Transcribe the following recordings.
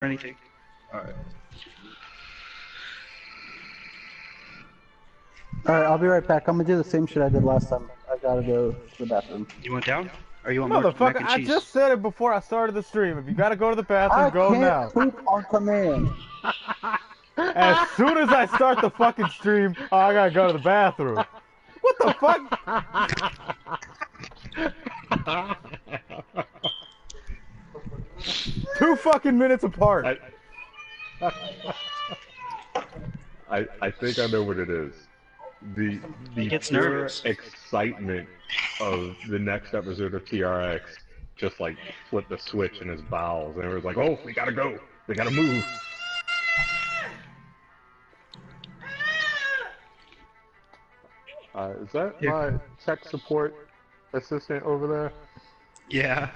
or anything. Alright. Alright, I'll be right back. I'm gonna do the same shit I did last time. I gotta go to the bathroom. You want down? Or you want more mac Motherfucker, and I cheese? just said it before I started the stream. If you gotta go to the bathroom, I go now. can't poop on command. As soon as I start the fucking stream, oh, I gotta go to the bathroom. What the fuck? 2 fucking minutes apart. I think I know what it is. The gets pure nervous. excitement of the next episode of TRX just like flipped the switch in his bowels, and it was like, oh, we gotta go, we gotta move. Is that my tech support assistant over there? Yeah.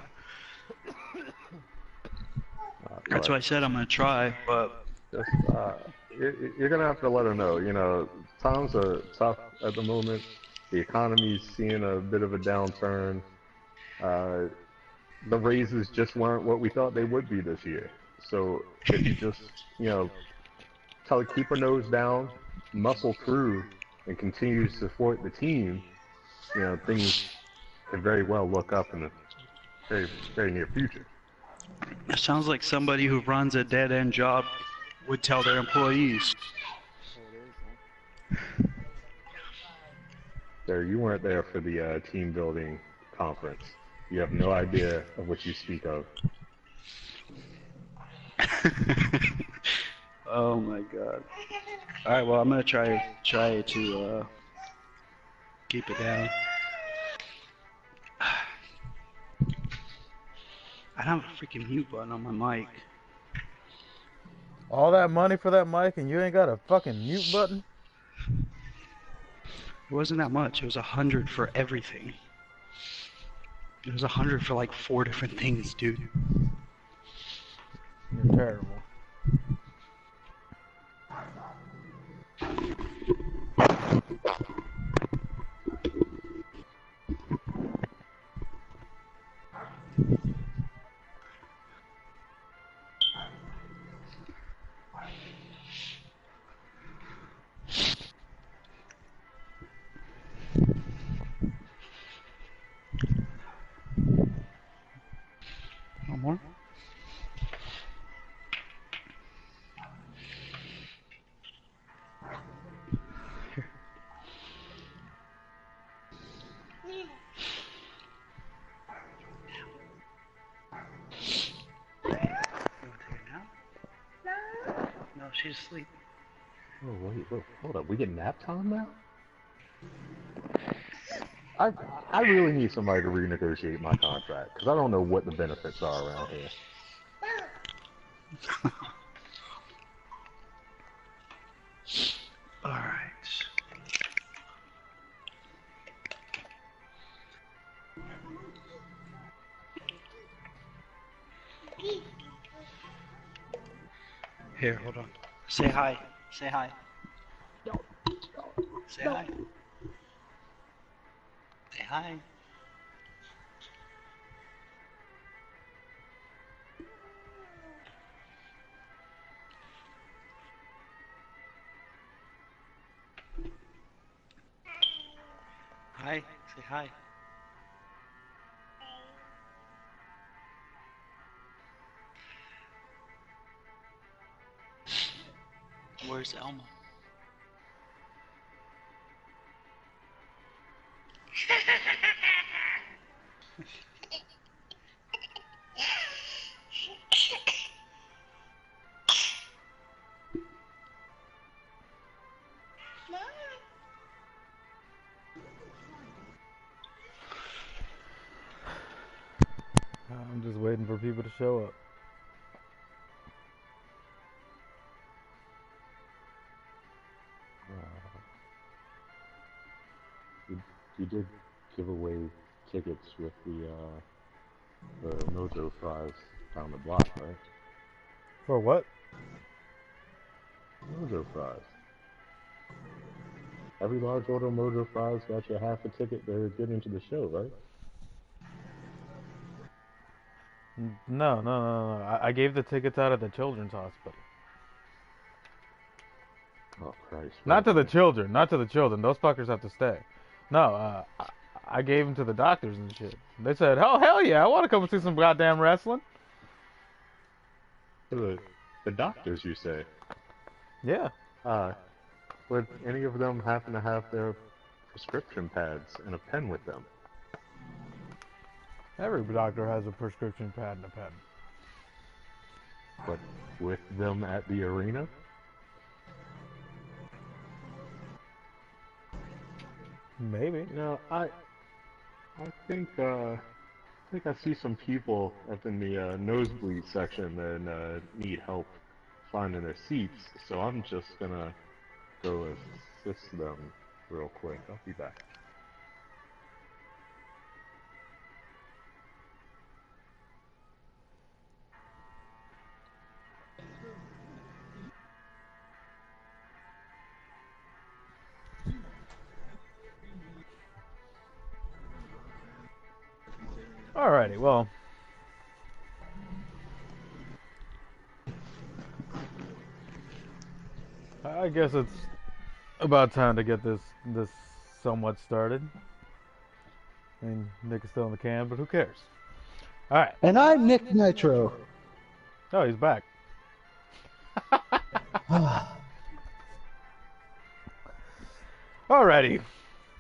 That's what I said I'm gonna try, but Just, you're gonna have to let her know. You know, times are tough at the moment. The economy's seeing a bit of a downturn. The raises just weren't what we thought they would be this year. So if you just, you know, tell her keep her nose down, muscle through, and continue to support the team, you know, things could very well look up in the very, very near future. it sounds like somebody who runs a dead-end job would tell their employees. There, you weren't there for the team building conference. You have no idea of what you speak of. Oh my god. Alright, well I'm gonna try to keep it down. I don't have a freaking mute button on my mic. All that money for that mic and you ain't got a fucking mute button? It wasn't that much. It was 100 for everything. It was 100 for like 4 different things, dude. You're terrible. No more? Here. You want to take a nap? No. No, she's asleep. Oh, wait, hold up. We get nap time now? I really need somebody to renegotiate my contract, because I don't know what the benefits are around here. Alright. Here, hold on. Say hi. Say hi. Say hi. Say hi. Hi. Say hi. Where's Elma? I'm just waiting for people to show up. You did give away tickets with the Mojo Fries down the block, right? For what? Mojo Fries. Every large order of Mojo Fries got you half a ticket to get into the show, right? No. I gave the tickets out at the children's hospital. Oh Christ! Not to the children. Not to the children. Those fuckers have to stay. No, I gave them to the doctors and shit. They said, "Oh hell yeah, I want to come and see some goddamn wrestling." The doctors, you say? Yeah. Would any of them happen to have their prescription pads and a pen with them? Every doctor has a prescription pad and a pen. But with them at the arena? Maybe. You know, I think I see some people up in the nosebleed section that need help finding their seats. So I'm just gonna go assist them real quick. I'll be back. Alrighty, well. I guess it's about time to get this somewhat started. I mean, Nick is still in the can, but who cares? Alright. And I'm Nick Nitro. Oh, he's back. Alrighty.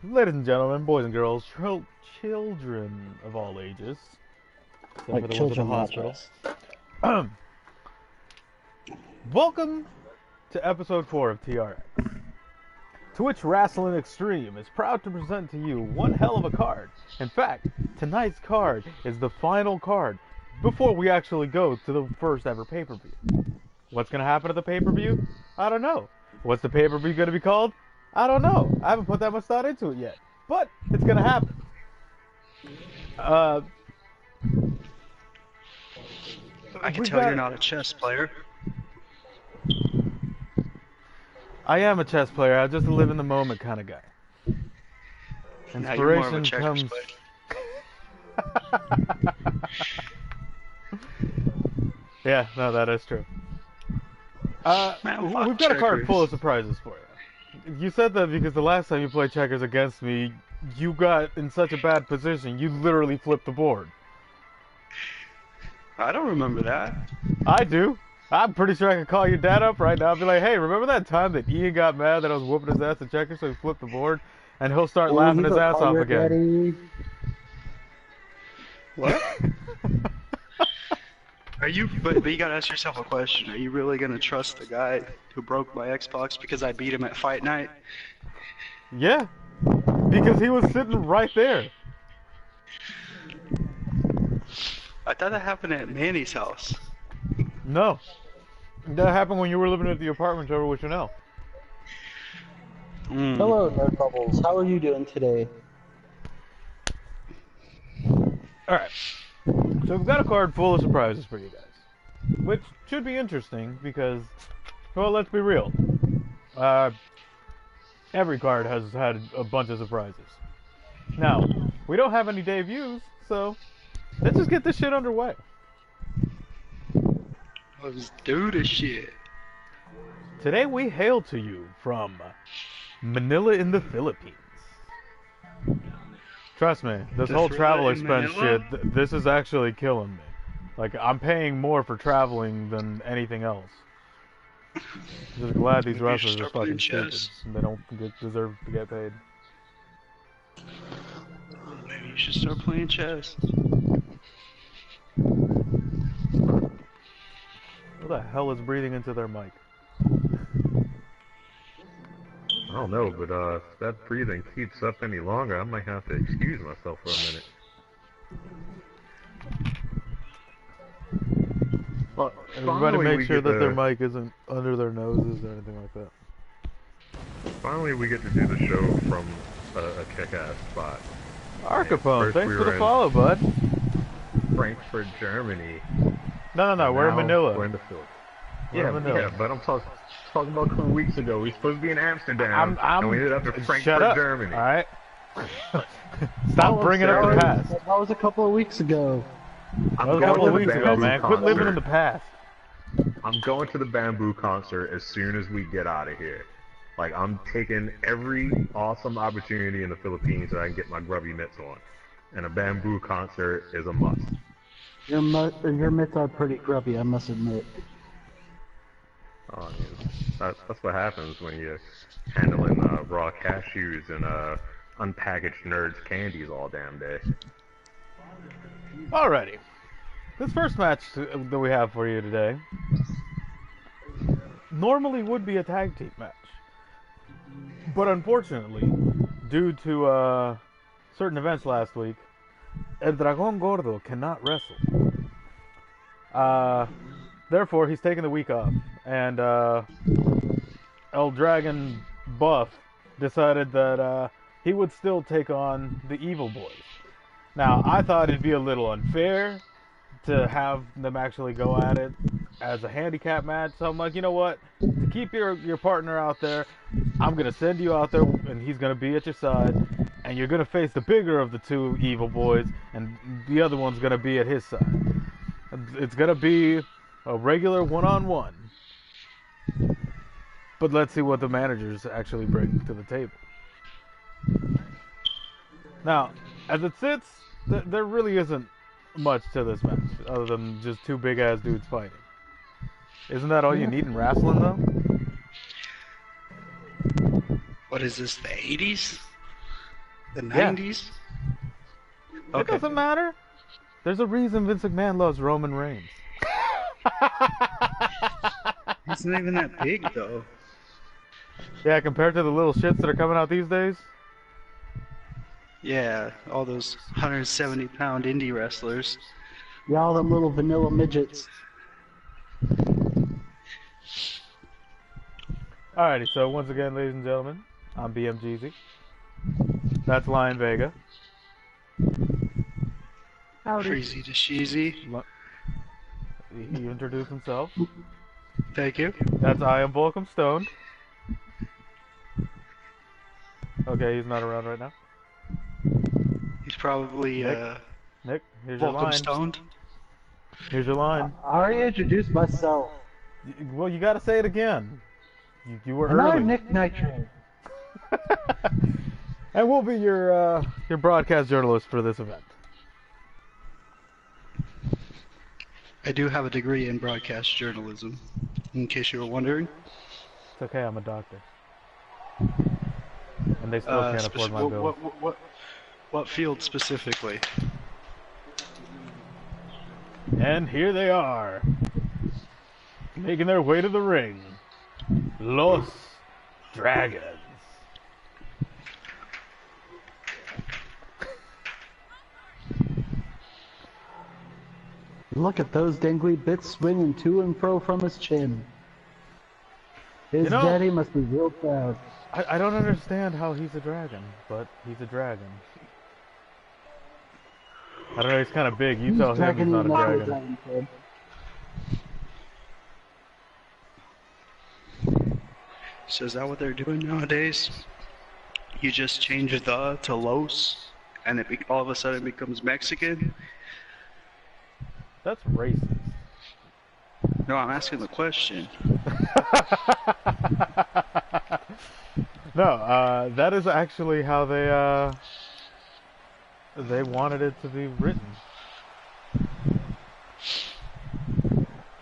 Ladies and gentlemen, boys and girls, children of all ages. Except Like for the ones at children the hospital. watch us. Welcome to episode 4 of TRX. Twitch Wrestling Extreme is proud to present to you one hell of a card. In fact, tonight's card is the final card before we actually go to the first ever pay-per-view. What's going to happen at the pay-per-view? I don't know. What's the pay-per-view going to be called? I don't know. I haven't put that much thought into it yet. But it's going to happen. I can tell you're not a chess player. I am a chess player. I'm just a live in the moment kind of guy. Now you're more of a Inspiration checkers comes. player. Yeah, no, that is true. Man, fuck We've got a card checkers. full of surprises for you. You said that because the last time you played checkers against me, you got in such a bad position, you literally flipped the board. I don't remember that. I do. I'm pretty sure I can call your dad up right now and be like, hey, remember that time that Ian got mad that I was whooping his ass at checkers so he flipped the board? And he'll start laughing his ass off again. Daddy. What? Are you? But you gotta ask yourself a question. Are you really gonna trust the guy who broke my Xbox because I beat him at Fight Night? Yeah. Because he was sitting right there. I thought that happened at Manny's house. No. That happened when you were living at the apartment over with Chanel. Hello, Nerd Bubbles. How are you doing today? Alright. So we've got a card full of surprises for you guys. Which should be interesting because, well, let's be real. Every card has had a bunch of surprises. Now, we don't have any debuts, so let's just get this shit underway. Let's do this shit. Today we hail to you from Manila in the Philippines. Trust me, this The whole thriller travel in expense Manila? shit, this is actually killing me. Like, I'm paying more for traveling than anything else. Just glad these Maybe you wrestlers should are start playing fucking stupid. chess. And they don't deserve to get paid. Maybe you should start playing chess. Who the hell is breathing into their mic? I don't know, but if that breathing keeps up any longer, I might have to excuse myself for a minute. But Everybody finally make we sure get that their to- mic isn't under their noses or anything like that. Finally, we get to do the show from a kick-ass spot. Arcapone, First thanks we for were the in- follow, bud. Frankfurt, Germany. No, we're in Now Manila. We're in the Philippines. We're in Manila. Yeah, but I'm talking about a couple weeks ago. We were supposed to be in Amsterdam, and we ended up in Frankfurt, Shut up. Germany. Alright? Stop bringing up the saying- past. That was a couple of weeks ago. That I'm was a going couple of to the weeks ago, Bamboo man. Quit living in the concert. past. I'm going to the Bamboo concert as soon as we get out of here. Like, I'm taking every awesome opportunity in the Philippines that I can get my grubby mitts on. And a Bamboo concert is a must. Your mitts are pretty grubby, I must admit. Oh, that's what happens when you're handling raw cashews and unpackaged nerds candies all damn day. Alrighty. This first match that we have for you today normally would be a tag team match. But unfortunately, due to certain events last week, El Dragón Gordo cannot wrestle. Therefore, he's taking the week off. And El Dragon Buff decided that he would still take on the Evil Boys. Now, I thought it'd be a little unfair to have them actually go at it as a handicap match. So I'm like, you know what? To keep your partner out there, I'm going to send you out there, and he's going to be at your side. And you're going to face the bigger of the two Evil Boys, and the other one's going to be at his side. It's going to be a regular one-on-one. But let's see what the managers actually bring to the table. Now, as it sits, there really isn't much to this match, other than just two big-ass dudes fighting. Isn't that all you need in wrestling, though? What is this, the 80s? The Yeah. 90s? It doesn't matter. There's a reason Vince McMahon loves Roman Reigns. It's not even that big, though. Yeah, compared to the little shits that are coming out these days. Yeah, all those 170-pound indie wrestlers. Yeah, all them little vanilla midgets. Alrighty, so once again, ladies and gentlemen, I'm BMGZ. That's Lion Vega. Freezy to Sheezy. He introduced himself. Thank you. That's I Am Volcom Stoned. Okay, he's not around right now. He's probably Nick, here's your Volcom line. stoned. Here's your line. I already introduced myself. Well, you gotta say it again. You were And early. I'm Nick Nitro. And we'll be your broadcast journalist for this event. I do have a degree in broadcast journalism, in case you were wondering. It's okay, I'm a doctor. And they still can't afford my bills. What field specifically? And here they are, making their way to the ring. Los Dragons. Look at those dangly bits swinging to and fro from his chin. His You know- daddy must be real proud. I don't understand how he's a dragon, but he's a dragon. I don't know, he's kind of big. You tell him he's not a another dragon. kid. So is that what they're doing nowadays? You just change the to Los, and all of a sudden it becomes Mexican? That's racist. No, I'm asking the question. No, that is actually how they wanted it to be written.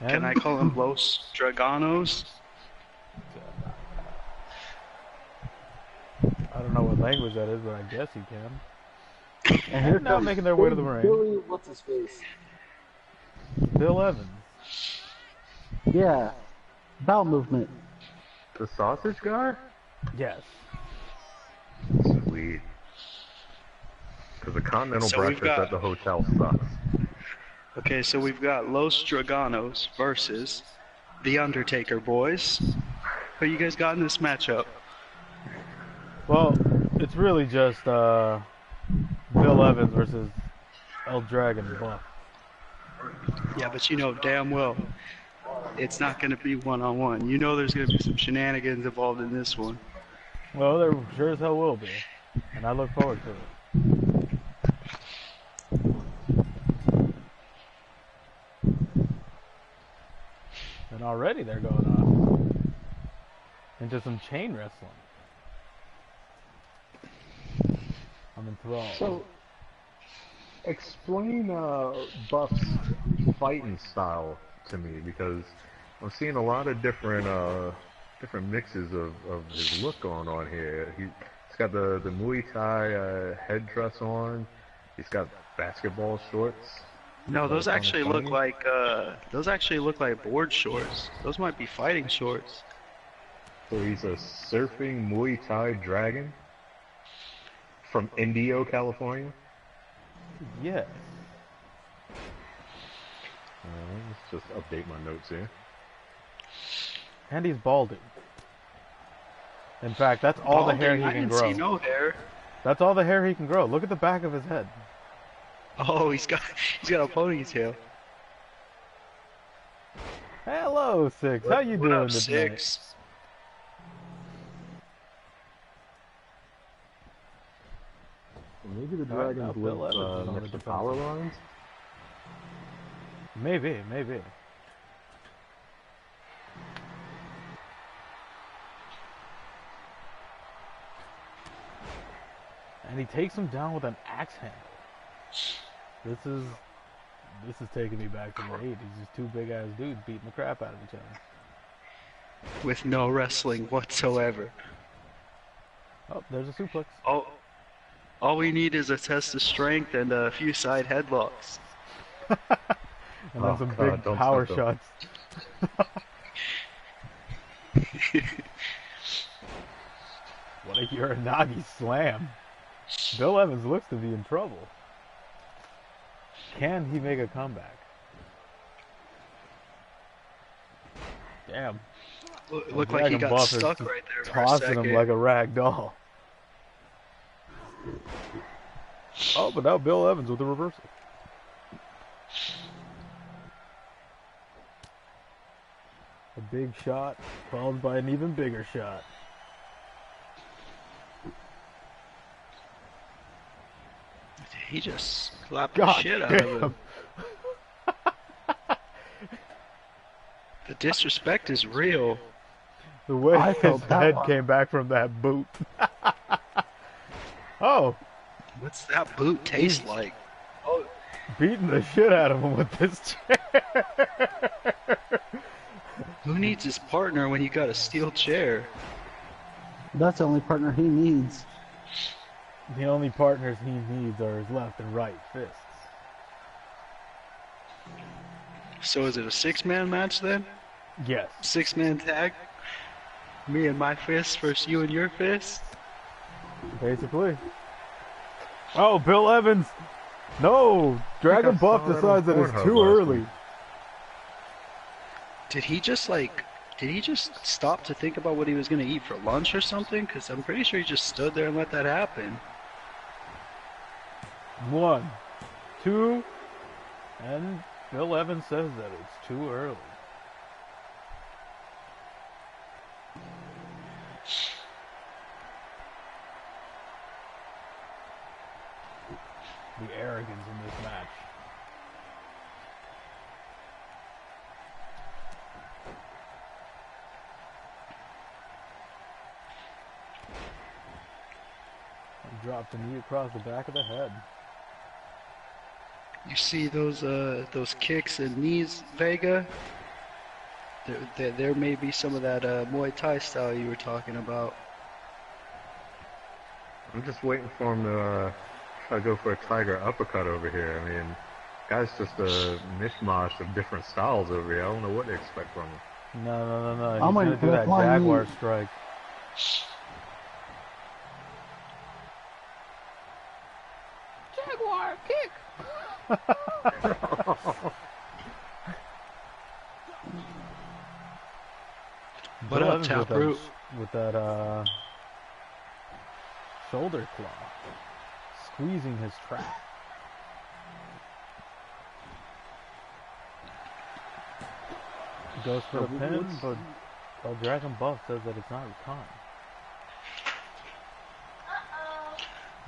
Can I call them Los Draganos? I don't know what language that is, but I guess you can. And here Now comes making their way to the ring. Billy, what's his face? Bill Evans. Yeah. Bowel movement. The sausage guy? Yes. Sweet. Because the continental So we've breakfast got- at the hotel sucks. Okay, so we've got Los Draganos versus The Undertaker boys. Who you guys got in this matchup? Well, it's really just Bill Evans versus El Dragon Buff. Yeah, but you know damn well it's not going to be one-on-one. You know there's going to be some shenanigans involved in this one. Well, there sure as hell will be, and I look forward to it. already they're going on into some chain wrestling. I'm enthralled. So, explain Buff's fighting style to me, because I'm seeing a lot of different mixes of his look going on here. He's got the Muay Thai headdress on. He's got basketball shorts. No, those Kinda actually funny. look like board shorts. Those might be fighting shorts. So he's a surfing Muay Thai dragon from Indio, California. Yes. Let's just update my notes here. And he's balding. In fact, that's all the hair he I can didn't grow. see no hair. That's all the hair he can grow. Look at the back of his head. Oh, he's got a ponytail. Hello, Six. How you What doing up, tonight? Six? Maybe the Alright, dragons now Bill live Evans is on the next to defensive. power lines. Maybe, maybe. And he takes him down with an axe handle. This is taking me back to the 80s. Just two big ass dudes beating the crap out of each other. With no wrestling whatsoever. Oh, there's a suplex. All we need is a test of strength and a few side headlocks. And then Oh, some God, big don't power stop shots. What a Uranagi slam. Bill Evans looks to be in trouble. Can he make a comeback? Damn. Looked like he Dragon got Buff is stuck just right there for a tossing second. him like a rag doll. Oh, but now Bill Evans with the reversal. A big shot followed by an even bigger shot. He just slapped God the shit out of damn. him. The disrespect is real. The way I his felt that head one. came back from that boot. Oh, What's that boot taste like? Oh, beating the shit out of him with this chair. who needs his partner when you got a steel chair? That's the only partner he needs. The only partners he needs are his left and right fists. So is it a six-man match then? Yes. Six-man tag? Me and my fist versus you and your fist? Basically. Oh, Bill Evans! No! Dragon I Buff saw that decides on that it's Pornhub too last early. week. Did he just stop to think about what he was gonna eat for lunch or something? Because I'm pretty sure he just stood there and let that happen. 1, 2, and Bill Evans says that it's too early. The arrogance in this match. And dropped a knee across the back of the head. You see those kicks and knees, Vega? There may be some of that Muay Thai style you were talking about. I'm just waiting for him to try to go for a tiger uppercut over here. I mean, guy's just a mishmash of different styles over here. I don't know what to expect from him. No. He's I'm gonna waiting for do that that flying Jaguar knee. strike. Jaguar kick. What Bill up, Evans with Taproot? With that shoulder claw, squeezing his trap. Goes for the pin, but Dragon Buff says that it's not his time.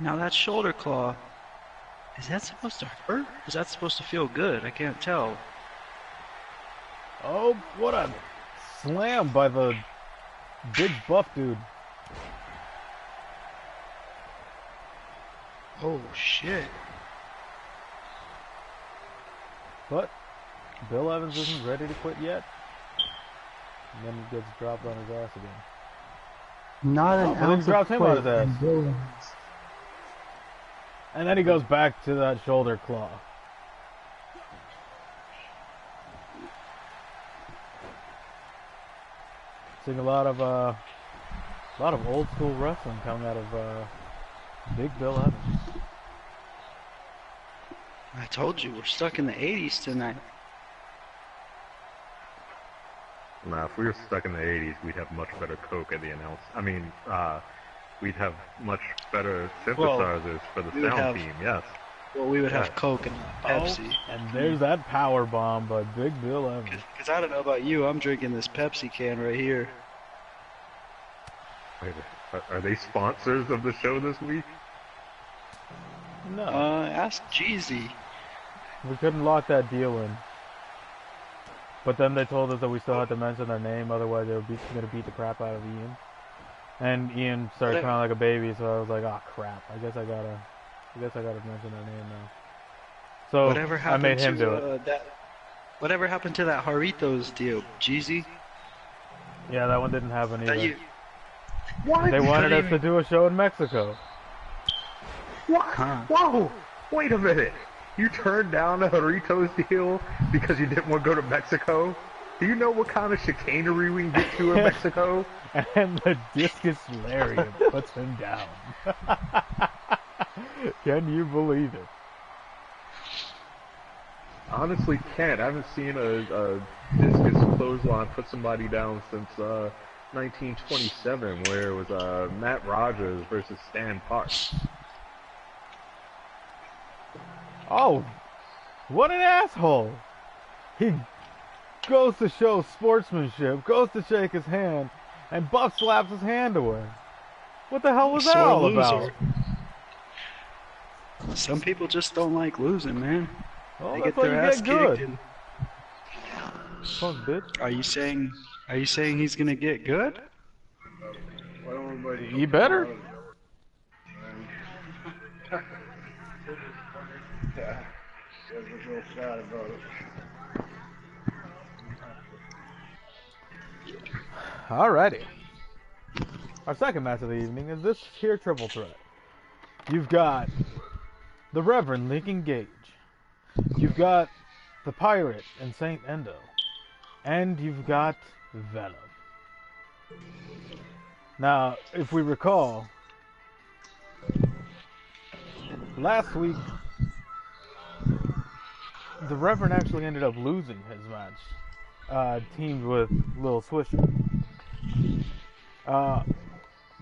Now that shoulder claw, is that supposed to hurt? Is that supposed to feel good? I can't tell. Oh, what a slammed by the big buff dude. Oh shit. But Bill Evans isn't ready to quit yet. And then he gets dropped on his ass again. Not an Oh, then he ounce drops of him on quit. his ass. And then he goes back to that shoulder claw. Seeing a lot of old school wrestling coming out of Big Bill Evans. I told you, we're stuck in the 80s tonight. Nah, if we were stuck in the 80s, we'd have much better coke at the announce. I mean, we'd have much better synthesizers for the we would sound have- team, yes. Well, we would have Yeah. Coke and Pepsi. Oh, and there's that power bomb by Big Bill Evans. Because I don't know about you, I'm drinking this Pepsi can right here. Wait, are they sponsors of the show this week? No, Ask Jeezy. we couldn't lock that deal in. But then they told us that we still had to mention their name, otherwise they were going to beat the crap out of Ian. And Ian started crying like a baby, so I was like, oh crap, I guess I gotta mention their name now. So Whatever I happened made him to do it. Whatever happened to that Doritos deal, Jeezy? Yeah, that one didn't happen either. That you, What? They wanted us to even- do a show in Mexico. What? Huh. Whoa! Wait a minute! You turned down the Doritos deal because you didn't want to go to Mexico? Do you know what kind of chicanery we can get to in Mexico? And the discus lariat puts him down. Can you believe it? Honestly, can't. I haven't seen a discus clothesline put somebody down since 1927, where it was Matt Rogers versus Stan Park. Oh, what an asshole! He goes to show sportsmanship, goes to shake his hand, and Buck slaps his hand away. What the hell was that Sore all loser. about? Some people just don't like losing, man. Well, They that's get why their you ass get kicked. good. And Punk bitch. are you saying he's gonna get good? He better. Alrighty. Our second match of the evening is this here triple threat. You've got the Reverend Lincoln Gage. You've got the Pirate and Saint Endo. And you've got Venom. Now, if we recall, last week, the Reverend actually ended up losing his match, teamed with Lil Swisher.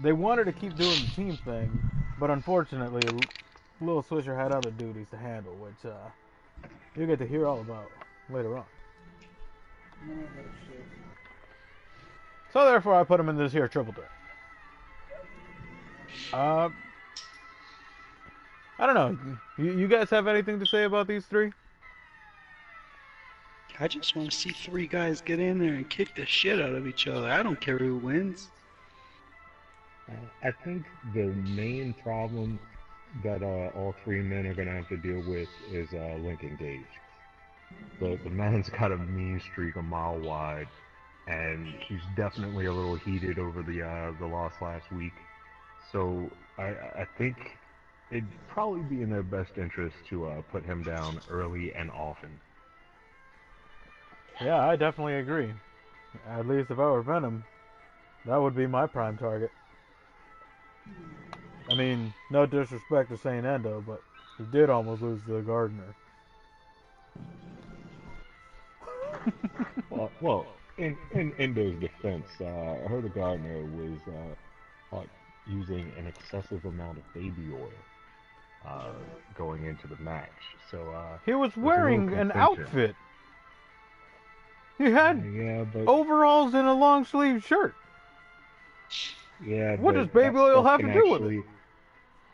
They wanted to keep doing the team thing, but unfortunately, Lil Swisher had other duties to handle, which you'll get to hear all about later on. So therefore, I put him in this here triple threat. I don't know. You guys have anything to say about these three? I just want to see three guys get in there and kick the shit out of each other. I don't care who wins. I think the main problem that all three men are going to have to deal with is Lincoln Gage. The man's got a mean streak a mile wide, and he's definitely a little heated over the loss last week. So I think it'd probably be in their best interest to put him down early and often. Yeah, I definitely agree. At least if I were Venom, that would be my prime target. I mean, no disrespect to Saint Endo, but he did almost lose to the Gardener. Well, in Endo's defense, I heard the Gardner was caught using an excessive amount of baby oil going into the match. So He was there's a wearing little an contention. outfit. He had Yeah, but overalls and a long sleeve shirt. yeah, What but does baby that oil stuff have to can do with it? actually-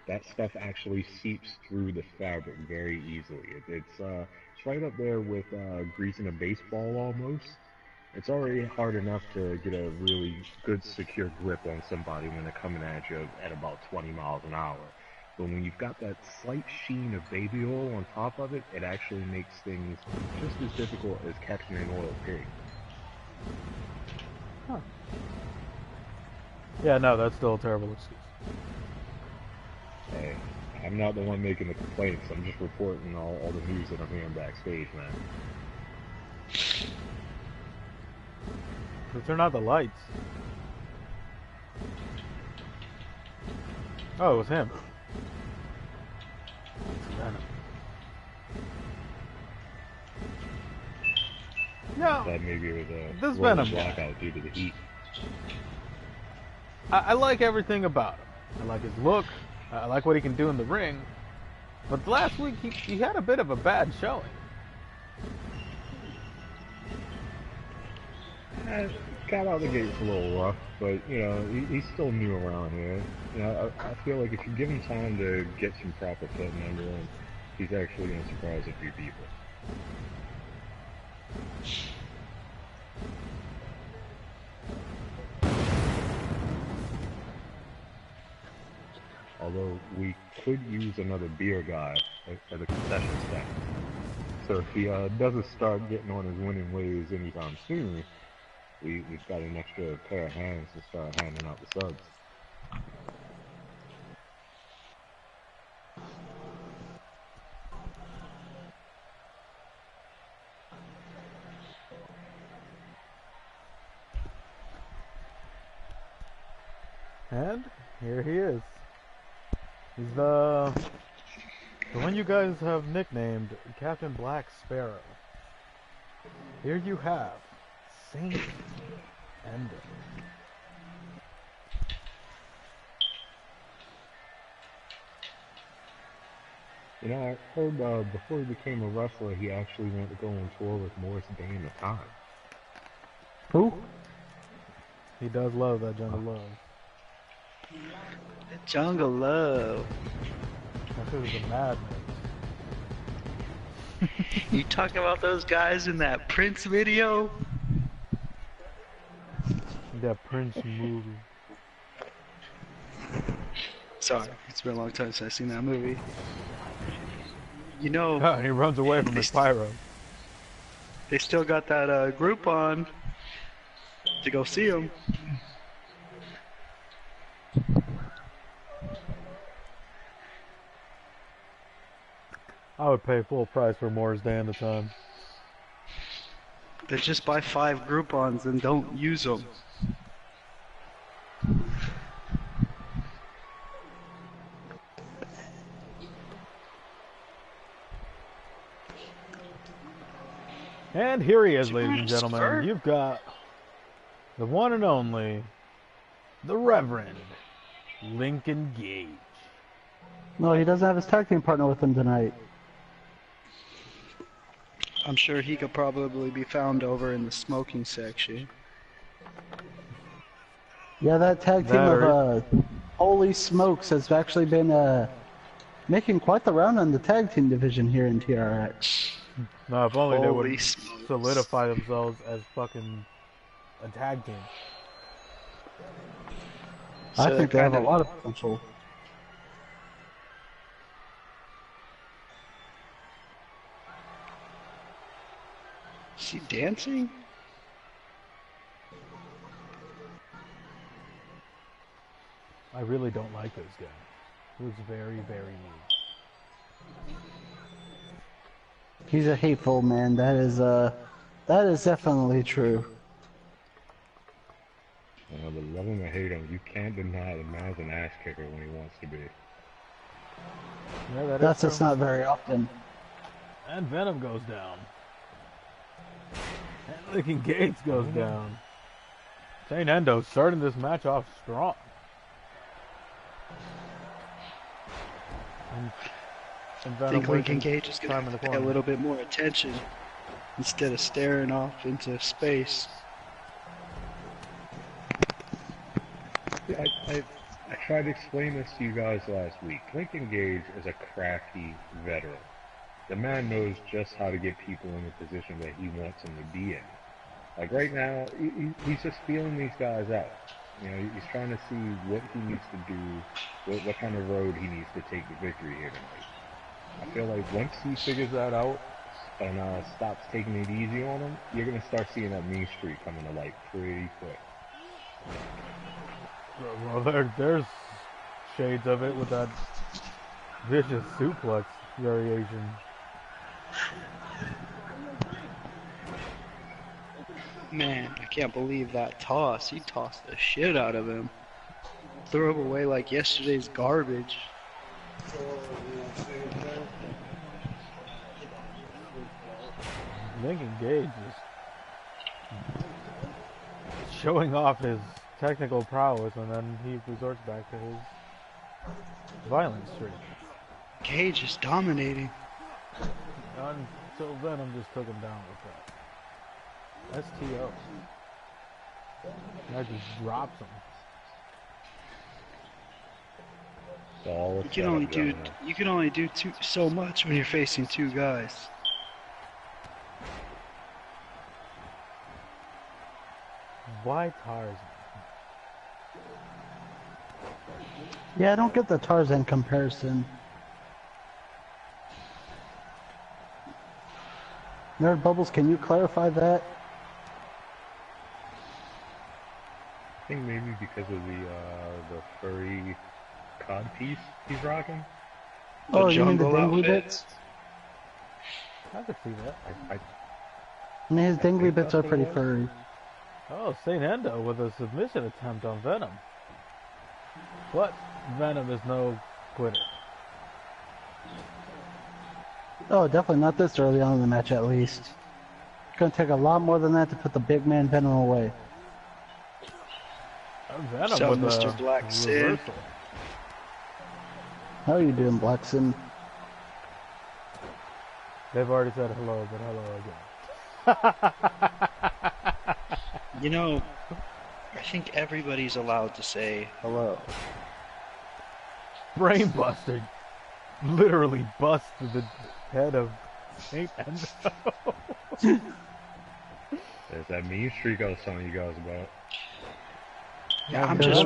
That stuff actually seeps through the fabric very easily. It's right up there with greasing a baseball almost. It's already hard enough to get a really good secure grip on somebody when they're coming at you at about 20 miles an hour. But when you've got that slight sheen of baby oil on top of it, it actually makes things just as difficult as catching an oiled pig. Huh. Yeah, no, that's still a terrible excuse. Hey, I'm not the one making the complaints. I'm just reporting all the news that I'm hearing backstage, man. So turn out the lights. Oh, it was him. No, That maybe it was a this rolling Venom guy. blackout due to the heat. I like everything about him. I like his look. I like what he can do in the ring. But last week he had a bit of a bad showing. Got out the gates a little rough, but you know he's still new around here. You know, I feel like if you give him time to get some proper footing under him, he's actually going to surprise a few people. Although we could use another beer guy at the concession stand. So if he doesn't start getting on his winning ways anytime soon, we've got an extra pair of hands to start handing out the subs. And here he is. He's the one you guys have nicknamed Captain Black Sparrow. Here you have Saint Endo. You know, I heard before he became a wrestler, he actually went to go on tour with Morris Day in the time. Who? He does love that jungle love. Jungle Love. That shit is a madman. You talking about those guys in that Prince video? That Prince movie. Sorry, it's been a long time since I've seen that movie. You know, And he runs away from his pyro. they still got that Groupon to go see him. I would pay full price for Morris Day in the time. They just buy 5 Groupons and don't use them. And here he is, ladies and Spurt. gentlemen. You've got the one and only, the Reverend Lincoln Gage. No, he doesn't have his tag team partner with him tonight. I'm sure he could probably be found over in the smoking section. Yeah, that tag team of Holy Smokes has actually been making quite the round on the tag team division here in TRX. No, if only they Holy would smokes. solidify themselves as fucking a tag team. I So think they have a kind of- lot of potential. Is she dancing? I really don't like this guy. He was very, very mean. He's a hateful man. That is definitely true. But love him or hate him, you can't deny the man's an ass kicker when he wants to be. Yeah, that That's is just true. not very often. And Venom goes down. And Lincoln Gates goes down. Saint Endo starting this match off strong. And I Venom think Lincoln wasting Gage is going time in to the pay a corner. little bit more attention instead of staring off into space. I tried to explain this to you guys last week. Lincoln Gage is a crafty veteran. The man knows just how to get people in the position that he wants them to be in. Like right now, he's just feeling these guys out. You know, he's trying to see what he needs to do, what kind of road he needs to take to victory here tonight. I feel like once he figures that out and stops taking it easy on him, you're gonna start seeing that mean streak coming to light pretty quick. Well, there's shades of it with that vicious suplex variation. Man, I can't believe that toss. He tossed the shit out of him. Threw him away like yesterday's garbage. Lincoln Gage is showing off his technical prowess, and then he resorts back to his violent streak. Gage is dominating. Until Venom just took him down with that. STO. That just drops him. You can only do so much when you're facing two guys. Why Tarzan? Yeah, I don't get the Tarzan comparison. Nerd Bubbles, can you clarify that? I think maybe because of the furry cod piece he's rocking. Oh, you mean the dingly bits? I could see that. I mean, his dingly bits are pretty furry. Oh, St. Endo with a submission attempt on Venom. But Venom is no quitter. Oh, definitely not this early on in the match, at least. It's gonna take a lot more than that to put the big man Venom away. Venom So, with Mr. Black Sid. How are you doing, Blackson? They've already said hello, but hello again. You know, I think everybody's allowed to say hello. Brainbuster literally busted the head of St. Endo. There's that mean streak I was telling you guys about. Yeah, I'm just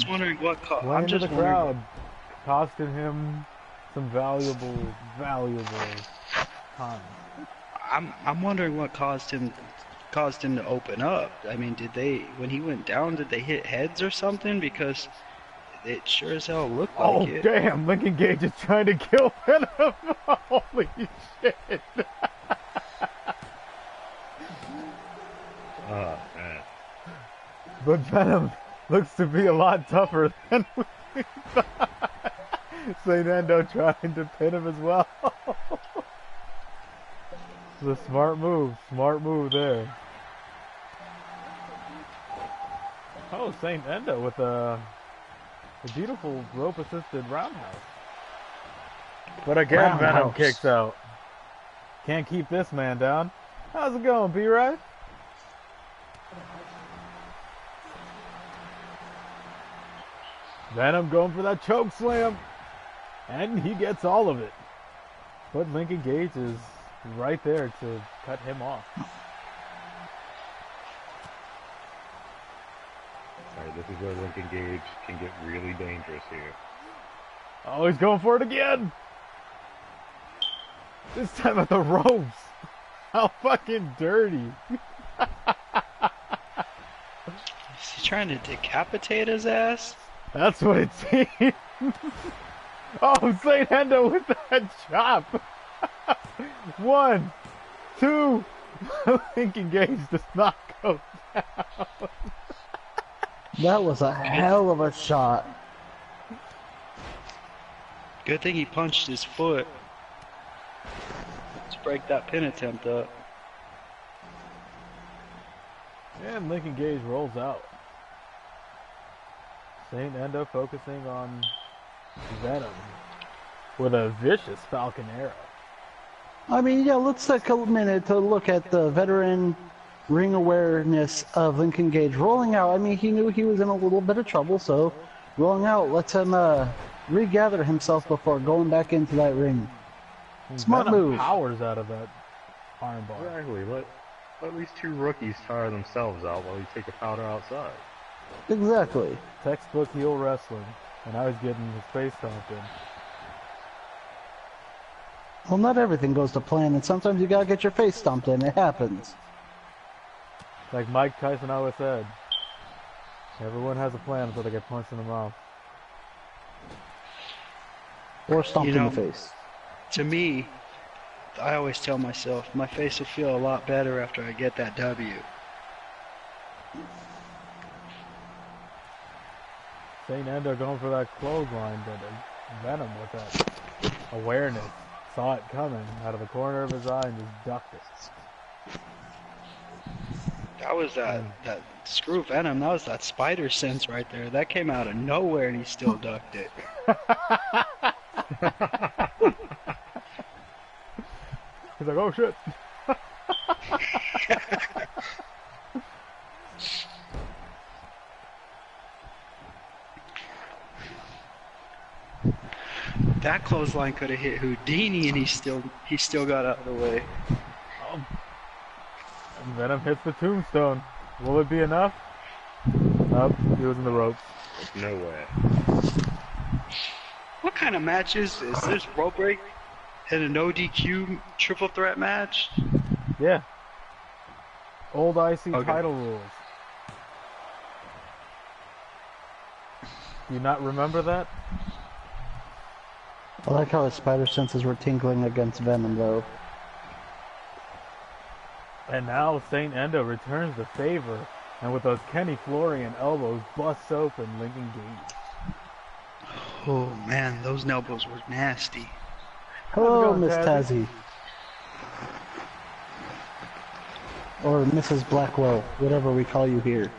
wondering what I'm just the crowd, costing him some valuable time. I'm wondering what caused him to open up. I mean, when he went down, did they hit heads or something? Because it sure as hell looked like it. Oh damn! Lincoln Gage is trying to kill Venom. Holy shit! Oh man. But Venom looks to be a lot tougher than we thought. St. Endo trying to pin him as well. It's a smart move there. Oh, St. Endo with a beautiful rope-assisted roundhouse. But again, Venom kicks out. Can't keep this man down. How's it going, B-Ride? Venom going for that choke slam. And he gets all of it. But Lincoln Gage is right there to cut him off. Alright, this is where Lincoln Gage can get really dangerous here. Oh, he's going for it again! This time at the ropes! How fucking dirty! Is he trying to decapitate his ass? That's what it seems! Oh, St. Endo with that chop! 1, 2... Lincoln Gage does not go down. That was a hell of a shot. Good thing he punched his foot to break that pin attempt up. And Lincoln Gage rolls out. St. Endo focusing on Venom with a vicious Falcon arrow. I mean, yeah, let's take a minute to look at the veteran ring awareness of Lincoln Gage rolling out. I mean, he knew he was in a little bit of trouble, so rolling out lets him regather himself before going back into that ring. Smart Venom move. Powers out of that armbar. Exactly. At least two rookies tire themselves out while you take a powder outside. Exactly. Textbook heel wrestling, and now he's getting his face stomped in. Well, not everything goes to plan, and sometimes you gotta get your face stomped in. It happens. Like Mike Tyson always said, everyone has a plan until they get punched in the mouth. Or stomped You in know, the face. To me, I always tell myself my face will feel a lot better after I get that W. St. Endo going for that clothesline, but Venom with that awareness saw it coming out of the corner of his eye and just ducked it. That was that screw Venom. That was that spider sense right there. That came out of nowhere and he still ducked it. He's like, oh shit. That clothesline could have hit Houdini and he still got out of the way. And Venom hits the tombstone. Will it be enough? Nope, he was in the ropes. No way. What kind of match is this? There's rope break and an ODQ triple threat match? Yeah. Old IC Okay. title rules. Do you not remember that? I like how his spider senses were tingling against Venom, though. And now St. Endo returns the favor, and with those Kenny Florian elbows busts open Lincoln Gage. Oh man, those elbows were nasty. Hello, going, Miss Tazzy? Tazzy. Or Mrs. Blackwell, whatever we call you here.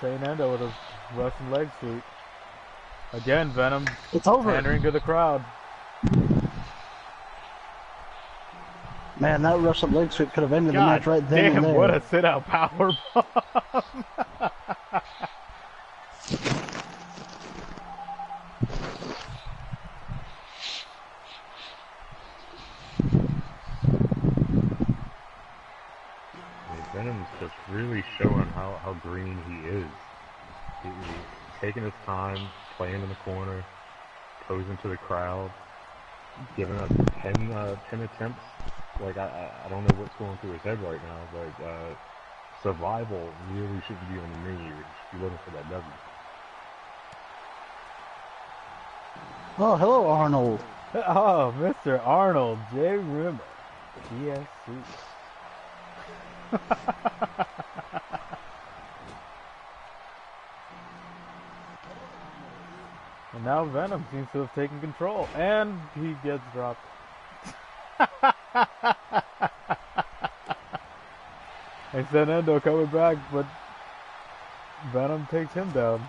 St. Endo with a Russian leg sweep. Again, Venom It's over. pandering to the crowd. Man, that Russian leg sweep could have ended the God match right then damn, and there. what a sit-out power bomb. Venom's just really showing how green he is. He's taking his time, playing in the corner, posing to the crowd, giving us 10 attempts. Like, I don't know what's going through his head right now, but survival really shouldn't be on the menu. You should be looking for that W. Oh, hello, Arnold. Oh, Mr. Arnold J. Rimmer, PSC. And now Venom seems to have taken control, and he gets dropped. And then Endo coming back, but Venom takes him down.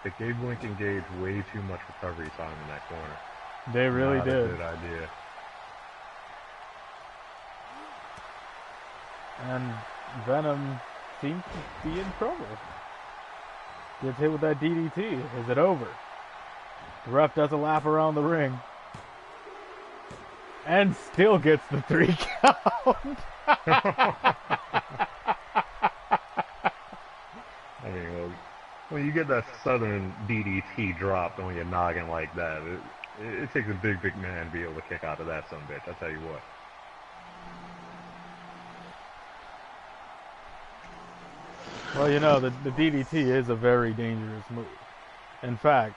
They gave Lincoln Gage way too much recovery time in that corner. They really Not did. a good idea. And Venom seems to be in trouble. Gets hit with that DDT. Is it over? The ref does a lap around the ring. And still gets the 3 count. I mean, when you get that southern DDT dropped on your noggin like that, it takes a big man to be able to kick out of that sumbitch, I'll tell you what. Well, you know, the DDT is a very dangerous move. In fact,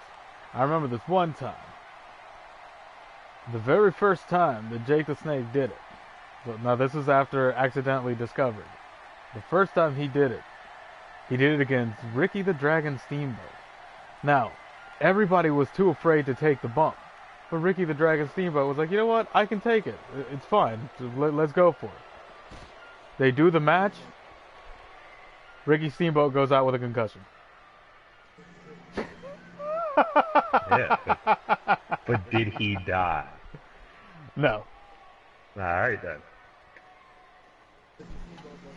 I remember this one time. The very first time that Jake the Snake did it. Now, this is after accidentally discovered. The first time he did it against Ricky the Dragon Steamboat. Now, everybody was too afraid to take the bump. But Ricky the Dragon Steamboat was like, you know what? I can take it. It's fine. Let's go for it. They do the match. Ricky Steamboat goes out with a concussion. Yeah, but did he die? No. Alright then.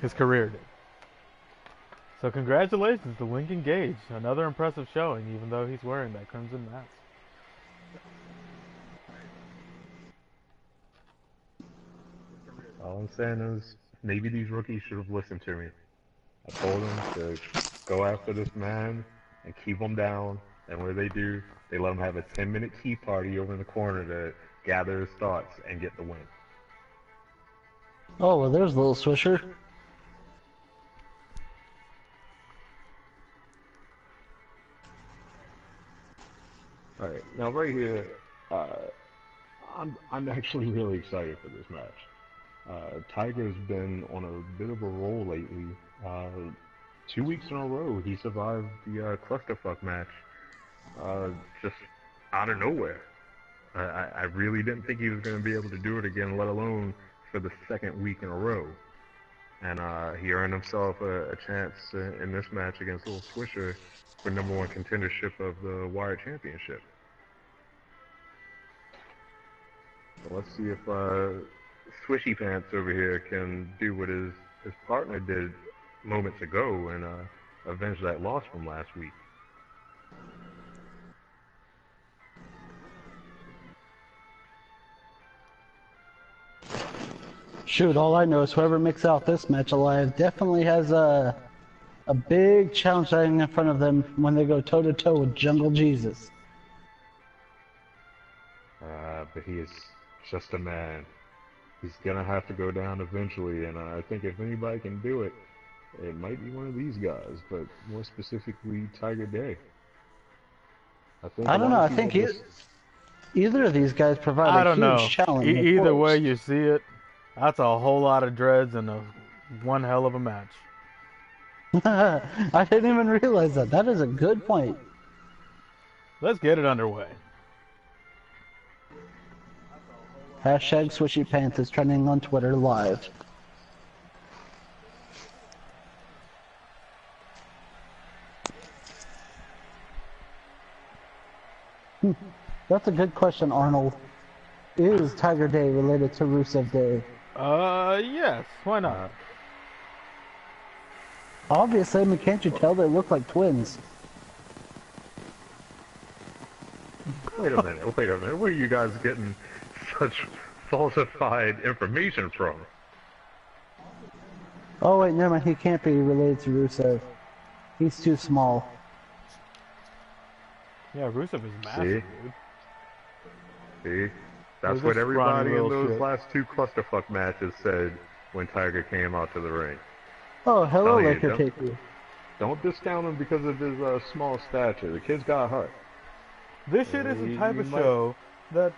His career did. So congratulations to Lincoln Gage. Another impressive showing, even though he's wearing that crimson mask. All I'm saying is maybe these rookies should have listened to me. I told them to go after this man and keep him down. And what do? They let him have a 10-minute tea party over in the corner to gather his thoughts and get the win. Oh, well, there's a little Swisher. All right, now right here, I'm actually really excited for this match. Tiger's been on a bit of a roll lately. 2 weeks in a row, he survived the clusterfuck match, just out of nowhere. I really didn't think he was going to be able to do it again, let alone for the second week in a row. And he earned himself a chance in this match against Little Swisher for #1 contendership of the Wire Championship. So let's see if Swishy Pants over here can do what his partner did moments ago and avenge that loss from last week. Shoot, all I know is whoever makes out this match alive definitely has a big challenge lying in front of them when they go toe-to-toe with Jungle Jesus. But he is just a man. He's gonna have to go down eventually, and I think if anybody can do it, it might be one of these guys, but more specifically Tiger Day. I don't know, I think either of these guys provide I a don't know. huge challenge. Either way you see it, that's a whole lot of dreads and one hell of a match. I didn't even realize that. That is a good point. Let's get it underway. Hashtag Swishy Pants is trending on Twitter live. That's a good question, Arnold. Is Tiger Day related to Rusev Day? Yes. Why not? Obviously, I mean, can't you tell they look like twins? Wait a minute. Where are you guys getting such falsified information from? Oh wait, never mind. He can't be related to Rusev. He's too small. Yeah, Rusev is massive, dude. See? That's He's what a everybody scrawny in little those shit. last two clusterfuck matches said when Tiger came out to the ring. Oh, hello, Tell you, Laker Taker. Don't discount him because of his small stature. The kid's got heart. This shit is the type of show that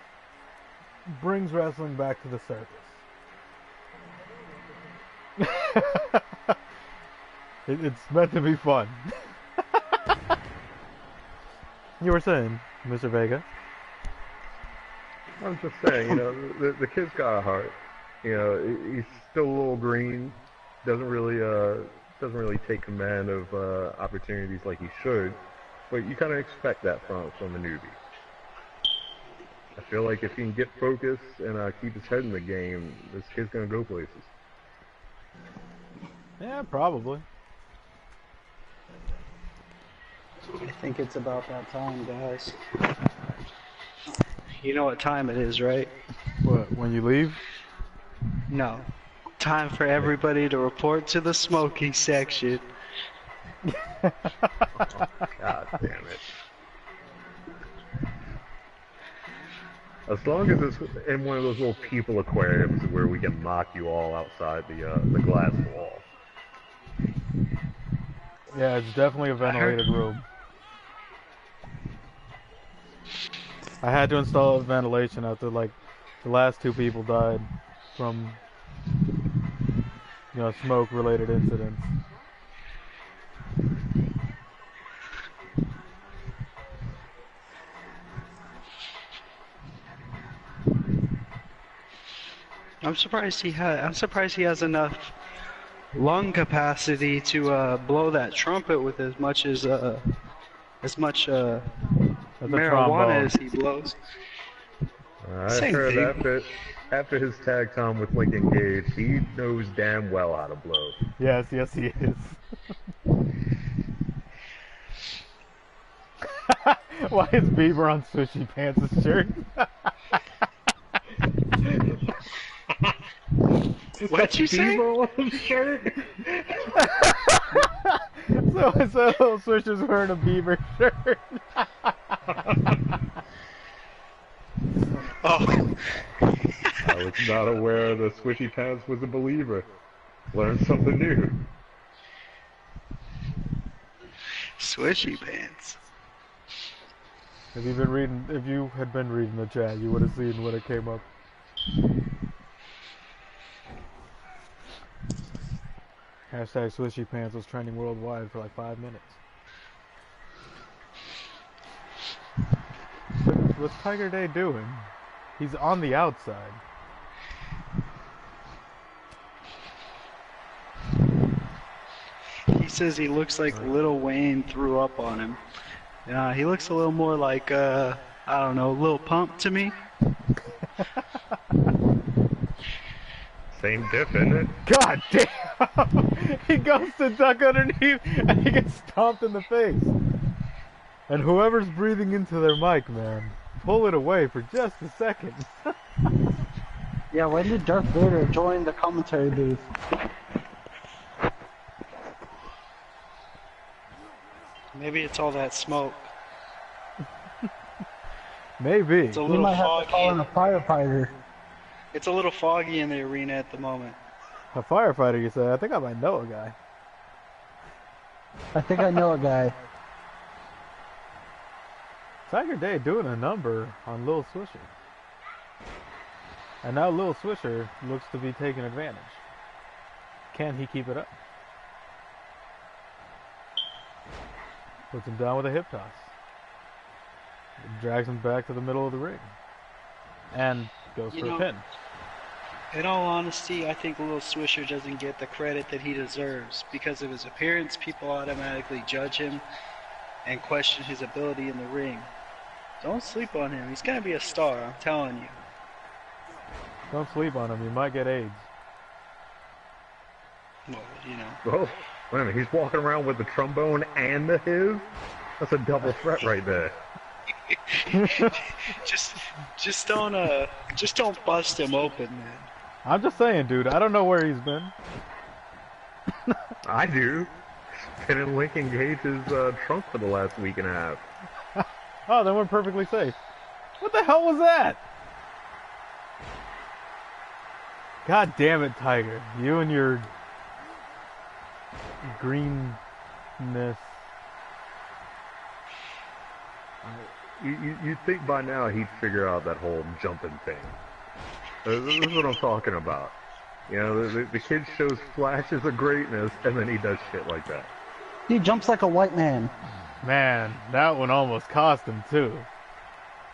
brings wrestling back to the surface. It's meant to be fun. You were saying, Mr. Vega? I'm just saying, the kid's got a heart. He's still a little green. Doesn't really take command of opportunities like he should. But you kind of expect that from a newbie. I feel like if he can get focused and keep his head in the game, this kid's gonna go places. Yeah, probably. I think it's about that time, guys. You know what time it is, right? What, when you leave? No. Time for everybody to report to the smoking section. God damn it. As long as it's in one of those little people aquariums where we can lock you all outside the glass wall. Yeah, it's definitely a ventilated room. I had to install ventilation after, like, the last two people died from, smoke-related incidents. I'm surprised he has enough lung capacity to blow that trumpet with as much marijuana as he blows. I Same heard thing. after his tag time with Lincoln Gage, he knows damn well how to blow. Yes, he is. Why is Bieber on Swishy Pants' shirt? What'd you say? Beaver on his shirt? So Little Swisher's wearing a beaver shirt. Oh. I was not aware the Swishy Pants was a believer. Learned something new. Swishy pants. If you had been reading the chat, you would have seen when it came up. Hashtag Swishy Pants was trending worldwide for like 5 minutes. What's Tiger Day doing? He's on the outside. He says he looks like Lil Wayne threw up on him. He looks a little more like, I don't know, Lil Pump to me. Same diff, isn't it? God damn! He goes to duck underneath and he gets stomped in the face. And whoever's breathing into their mic, man, pull it away for just a second. Yeah, when did Darth Vader join the commentary booth? Maybe it's all that smoke. Maybe. It's a We little might have to call in foggy. a firefighter. It's a little foggy in the arena at the moment. A firefighter, you say? I think I might know a guy. I think I know a guy. Tiger Day doing a number on Lil Swisher. And now Lil Swisher looks to be taking advantage. Can he keep it up? Puts him down with a hip toss. Drags him back to the middle of the ring. And goes for a pin. In all honesty, I think Lil Swisher doesn't get the credit that he deserves. Because of his appearance, people automatically judge him and question his ability in the ring. Don't sleep on him. He's going to be a star, I'm telling you. Don't sleep on him. You might get AIDS. Well, you know. Oh, wait a minute. He's walking around with the trombone and the HIV? That's a double threat right there. just don't bust him open, man. I'm just saying, dude. I don't know where he's been. I do. Been in Lincoln Gage's trunk for the last week and a half. Oh, then we're perfectly safe. What the hell was that? God damn it, Tiger. You and your greenness. You'd think by now he'd figure out that whole jumping thing. This is what I'm talking about. You know, the kid shows flashes of greatness, and then he does shit like that. He jumps like a white man. Man, that one almost cost him, too.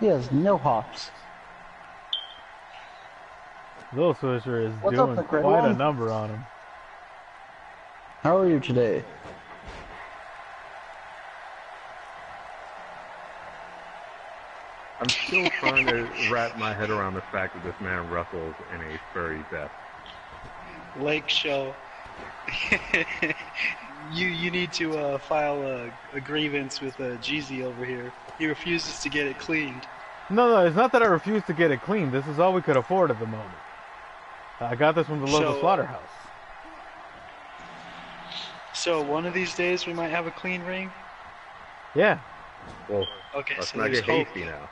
He has no hops. Lil Swisher is What's up, doing the great quite a one? number on him. How are you today? I'm still trying to wrap my head around the fact that this man wrestles in a furry vest. Lake Show. You need to file a grievance with Jeezy over here. He refuses to get it cleaned. No, it's not that I refuse to get it clean. This is all we could afford at the moment. I got this from the local slaughterhouse. So one of these days we might have a clean ring? Yeah. Well, Okay, let's so not there's get hope. hasty now.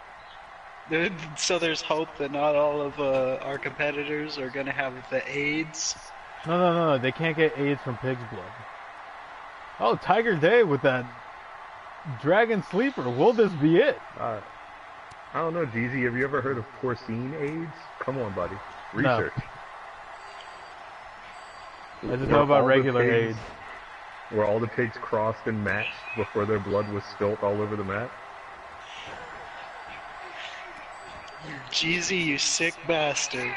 So there's hope that not all of our competitors are going to have the AIDS? No. They can't get AIDS from pig's blood. Oh, Tiger Day with that Dragon Sleeper. Will this be it? I don't know, Jeezy. Have you ever heard of porcine AIDS? Come on, buddy. Research. I just know about regular AIDS. Where all the pigs crossed and matched before their blood was spilt all over the mat? Jeezy, you sick bastard.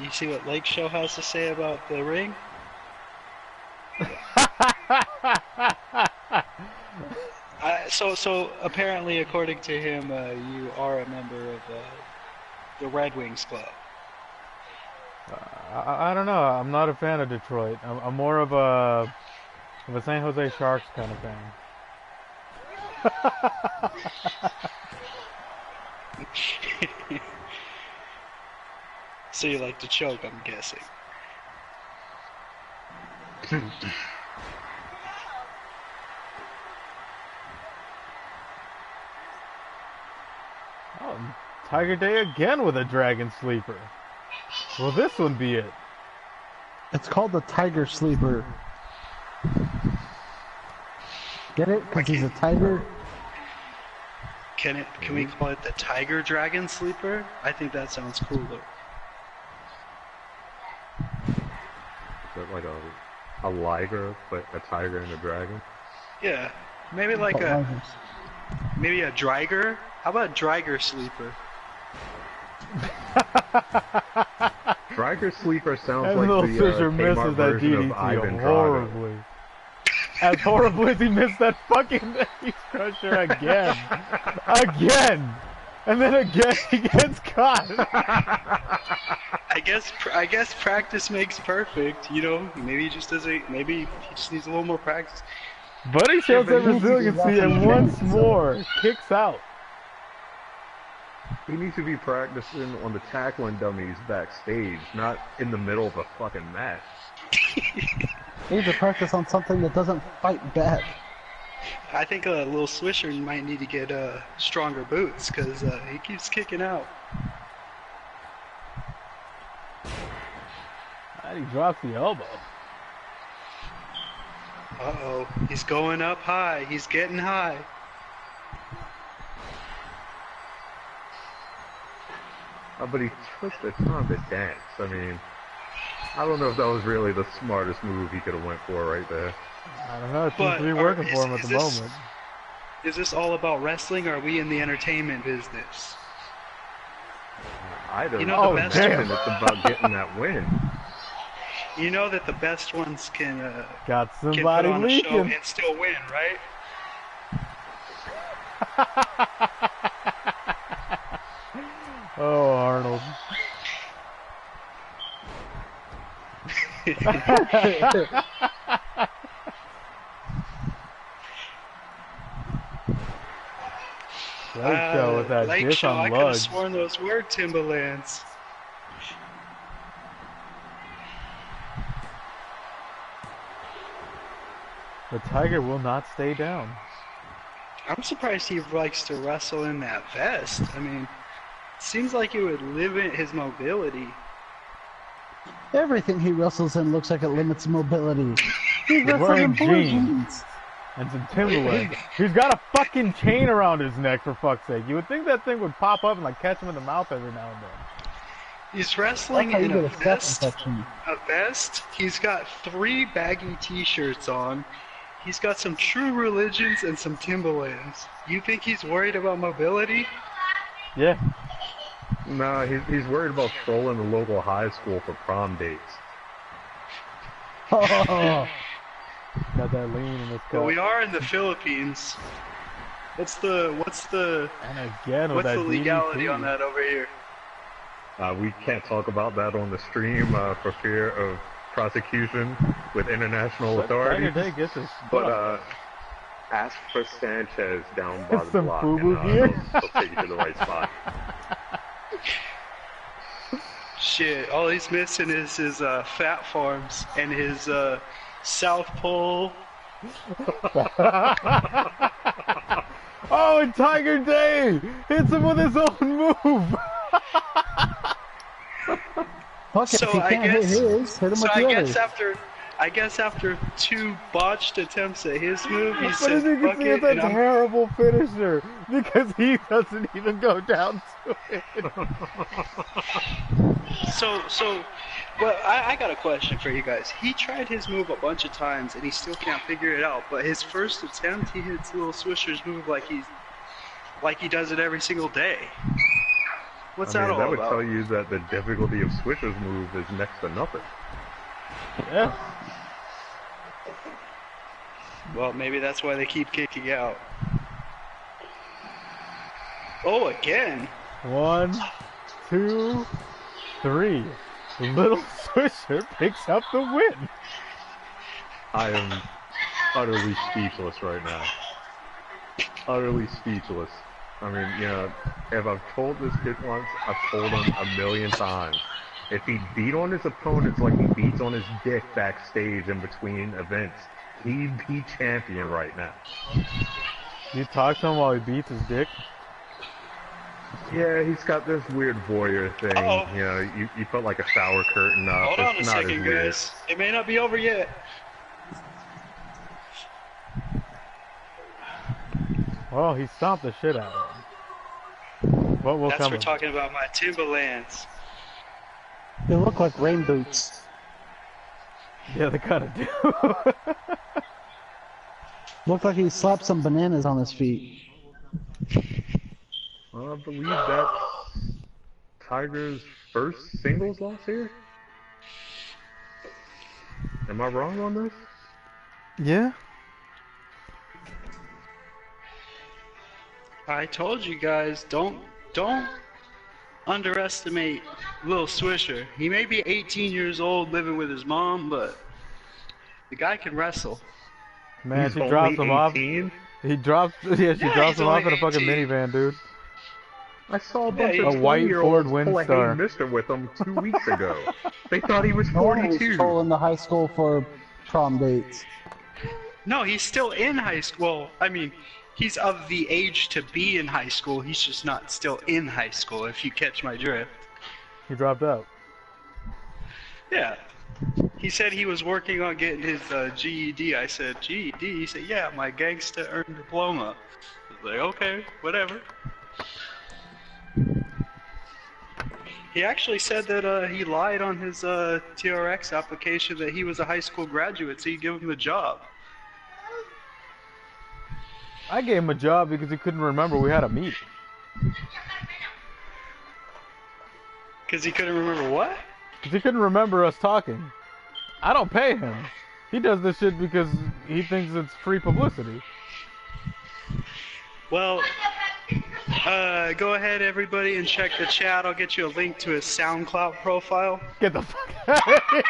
You see what Lake Show has to say about the ring? So apparently, according to him, you are a member of the Red Wings Club. I don't know. I'm not a fan of Detroit. I'm more of a San Jose Sharks kind of fan. So you like to choke, I'm guessing. Oh, Tiger Day again with a Dragon Sleeper. Will this one be it? It's called the Tiger Sleeper. Get it? Because he's a tiger. Can we call it the Tiger Dragon Sleeper? I think that sounds cooler. Is that like a liger, but a tiger and a dragon? Yeah, maybe like maybe a Driger. How about Driger Sleeper? Driger Sleeper sounds And like little the Fisher Kmart misses that version of DDT Ivan Drago. horribly. As horribly as he missed that fucking Beast Crusher again. Again! And then again he gets caught. I guess practice makes perfect. You know, maybe he just doesn't. Maybe he just needs a little more practice. But he shows but that he needs to be resiliency and wrestling once training, so- more kicks out. He needs to be practicing on the tackling dummies backstage, not in the middle of a fucking match. He needs to practice on something that doesn't fight back. I think a little Swisher might need to get stronger boots because he keeps kicking out. And he drops the elbow. Uh-oh, he's going up high. He's getting high. But he took the time to dance. I mean, I don't know if that was really the smartest move he could have went for right there. I don't know, it seems But to be working for him at is the this- moment. Is this all about wrestling, or are we in the entertainment business? I don't You know. know, the best- It's about getting that win. You know that the best ones can Got put somebody on a show leaking. and still win, right? Oh, Arnold. Let's go with that Lake dish Show, I on could have lugs. sworn those were Timberlands. The Tiger will not stay down. I'm surprised he likes to wrestle in that vest. I mean, seems like it would limit his mobility. Everything he wrestles in looks like it limits mobility. He's wearing wrestling in blue jeans. jeans. And some Timberlands. He's got a fucking chain around his neck, for fuck's sake. You would think that thing would pop up and like catch him in the mouth every now and then. He's wrestling That's how in you a get a staph vest. infection. A vest. He's got 3 baggy t-shirts on. He's got some True Religions and some Timberlands. You think he's worried about mobility? Yeah. No, he's worried about trolling the local high school for prom dates. Oh, Got that lean in his But cut. we are in the Philippines. What's the And again with that legality DDT. on that over here? We can't talk about that on the stream for fear of prosecution with international But Tiger authorities. Day gets his But ask for Sanchez down by the Some block, FUBU and gear. he'll take you to the right spot. Shit, all he's missing is his fat farms and his South Pole. Oh, and Tiger Day hits him with his own move. fuck it. So If you I can't hit guess- his, hit him So with I the guess others. after 2 botched attempts at his move, he But says, as you can "Fuck see, it," it's a and I'm terrible finisher because he doesn't even go down to it. So, well, I got a question for you guys. He tried his move a bunch of times and he still can't figure it out. But his first attempt, he hits Little Swisher's move like he does it every single day. What's I mean, that all that would about? tell you that the difficulty of Swisher's move is next to nothing. Yeah. Well, maybe that's why they keep kicking out. Oh, again. 1, 2, 3. Little Swisher picks up the win. I am utterly speechless right now. Utterly speechless. I mean, you know, if I've told this kid once, I've told him a million times. If he beat on his opponents like he beats on his dick backstage in between events, he'd be champion right now. You talk to him while he beats his dick? Yeah, he's got this weird voyeur thing. Uh-oh. You know, you put like a shower curtain up. Hold on a It's not as second, weird. guys. It may not be over yet. Well, he stomped the shit out of him. What will That's come for of it? talking about my Timberlands. They look like rain boots. Yeah, they kind of do. Look like he slapped some bananas on his feet. I believe that's Tiger's first singles loss here. Am I wrong on this? Yeah? I told you guys, don't underestimate Lil Swisher. He may be 18 years old living with his mom, but the guy can wrestle. Man, He's she only drops him off. 18? He drops, yeah, she Yeah, drops he's him off only in a fucking 18. minivan, dude. I saw a Yeah, bunch he's- of A white 20-year-olds Ford pull a Hey Windstar. Mister with him 2 weeks ago. They thought he was No wonder he's 42. trolling the high school for prom dates. No, he's still in high school. I mean, he's of the age to be in high school. He's just not still in high school, if you catch my drift. He dropped out. Yeah. He said he was working on getting his GED. I said, GED? He said, yeah, my gangsta earned diploma. I was like, okay, whatever. He actually said that he lied on his TRX application that he was a high school graduate, so he gave him the job. I gave him a job because he couldn't remember we had a meeting. Because he couldn't remember what? Because he couldn't remember us talking. I don't pay him. He does this shit because he thinks it's free publicity. Well, go ahead, everybody, and check the chat. I'll get you a link to his SoundCloud profile. Get the fuck out of here.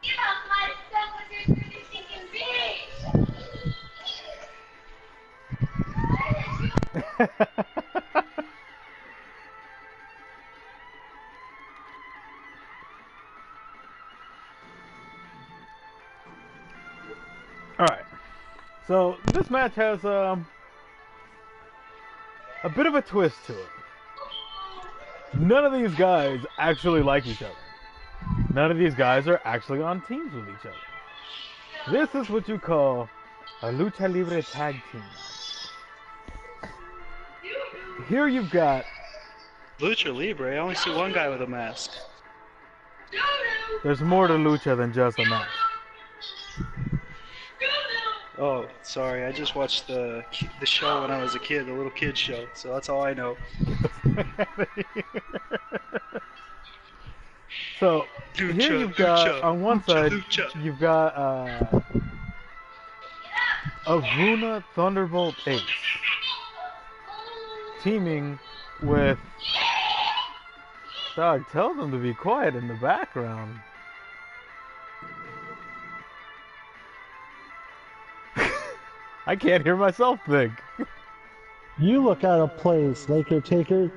You know, my son was your pretty stinking bitch. Alright. So, this match has a bit of a twist to it. None of these guys actually like each other. None of these guys are actually on teams with each other. This is what you call a lucha libre tag team match. Here you've got, Lucha Libre, I only see one guy with a mask. there's more to lucha than just a match. Oh, sorry, I just watched the show when I was a kid, the little kid show, so that's all I know. So, Lucha, here you've got, lucha, on one lucha, side, lucha. you've got Avuna Thunderbolt Ace teaming with... Dog, tell them to be quiet in the background. I can't hear myself think. You look out of place, Laker Taker.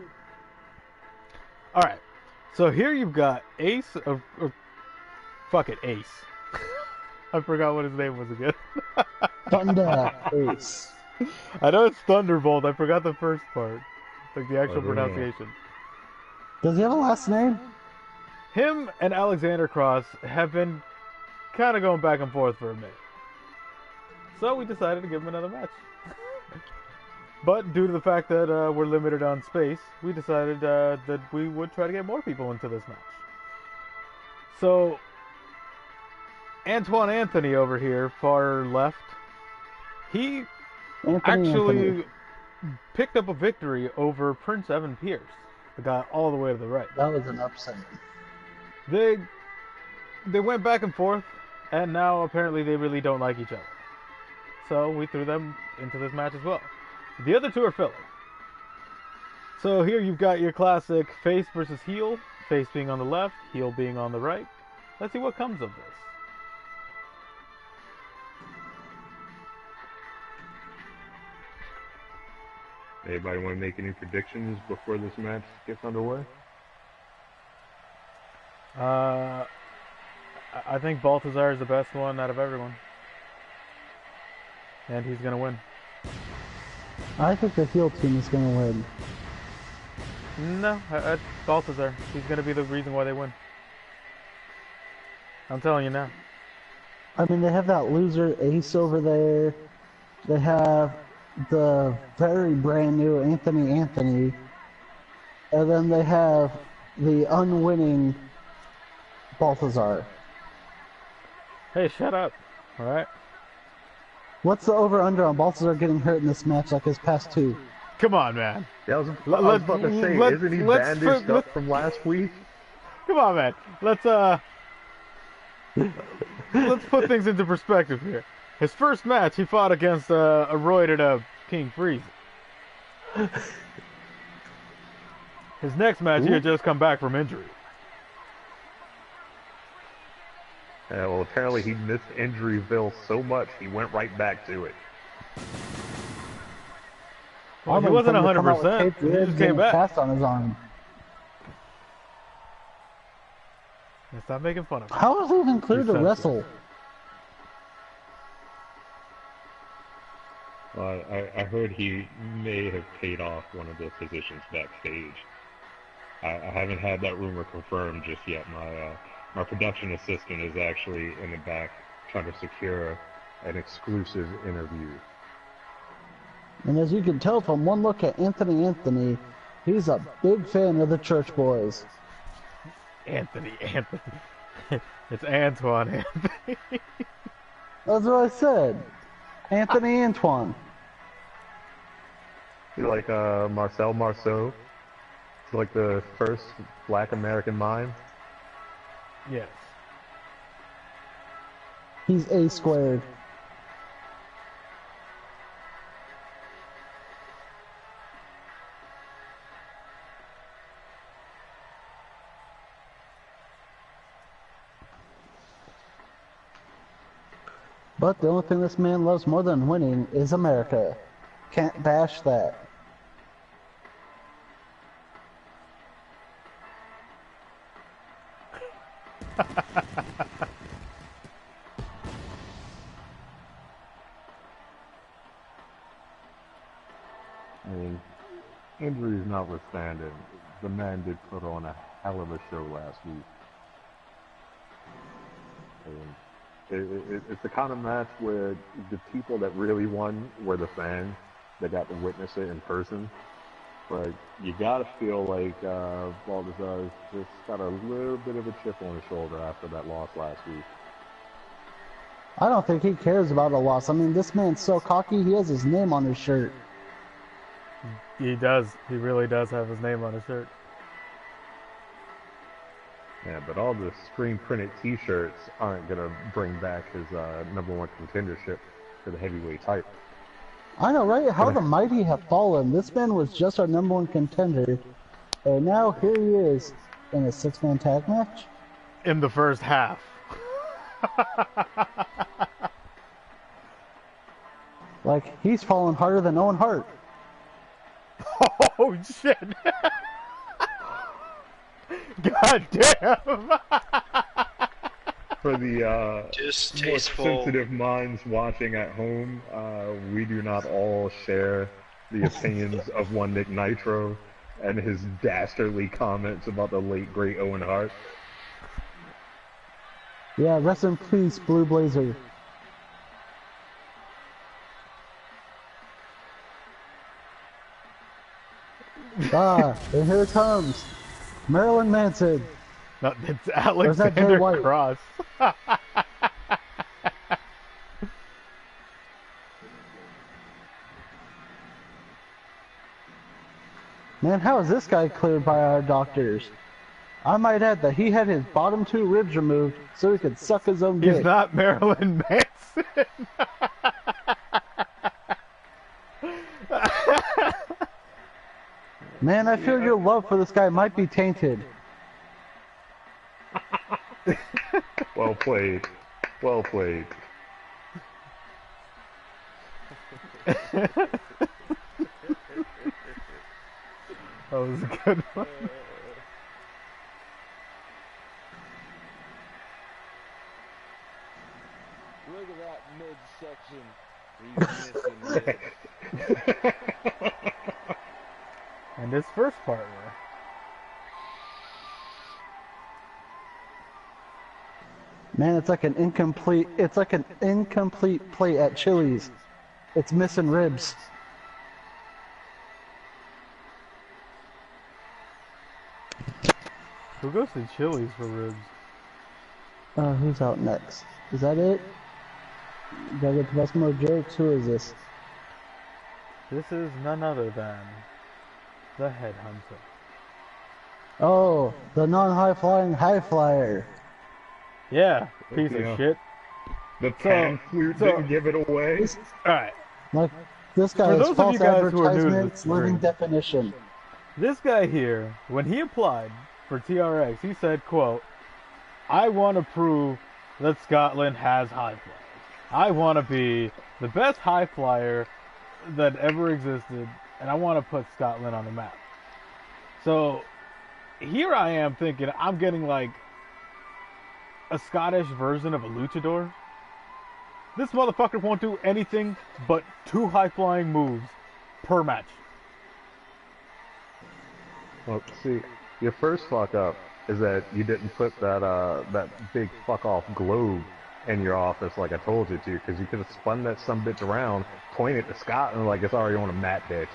Alright, so here you've got Ace of... fuck it, Ace. I forgot what his name was again. Thunder Ace. I know it's Thunderbolt, I forgot the first part. Like the actual I don't know. pronunciation. Does he have a last name? Him and Alexander Cross have been kind of going back and forth for a minute. So we decided to give him another match. But due to the fact that we're limited on space, we decided that we would try to get more people into this match. So, Antoine Anthony over here, far left, he actually picked up a victory over Prince Evan Pierce, the guy all the way to the right. That was an upset. They went back and forth, and now apparently they really don't like each other. So we threw them into this match as well. The other two are filler. So here you've got your classic face versus heel, face being on the left, heel being on the right. Let's see what comes of this. Anybody want to make any predictions before this match gets underway? Uh, I think Baltazar is the best one out of everyone, and he's gonna win. I think the heel team is going to win. No, Baltazar. He's gonna be the reason why they win. I'm telling you now. I mean, they have that loser Ace over there. They have the very brand new Anthony. And then they have the unwinning Balthazar. Hey, shut up. All right. What's the over-under on Balthazar getting hurt in this match like his past two? Come on, man. Yeah, I was about to say, isn't he bandaged up from last week? Come on, man. Let's put things into perspective here. His first match, he fought against a roided up King Freeze. His next match, he had just come back from injury. Yeah, well, apparently he missed Injuryville so much, he went right back to it. Well, he wasn't 100%. He just came back. Cast on his arm. Stop making fun of him. How is he even cleared to wrestle? I heard he may have paid off one of the physicians backstage. I haven't had that rumor confirmed just yet. My production assistant is actually in the back trying to secure an exclusive interview. And as you can tell from one look at Anthony, he's a big fan of the Church Boys. Anthony. It's Antoine Anthony. That's what I said. Anthony Antoine. You like Marcel Marceau? It's like the first Black American mime. Yes. He's A squared. But the only thing this man loves more than winning is America. Can't bash that. I mean, injuries notwithstanding, the man did put on a hell of a show last week. It's the kind of match where the people that really won were the fans that got to witness it in person. But you gotta feel like Balthazar's just got a little bit of a chip on his shoulder after that loss last week. I don't think he cares about a loss. I mean, this man's so cocky, he has his name on his shirt. He does. He really does have his name on his shirt. Yeah, but all the screen printed T-shirts aren't gonna bring back his #1 contendership for the heavyweight title. I know, right? How the mighty have fallen. This man was just our #1 contender, and now here he is in a 6-man tag match. In the first half. Like, he's fallen harder than Owen Hart. Oh shit! God damn! For the more Distasteful. sensitive minds watching at home, we do not all share the opinions of one Nick Nitro and his dastardly comments about the late great Owen Hart. Yeah, rest in peace, Blue Blazer. And here it comes. Marilyn Manson. No, it's Where's that Jay Alexander White? Cross. Man, how is this guy cleared by our doctors? I might add that he had his bottom 2 ribs removed so he could suck his own dick. He's not Marilyn Manson. Man, I feel your love for this guy might be tainted. Well played. Well played. That was a good one. And his first partner. Man, it's like an incomplete plate at Chili's. It's missing ribs. Who goes to Chili's for ribs? Who's out next? Is that it? Gotta get the best more jokes. Who is this? This is none other than the Headhunter. Oh, the non-high flying high flyer. Yeah, piece Yeah. of shit. The pan flute didn't give it away. Alright, Like, this guy For is those of false you guys who are new to advertisements, this living ring. definition. this guy here, when he applied for TRX, he said, quote, I want to prove that Scotland has high flyers. I want to be the best high flyer that ever existed, and I want to put Scotland on the map. So here I am thinking I'm getting like a Scottish version of a luchador. This motherfucker won't do anything but 2 high flying moves per match. Well, see, your first fuck up is that you didn't put that big fuck off globe in your office like I told you to, because you could have spun that some bitch around, pointed to Scotland like it's already on a mat bitch,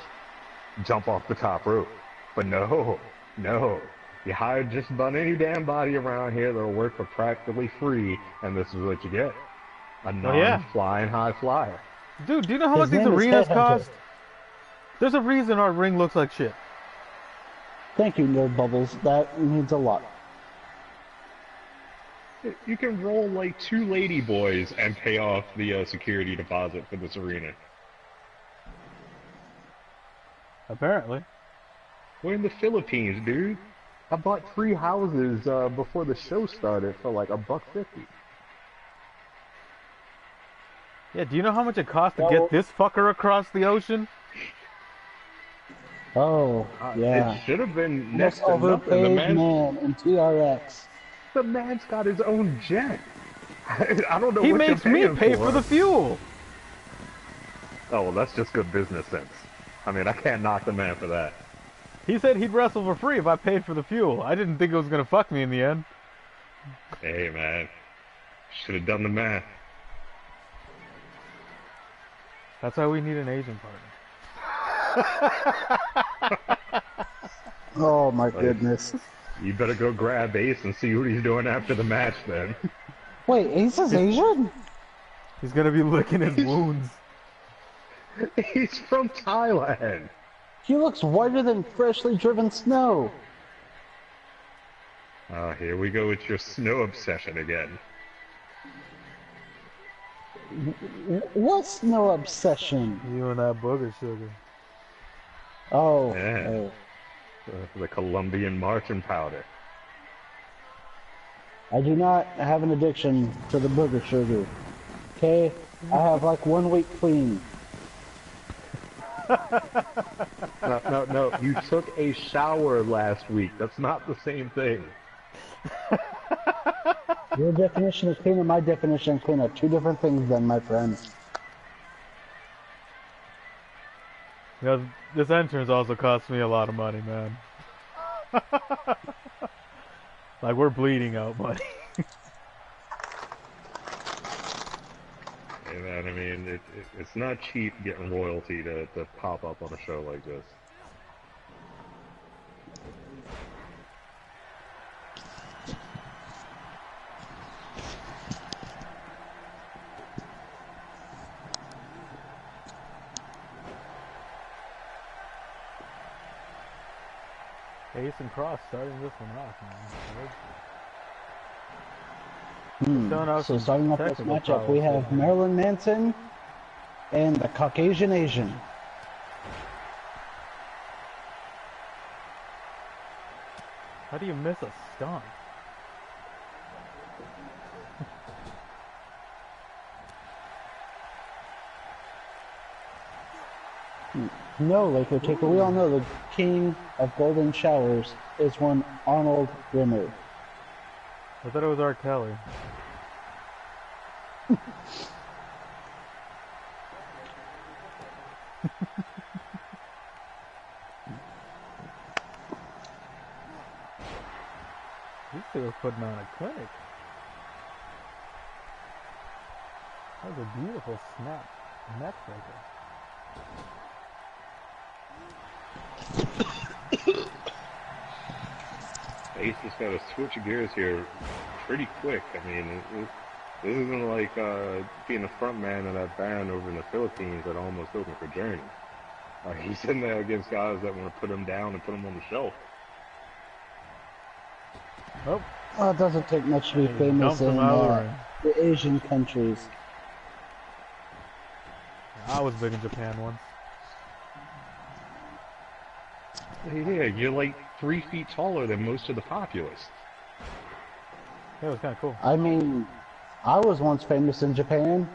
jump off the top rope. But no, you hired just about any damn body around here that'll work for practically free, and this is what you get. A non-flying high flyer. Dude, do you know how much His these name is arenas Headhunter. cost? There's a reason our ring looks like shit. Thank you, Nerd Bubbles. That means a lot. You can roll like 2 lady boys and pay off the security deposit for this arena. Apparently. We're in the Philippines, dude. I bought 3 houses before the show started for like $1.50. Yeah, do you know how much it costs to get this fucker across the ocean? Oh, yeah. It should have been Most next to nothing. overpaid man in TRX. The man's got his own jet. I don't know He what makes you're me paying pay for the fuel. Oh, well, that's just good business sense. I mean, I can't knock the man for that. He said he'd wrestle for free if I paid for the fuel. I didn't think it was gonna fuck me in the end. Hey, man. Should have done the math. That's why we need an Asian partner. Oh my goodness. You better go grab Ace and see what he's doing after the match, then. Wait, Ace is Asian? He's gonna be licking his wounds. He's from Thailand. He looks whiter than freshly driven snow. Oh, here we go with your snow obsession again. What's snow obsession? You and that booger sugar. Oh, Yeah. oh. The Colombian marching powder. I do not have an addiction to the booger sugar. Okay? I have like 1 week clean. No. You took a shower last week. That's not the same thing. Your definition of clean and my definition of clean are 2 different things then, my friend. You know, this entrance also cost me a lot of money, man. Like, we're bleeding out money. Hey, man, I mean, it's not cheap getting royalty to pop up on a show like this. Ace and Cross starting this one off, man. So starting off this matchup, we have Marilyn Manson and the Caucasian Asian. How do you miss a stunt? No, Laker Taker, we all know the king of golden showers is one Arnold Rimmer. I thought it was R. Kelly. These two are putting on a clinic. That was a beautiful snap neck breaker. Ace has got to switch gears here pretty quick. I mean, this isn't like being a front man of that band over in the Philippines that almost opened for Journey. He's in there against guys that want to put him down and put him on the shelf. Oh, Well, it doesn't take much to be he famous dumped him in out of the ring. the Asian countries. I was big in Japan once. Yeah, you're like 3 feet taller than most of the populace. Yeah, it was kind of cool. I mean, I was once famous in Japan.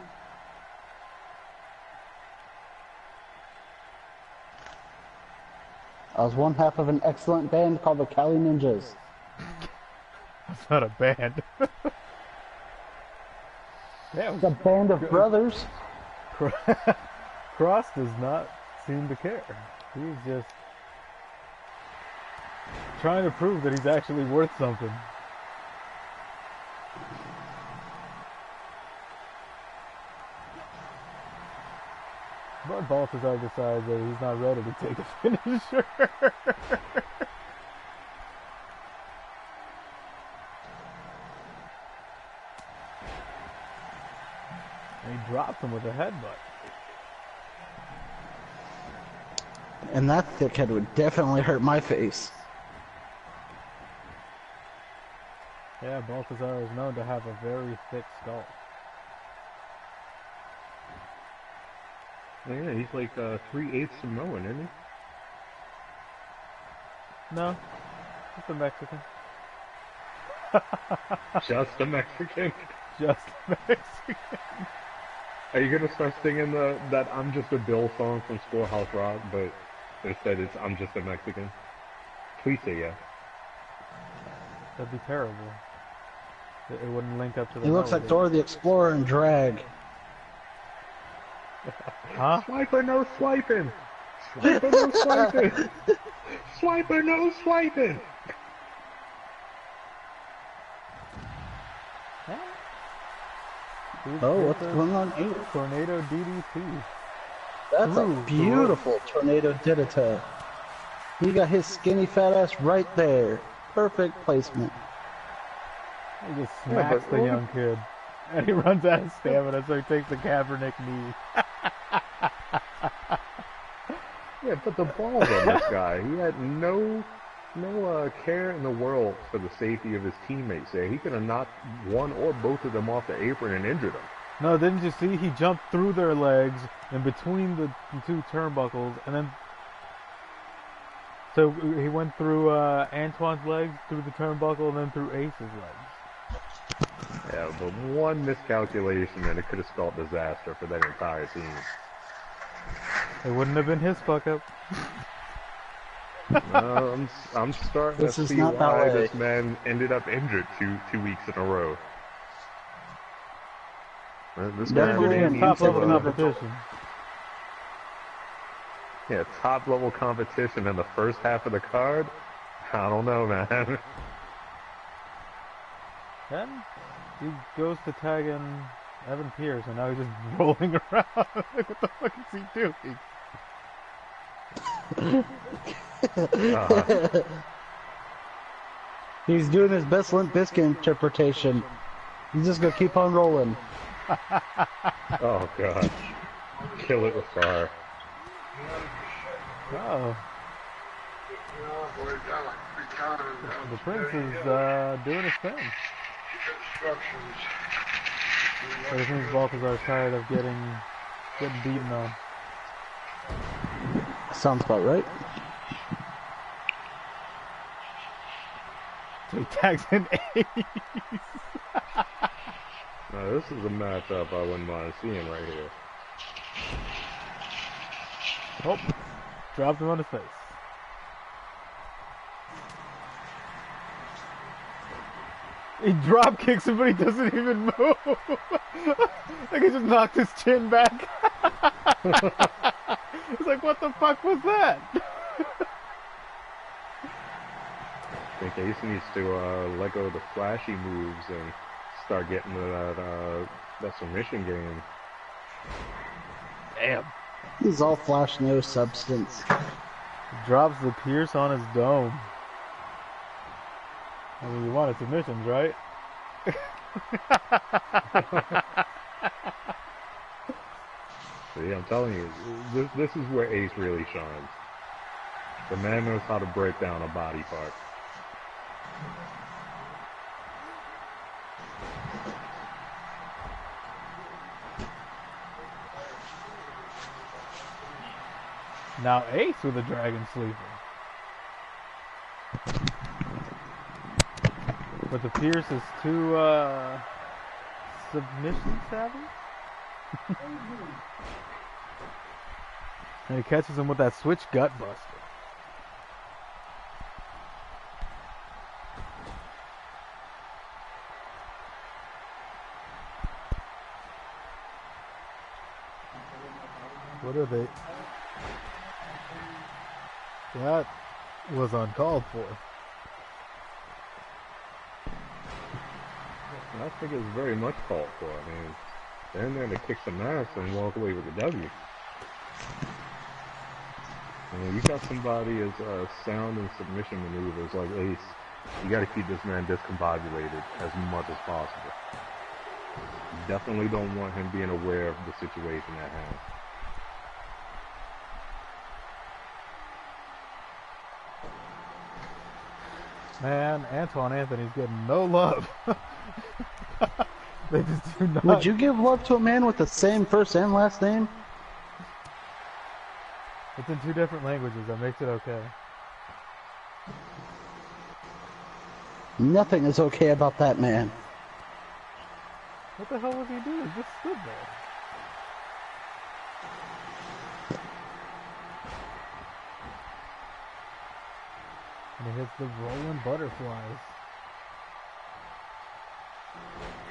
I was one half of an excellent band called the Cali Ninjas. It's not a band. Yeah, It's a band of brothers. Cross does not seem to care. He's just trying to prove that he's actually worth something. But Balthazar decides that he's not ready to take a finisher. And he dropped him with a headbutt. And that thickhead would definitely hurt my face. Yeah, Balthazar is known to have a very thick skull. Yeah, he's like 3/8 Samoan, isn't No, just a Mexican. he? Just a Mexican. Just a Mexican. Are you gonna start singing that "I'm Just a Bill" song from Schoolhouse Rock, but instead it's "I'm Just a Mexican"? Please say yes. That'd be terrible. It wouldn't link up to the He looks like melody. Dora the Explorer in drag. Huh? Swiper, no swiping. Swiper, no swiping. Swiper, no swiping. Oh, what's going on here? Tornado DDT. That's a beautiful tornado DDT. He got his skinny fat ass right there. Perfect placement. He just smacks but- the young kid. And he runs out of stamina, so he takes the Kaepernick knee. Yeah, but the balls on this guy. He had no care in the world for the safety of his teammates there. He could have knocked one or both of them off the apron and injured them. No, didn't you see? He jumped through their legs in between the two turnbuckles, and then... So he went through Antoine's legs, through the turnbuckle, and then through Ace's legs. Yeah, but one miscalculation and it could have spelled disaster for that entire team. It wouldn't have been his fuck up. I'm starting This to is see not that why way. this man ended up injured two weeks in a row. This guy Definitely really an needs Top to, level competition. yeah, top level competition in the first half of the card. I don't know, man. Then he goes to tag in Evan Pierce, and now he's just rolling around. Like, what the fuck is he doing? He's doing his best Limp Bizkit interpretation. He's just gonna keep on rolling. Oh gosh, kill it with fire. Oh, the Prince is doing his thing. But it seems Balthazar's tired of getting beaten on. Sounds about right. So he tags in Ace. Now this is a matchup I wouldn't mind seeing right here. Oh, dropped him on his face. He drop kicks him, but he doesn't even move. Like he just knocked his chin back. It's like, what the fuck was that? I think Ace needs to let go of the flashy moves and start getting to that submission game. Damn. He's all flash, no substance. Drops the Pierce on his dome. I mean, you wanted submissions, right? So yeah, I'm telling you, this is where Ace really shines. The man knows how to break down a body part. Now Ace with a Dragon Sleeper. But the Pierce is too submission savvy. And he catches him with that switch gut buster. What are they? That was uncalled for. I think it's very much called for. I mean, they're in there to kick some ass and walk away with the W. I mean, you got somebody as sound in submission maneuvers like Ace. You got to keep this man discombobulated as much as possible. You definitely don't want him being aware of the situation at hand. Man, Antoine Anthony's getting no love. They just do not. Would you give love to a man with the same first and last name? It's in 2 different languages. That makes it okay. Nothing is okay about that man. What the hell was he doing? He just stood there. And he hits the rolling butterflies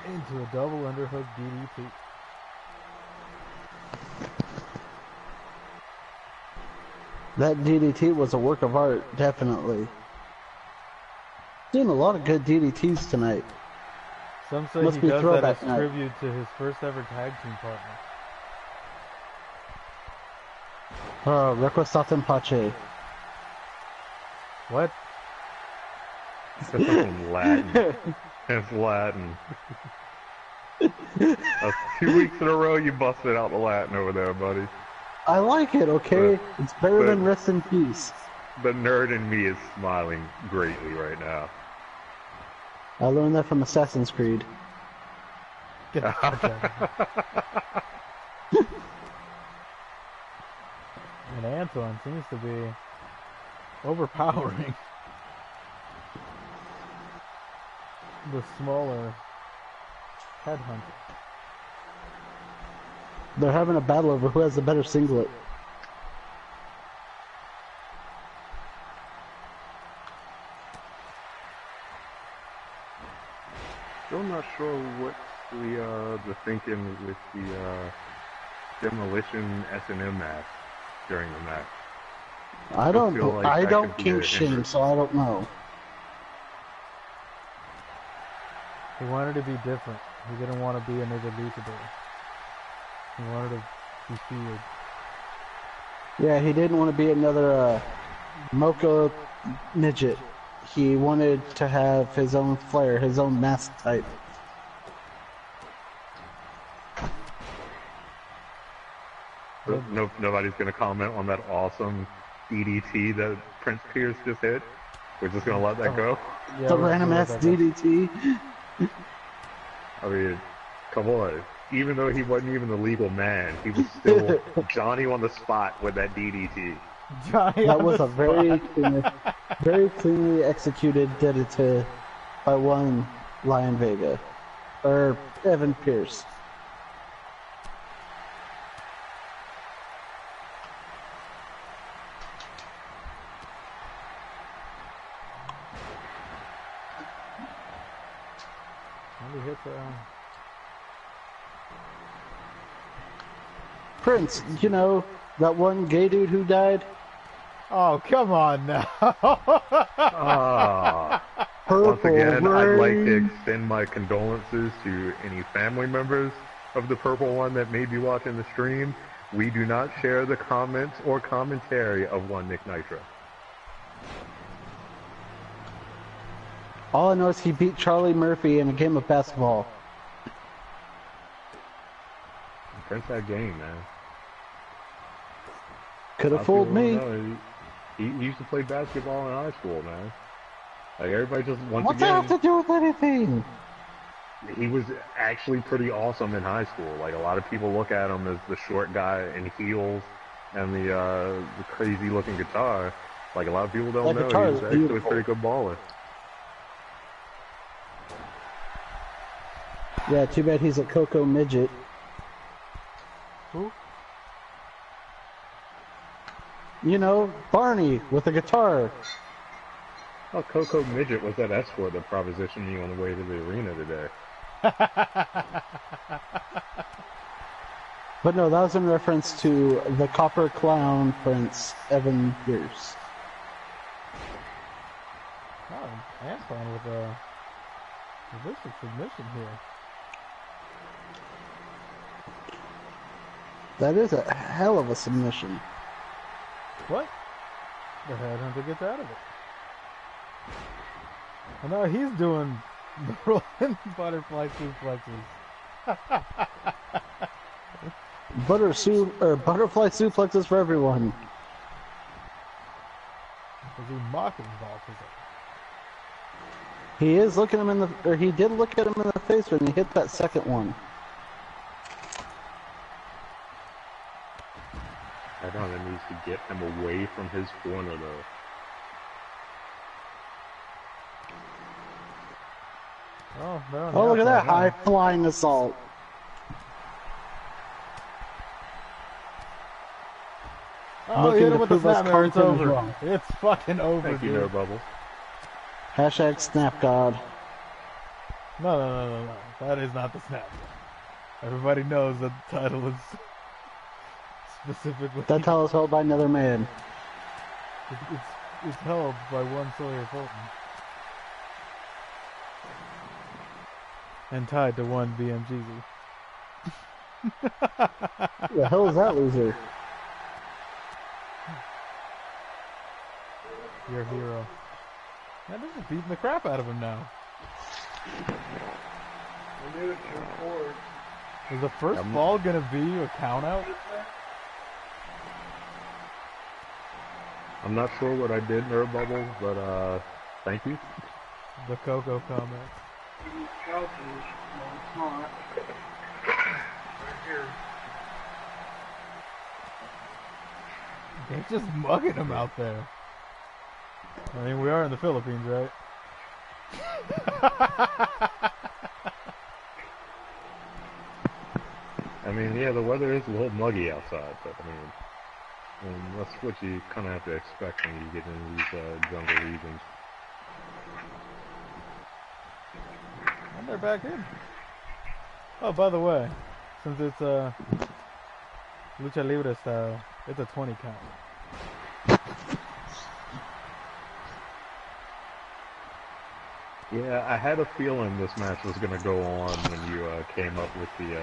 into a double underhook DDT. That DDT was a work of art, definitely. Doing a lot of good DDTs tonight. Some say Must he be does that throwback as night. tribute to his first ever tag team partner. Requestat Pace. What? That's in Latin. It's Latin. That's 2 weeks in a row you busted out the Latin over there, buddy. I like it, okay? It's better than rest in peace. The nerd in me is smiling greatly right now. I learned that from Assassin's Creed. Get the fuck out of here. And Antoine seems to be overpowering the smaller headhunter. They're having a battle over who has the better singlet. Still not sure what the thinking with the demolition S&M match during the match. I don't feel like I that don't could be kink a shame, hindrance. so I don't know. He wanted to be different. He didn't want to be another luchador. He wanted to be feared. Yeah, he didn't want to be another mocha midget. He wanted to have his own flair, his own mask type. Nobody's going to comment on that awesome DDT that Prince Pierce just hit. We're just going to let that go. Yeah, The we're random gonna ass let that go. DDT. I mean, come on. Even though he wasn't even the legal man, he was still Johnny on the spot with that DDT. Johnny That on was the a very spot. very cleanly executed DDT by one Lion Vega. Or Evan Pierce. And he hits Prince, you know, that one gay dude who died? Oh, come on now. Ah. Purple Once again, I'd like to rain. extend my condolences to any family members of the purple one that may be watching the stream. We do not share the comments or commentary of one Nick Nitro. All I know is he beat Charlie Murphy in a game of basketball. Prince that game, man. Could A have lot of fooled people me. don't know. He used to play basketball in high school, man. Like everybody just once What's that have again, to do with anything? he was actually pretty awesome in high school. Like a lot of people look at him as the short guy in heels and the crazy looking guitar. Like a lot of people don't That know guitar he is was actually a beautiful. pretty good baller. Yeah, too bad he's a Coco midget. Who? You know, Barney with a guitar. Oh, Coco Midget was that escort that propositioned me on the way to the arena today. But no, that was in reference to the Copper Clown Prince, Evan Pierce. Oh, Anton with a vicious submission here. That is a hell of a submission. What? The headhunter gets out of it. And now he's doing the rolling butterfly suplexes. Butterfly suplexes for everyone. Is he mocking Balthazar? He is looking him in the, or he did look at him in the face when he hit that second one. Headhunter needs to get him away from his corner though. Oh, they're on the Oh, look at that outside now. high flying assault. Oh, Looking hit to him with the prove us snap hammer. It's content is over. wrong. It's fucking over, Thank you, dude. No Bubble. Hashtag snap god. No. That is not the snap. Everybody knows that the title is specifically. That title is held by another man. It's held by one Sawyer Fulton. And tied to one BMGZ. Who the hell is that loser? Your hero. Man, this is beating the crap out of him now. Is the first ball gonna be a count out? I'm not sure what I did, Nerd Bubble, but thank you. The Coco comment. They're just mugging him out there. I mean, we are in the Philippines, right? I mean, yeah, the weather is a little muggy outside, but I mean that's what you kind of have to expect when you get into these jungle regions. And they're back in. Oh, by the way, since it's Lucha Libre style, it's a 20 count. Yeah, I had a feeling this match was going to go on when you came up with the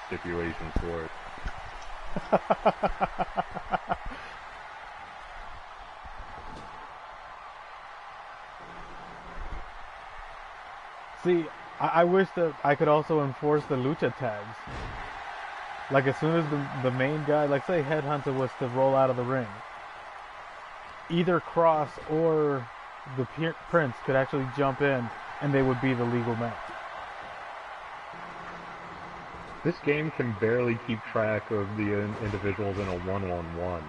stipulations for it. See, I wish that I could also enforce the lucha tags. Like as soon as the main guy, like say Headhunter was to roll out of the ring, either Cross or the Prince could actually jump in and they would be the legal match. This game can barely keep track of the individuals in a one-on-one.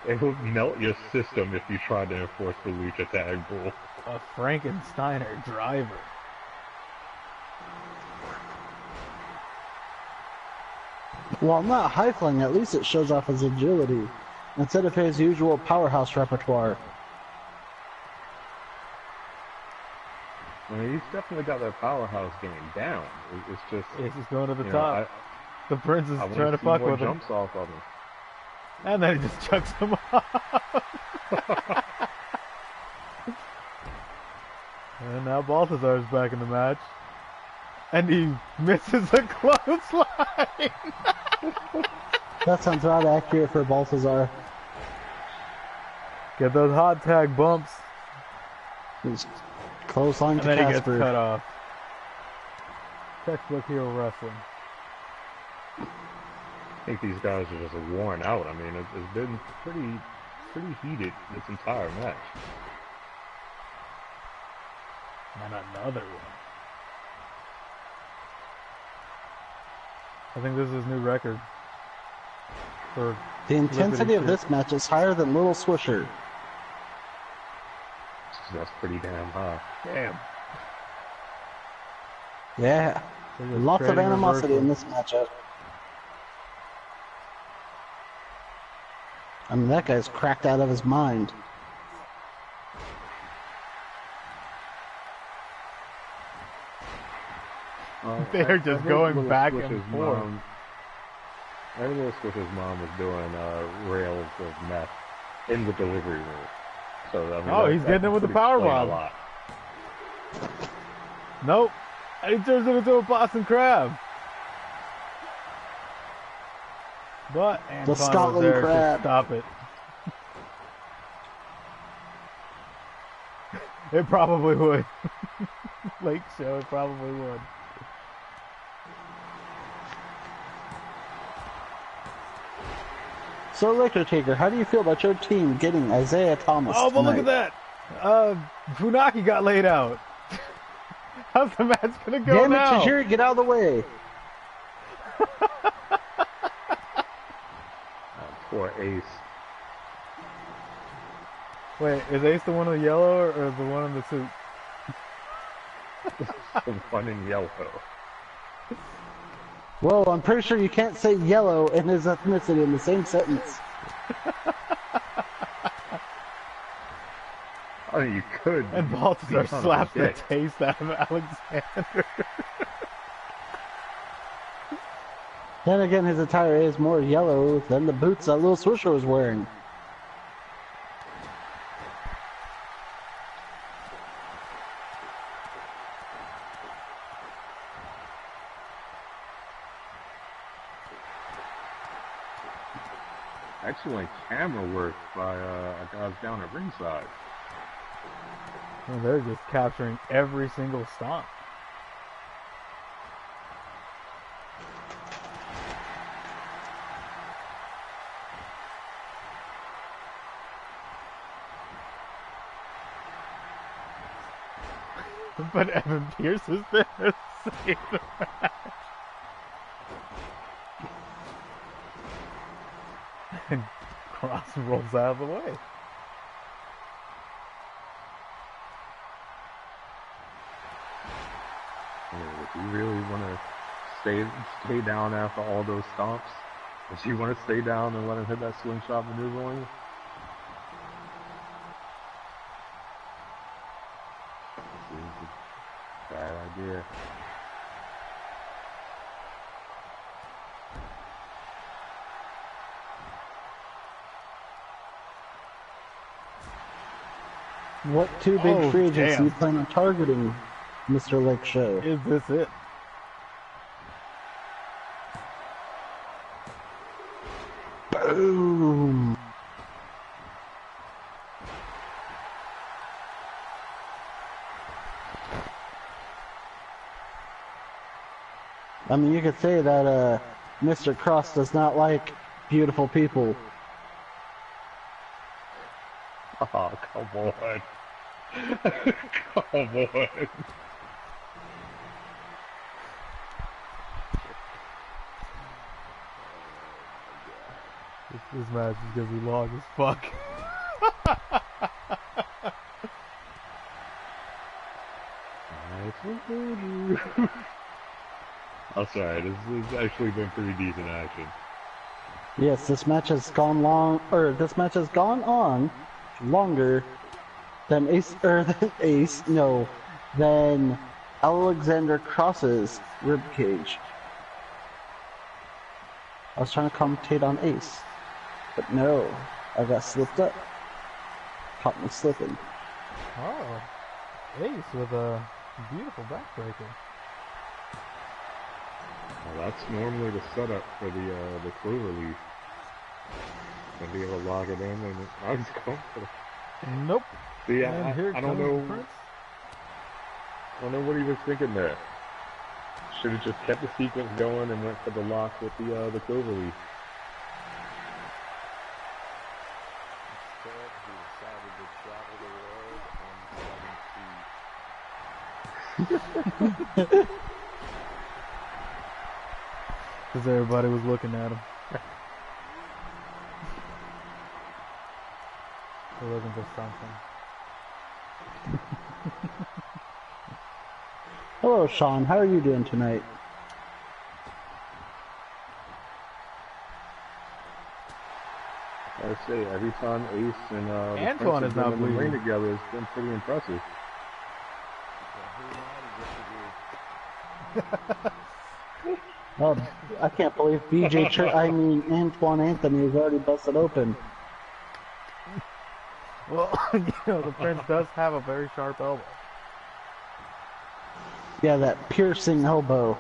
It would melt your system if you tried to enforce the lucha tag rule. A Frankensteiner driver. While not high flying, at least it shows off his agility instead of his usual powerhouse repertoire. I mean, he's definitely got that powerhouse game down. It's just He's just going to the you top. know, The Prince is I want trying to see fuck more with him. jumps off of him. And then he just chucks him off. And now Baltazar's back in the match. And he misses a clothesline. That sounds about accurate for Balthazar. Get those hot tag bumps. He's clothesline And to then he gets Casper. cut off. Textbook hero wrestling. I think these guys are just worn out. I mean, it's been pretty heated this entire match. And another one. I think this is his new record. For The intensity of this match is higher than Little Swisher. That's pretty damn high. Damn. Yeah. They're just Lots of trading animosity in reversals. this matchup. I mean, that guy's cracked out of his mind. They're just going back and forth. I heard Little Squish's mom was doing rails of meth in the delivery room. So I mean, Oh, he's getting it with the power explain a bomb. lot. Nope. He turns it into a Boston Crab. But Anton was Scotland there Crab. to stop it. It probably would. Lake Show, it probably would. So, Electro Taker, how do you feel about your team getting Isaiah Thomas Oh, but look at tonight? that. Funaki got laid out. How's the match gonna go Damn it, now? Tajiri, get out of the way. Poor Ace. Wait, is Ace the one in the yellow or the one in the suit? Some fun in yellow. Well, I'm pretty sure you can't say yellow and his ethnicity in the same sentence. I mean, you could. And Balthazar You son of a slapped the dick. taste out of Alexander. Then again, his attire is more yellow than the boots that Little Swisher was wearing. Excellent camera work by guys down at ringside. Well, they're just capturing every single stomp. But Evan Pierce is there to save the match. And Cross rolls out of the way. If you really want to stay down after all those stomps, if you want to stay down and let him hit that slingshot maneuver on you, this is a bad idea. What two big Oh, free agents do damn. you plan on targeting, Mr. Lake Show? Is this it? Boom! I mean, you could say that Mr. Cross does not like beautiful people. Oh, come on. Come on. This match is gonna be long as fuck. I'm sorry, this has actually been pretty decent action. Yes, this match has gone this match has gone on longer than than Alexander Cross's ribcage. I was trying to commentate on Ace. But no, I got slipped up. Caught me slipping. Oh, Ace with a beautiful backbreaker. Well, that's normally the setup for the clover leaf. And be able to lock it in, and I was comfortable. Nope. See, And here I don't comes the know. Prince. I don't know what he was thinking there. Should have just kept the sequence going and went for the lock with the clover leaf. Instead, he decided to travel the world on 7 feet. Because everybody was looking at him. They're looking for something. Hello, Sean. How are you doing tonight? I say, every time Ace and the Antoine Prince is have not been in the ring bleeding. together, it's been pretty impressive. Oh, I can't believe Antoine Anthony is already busted open. Well, the Prince does have a very sharp elbow. Yeah, that piercing elbow.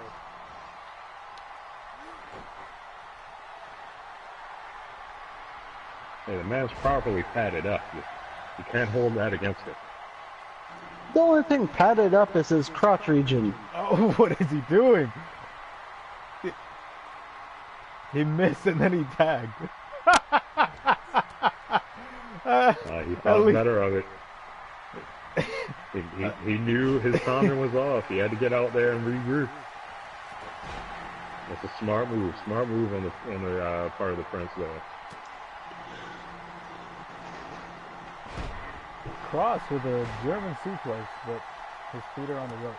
Hey, the man's properly padded up. You can't hold that against him. The only thing padded up is his crotch region. Oh, what is he doing? He missed and then he tagged. He thought better of it. He knew his timing was off. He had to get out there and regroup. That's a smart move. Smart move on the part of the Prince there. Cross with a German suplex, but his feet are on the ropes.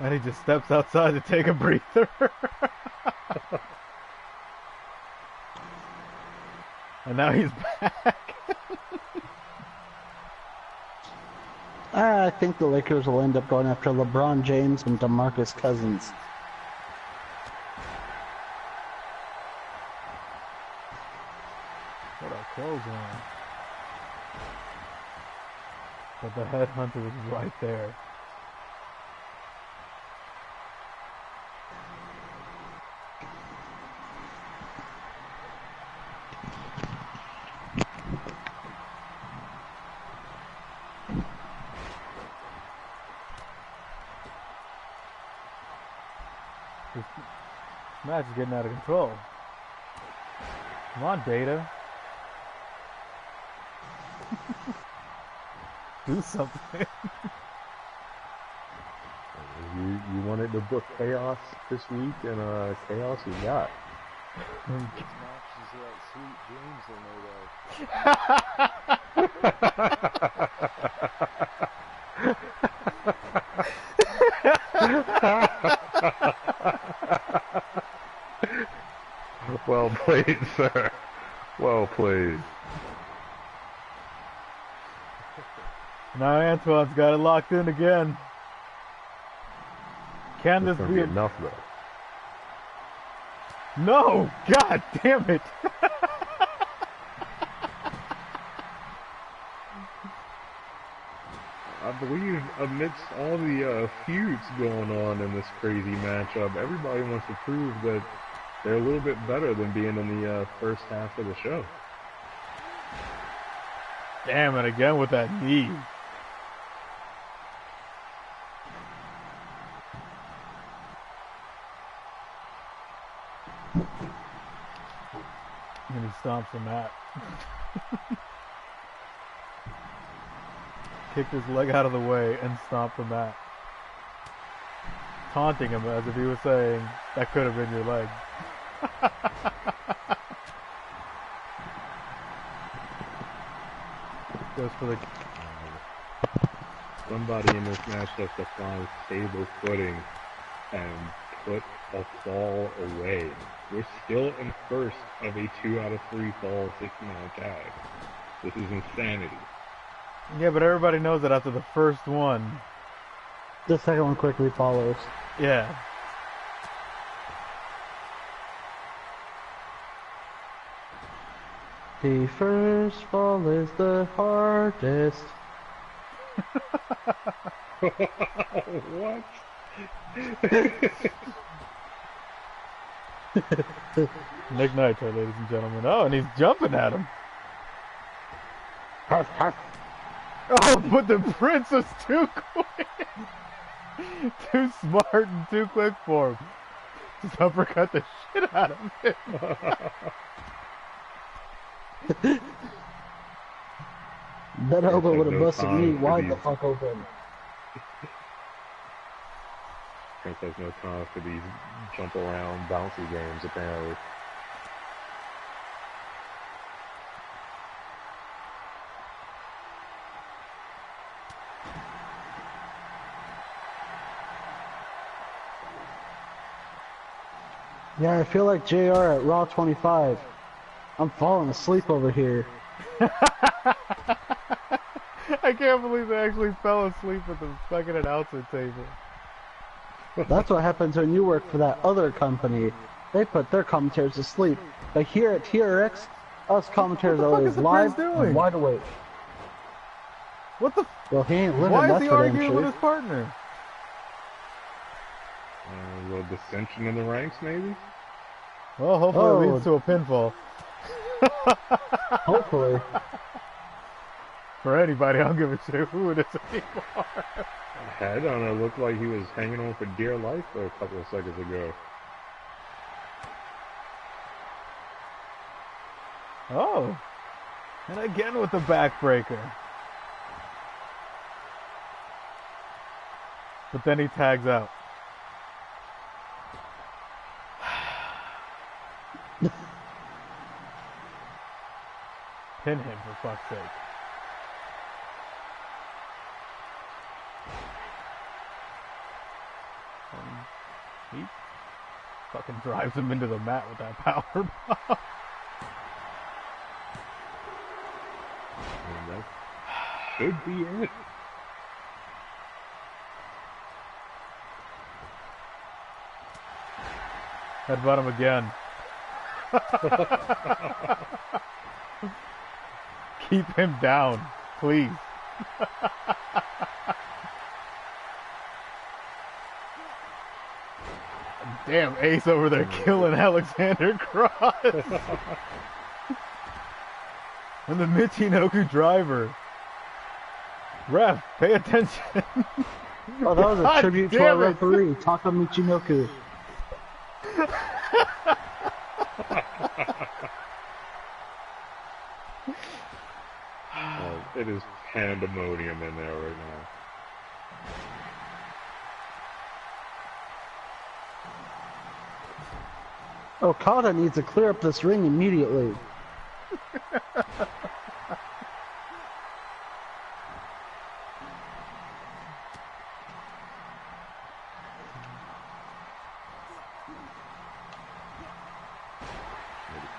And he just steps outside to take a breather. And now he's back. I think the Lakers will end up going after LeBron James and DeMarcus Cousins. What a clothesline. But the headhunter is right there. This match is getting out of control. Come on, Data. Do something. You wanted to book chaos this week, and chaos you got. This match is like sweet dreams they're made of. Well played, sir. Well played. Now Antoine's got it locked in again. Can This this is be enough, though. No! God damn it! I believe amidst all the feuds going on in this crazy matchup, everybody wants to prove that they're a little bit better than being in the first half of the show. Damn it again with that knee. And he stomps the mat. Kicked his leg out of the way and stomped the mat. Taunting him as if he was saying, that could have been your leg. Goes for the... Somebody in this match has to find stable footing and put a fall away. We're still in first of a 2 out of 3 fall 6-man tag. This is insanity. Yeah, but everybody knows that after the first one. The second one quickly follows. Yeah. The first fall is the hardest. What? Nick Nitro, ladies and gentlemen. Oh, and he's jumping at him. Oh, but the Prince is too quick. Too smart and too quick for him. Just uppercut the shit out of him. That elbow would have no busted time me for wide these. the fuck open. Prince has no time for these jump around bouncy games, apparently. Yeah, I feel like JR at Raw 25. I'm falling asleep over here. I can't believe they actually fell asleep at the fucking announcer table. That's what happens when you work for that other company. They put their commentators to sleep. But here at TRX, us commentators are What the fuck always is the live Prince doing? and wide awake. What the? Well, he ain't living, Why is that's he for damn arguing with sure. his partner? A little dissension in the ranks, maybe? Well, hopefully Oh. it leads to a pinfall. Hopefully. For anybody, I don't give a shit who it is anymore. Head on it looked like he was hanging on for dear life a couple of seconds ago. Oh. And again with the backbreaker. But then he tags out. Pin him, for fuck's sake. He fucking drives him into the mat with that power bomb. And that should be it. Headbutt him again. Keep him down, please. Damn, Ace over there killing Alexander Cross. And the Michinoku driver. Ref, pay attention. Oh, that was a God tribute to our damn it. referee, Taka Michinoku. It is pandemonium in there right now. Okada needs to clear up this ring immediately.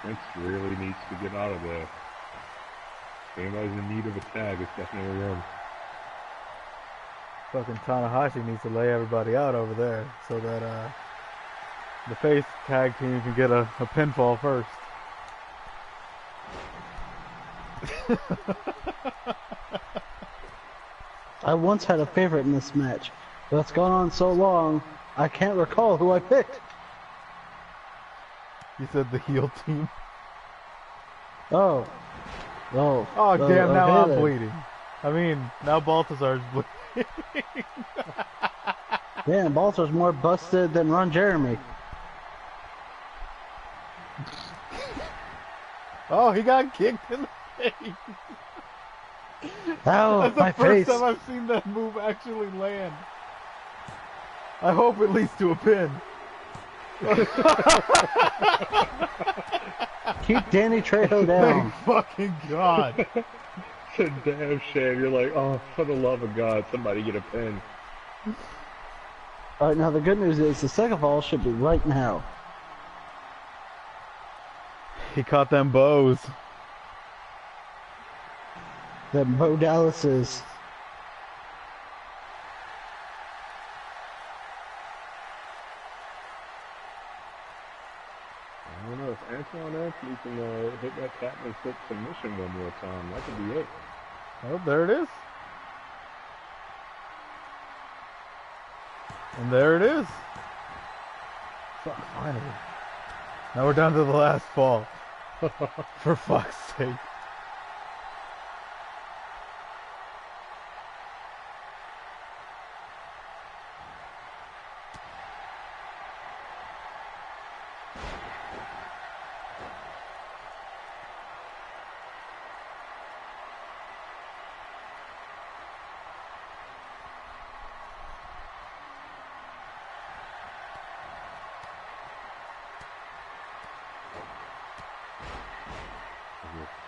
Prince really needs to get out of there. If anybody's in need of a tag, it's definitely him. Fucking Tanahashi needs to lay everybody out over there so that the face tag team can get a pinfall first. I once had a favorite in this match, but it's gone on so long, I can't recall who I picked. You said the heel team. Oh. Oh. Oh, damn, now okay I'm then. bleeding. I mean, now Baltazar's bleeding. Damn, Balter's more busted than Ron Jeremy. Oh, he got kicked in the face. Ow, That's the my first face. time I've seen that move actually land. I hope it leads to a pin. Keep Danny Trejo down. Thank fucking God. It's a damn shame. You're like, oh, for the love of God, somebody get a pin. Alright, now the good news is the second fall should be right now. He caught them bows. that Bo Dallas is. I don't know if Antoine Anthony can hit that Catman foot submission one more time. That could be it. Oh, there it is. And there it is. Fuck, finally. Now we're down to the last fall. For fuck's sake.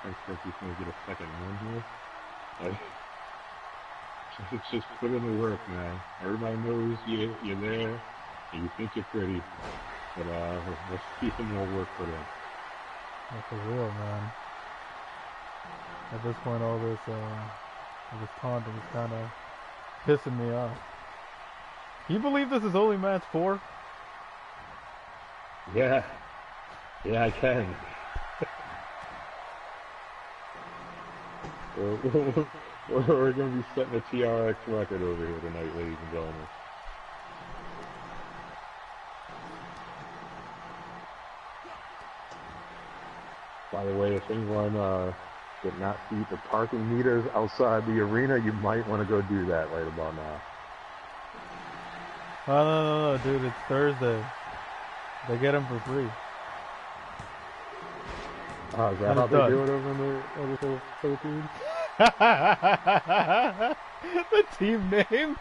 I think he's going to get a second one here. Like, just put in the work, man. Everybody knows you're there, and you think you're pretty. But let's see some more work for them. That's for real, man. At this point, all this taunting is kind of pissing me off. Can you believe this is only match 4? Yeah, I can. We're going to be setting a TRX record over here tonight, ladies and gentlemen. By the way, if anyone did not see the parking meters outside the arena, you might want to go do that right about now. Oh, no, dude, it's Thursday. They get them for free. Oh, is that how they do it over in the Philippines? The team name.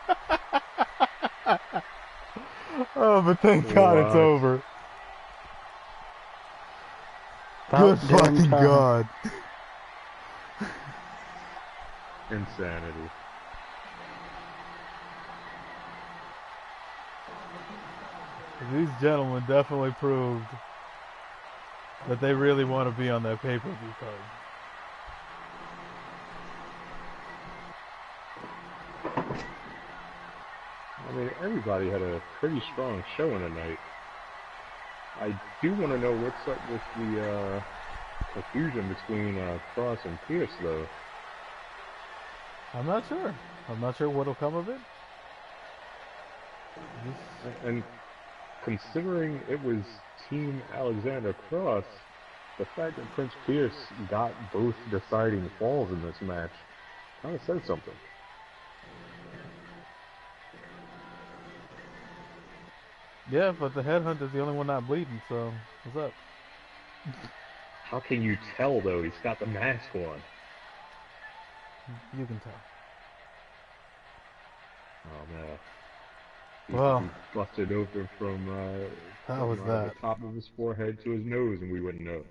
Oh, but thank God it's over. Good fucking God. Insanity. These gentlemen definitely proved that they really want to be on that pay-per-view card. I mean, everybody had a pretty strong showing tonight. I do want to know what's up with the confusion between Cross and Pierce, though. I'm not sure. I'm not sure what'll come of it. And considering it was Team Alexander Cross, the fact that Prince Pierce got both deciding falls in this match kind of says something. Yeah, but the headhunter's the only one not bleeding, so what's up? How can you tell, though? He's got the mask on. You can tell. Oh, man. Well, He busted open from, how was that? the top of his forehead to his nose, and we wouldn't know.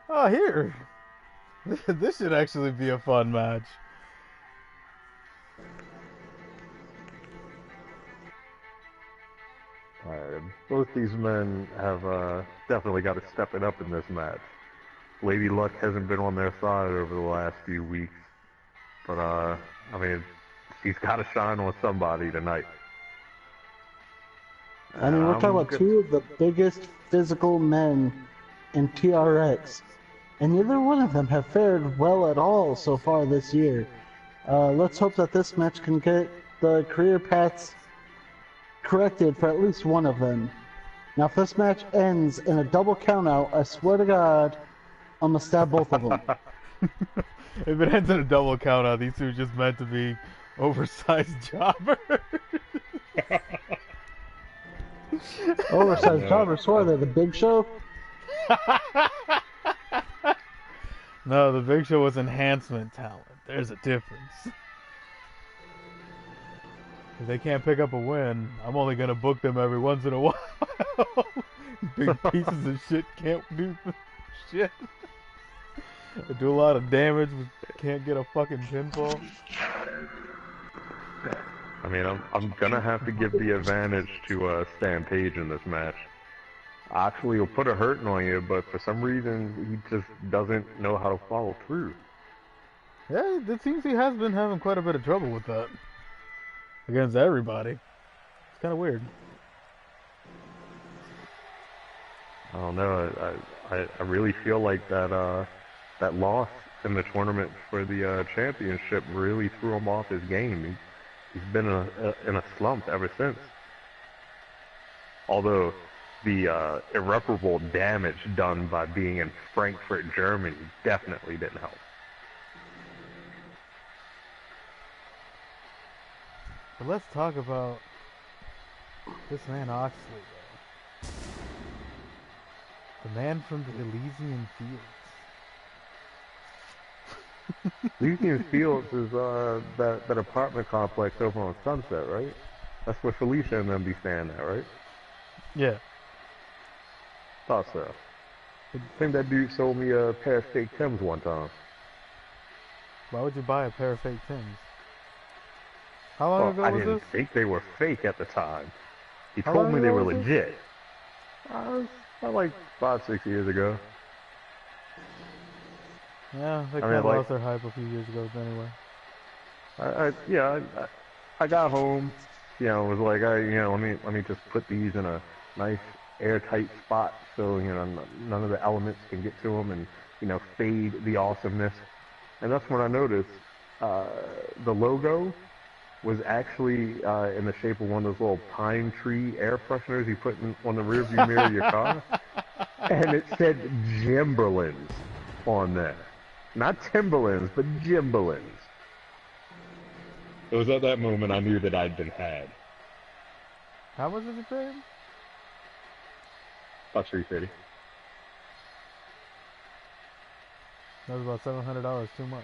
Oh, here! This should actually be a fun match. Both these men have definitely got to step it up in this match. Lady Luck hasn't been on their side over the last few weeks. But, I mean, she's got to shine on somebody tonight. I mean, we're talking about two of the biggest physical men in TRX, and neither one of them have fared well at all so far this year. Let's hope that this match can get the career paths corrected for at least one of them. Now, if this match ends in a double countout, I swear to God, I'm gonna stab both of them. If it ends in a double countout, these two are just meant to be oversized jobbers. Oversized jobbers, swear they're the Big Show. No, the Big Show was enhancement talent. There's a difference. If they can't pick up a win, I'm only gonna book them every once in a while. Big pieces of shit can't do shit. They do a lot of damage, but can't get a fucking pinfall. I mean, I'm gonna have to give the advantage to Stan Page in this match. actually will put a hurting on you, but for some reason he just doesn't know how to follow through. Yeah, it seems he has been having quite a bit of trouble with that against everybody. It's kind of weird. I don't know. I really feel like that loss in the tournament for the championship really threw him off his game. He's been in a slump ever since. Although the irreparable damage done by being in Frankfurt, Germany, definitely didn't help. But let's talk about this man Oxley, though. The man from the Elysian Fields. Elysian Fields is that apartment complex over on Sunset, right? That's where Felicia and them be staying at, right? Yeah. Thought so. I think that dude sold me a pair of fake Timbs one time. Why would you buy a pair of fake Timbs? How long Well, ago I was didn't this? think they were fake at the time. He How told long me they ago were was this? legit. Like 5-6 years ago. Yeah, they I kind mean, of like- lost their hype a few years ago, but anyway. I got home, was like, let me just put these in a nice airtight spot so, none of the elements can get to them and, fade the awesomeness. And that's when I noticed the logo was actually in the shape of one of those little pine tree air fresheners you put on the rearview mirror of your car. And it said Jimberlins on there. Not Timberlands, but Jimberlins. It was at that moment I knew that I'd been had. How much is it paid? About $350. That was about $700 too much.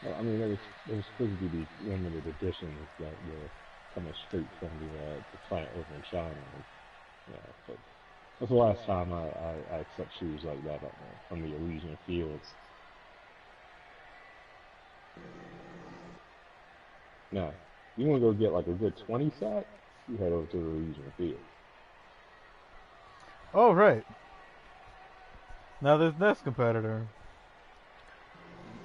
Well, I mean, it was supposed to be limited editions that were coming straight from the plant over in China. And, but that's the last time I accept shoes like that from the Elysian Fields. Now, you want to go get like a good 20 sack? You head over to the Elysian Fields. Oh, right. Now this next competitor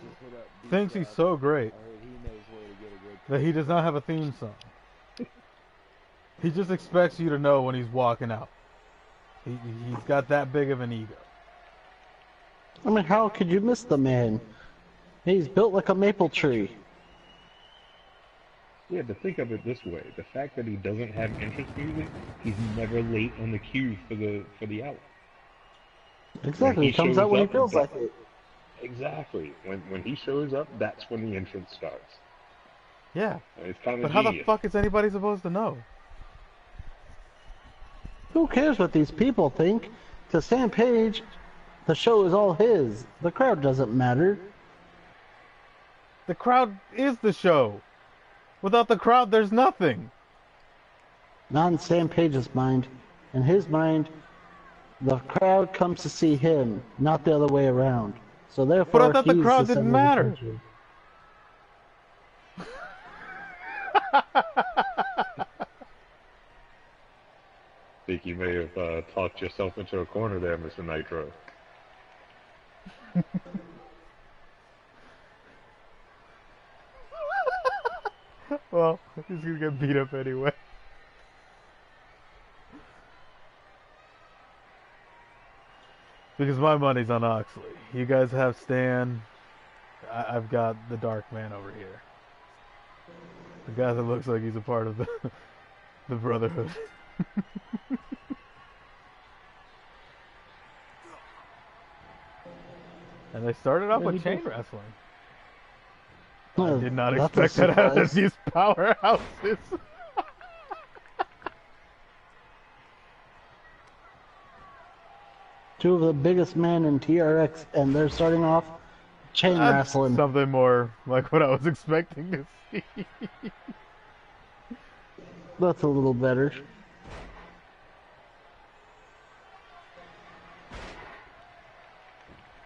He just hit up thinks he's B-Dub. so great I heard he knows where to get a good that he does not have a theme song. He just expects you to know when he's walking out. He's got that big of an ego. I mean, how could you miss the man? He's built like a maple tree. Yeah, to think of it this way, the fact that he doesn't have entrance music, he's never late on the cue for the hour. Exactly, he comes shows out when he up, feels like it. Exactly. When he shows up, that's when the entrance starts. Yeah, And it's kind but of how the genius. fuck is anybody supposed to know? Who cares what these people think? To Sam Page, the show is all his. The crowd doesn't matter. The crowd is the show. Without the crowd, there's nothing. Not in Sam Page's mind. In his mind, the crowd comes to see him, not the other way around. So therefore, But I thought the he's crowd center didn't of matter. attention. Think you may have talked yourself into a corner there, Mr. Nitro. Well, he's gonna get beat up anyway. Because my money's on Oxley. You guys have Stan. I've got the Dark Man over here. The guy that looks like he's a part of the Brotherhood. And they started off with chain wrestling. I did not That's a expect that out of surprise. these powerhouses. Two of the biggest men in TRX, and they're starting off chain That's wrestling. something more like what I was expecting to see. That's a little better.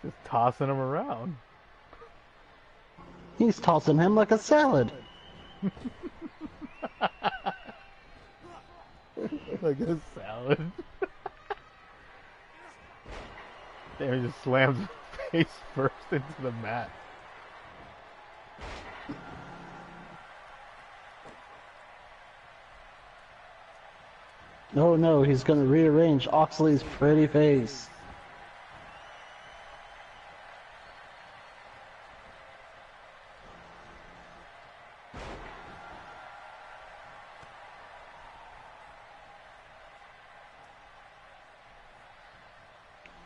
Just tossing them around. He's tossing him like a salad. Like a salad. There, he just slams his face first into the mat. Oh no, he's gonna rearrange Oxley's pretty face.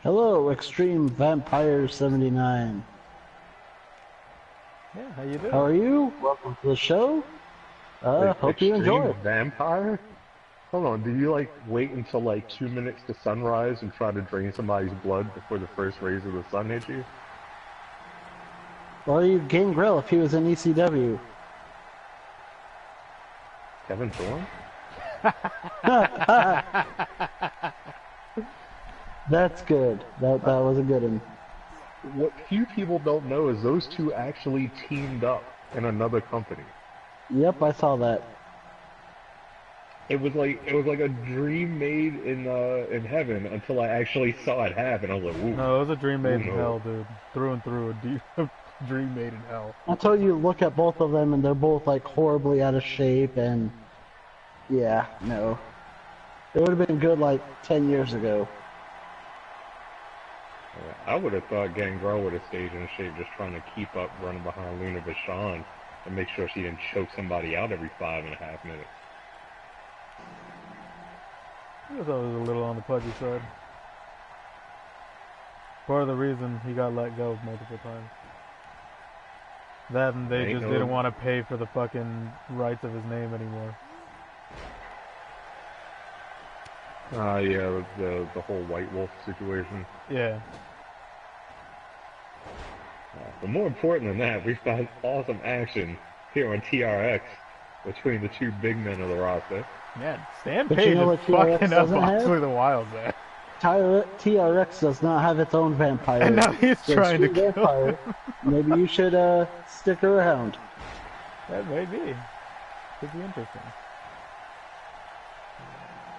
Hello, Extreme Vampire 79. Yeah, how you doing? How are you? Welcome to the show. Hope you enjoy it. Vampire? Hold on, do you like wait until like 2 minutes to sunrise and try to drain somebody's blood before the first rays of the sun hit you? Well, you'd Gangrel if he was in ECW. Kevin Thorne? That's good. That was a good one. What few people don't know is those two actually teamed up in another company. Yep, I saw that. It was like a dream made in heaven until I actually saw it happen. I was like, ooh. No, it was a dream made in no. hell, dude. Through and through, a dream made in hell. Until you look at both of them and they're both like horribly out of shape and yeah, no. It would have been good like 10 years ago. I would have thought Gangrel would have stayed in shape just trying to keep up running behind Luna Vachon and make sure she didn't choke somebody out every 5.5 minutes. I thought it was a little on the pudgy side. Part of the reason he got let go multiple times. That and they just didn't want to pay for the fucking rights of his name anymore. Yeah, the whole White Wolf situation. Yeah. But more important than that, we've got awesome action here on TRX between the two big men of the roster. Man, Stan But Page you know what is TRX fucking up doesn't have? Oxley the Wild, man. TRX does not have its own vampire. And now he's The trying to Extreme kill Vampire. him. Maybe you should stick around. That may be. Could be interesting.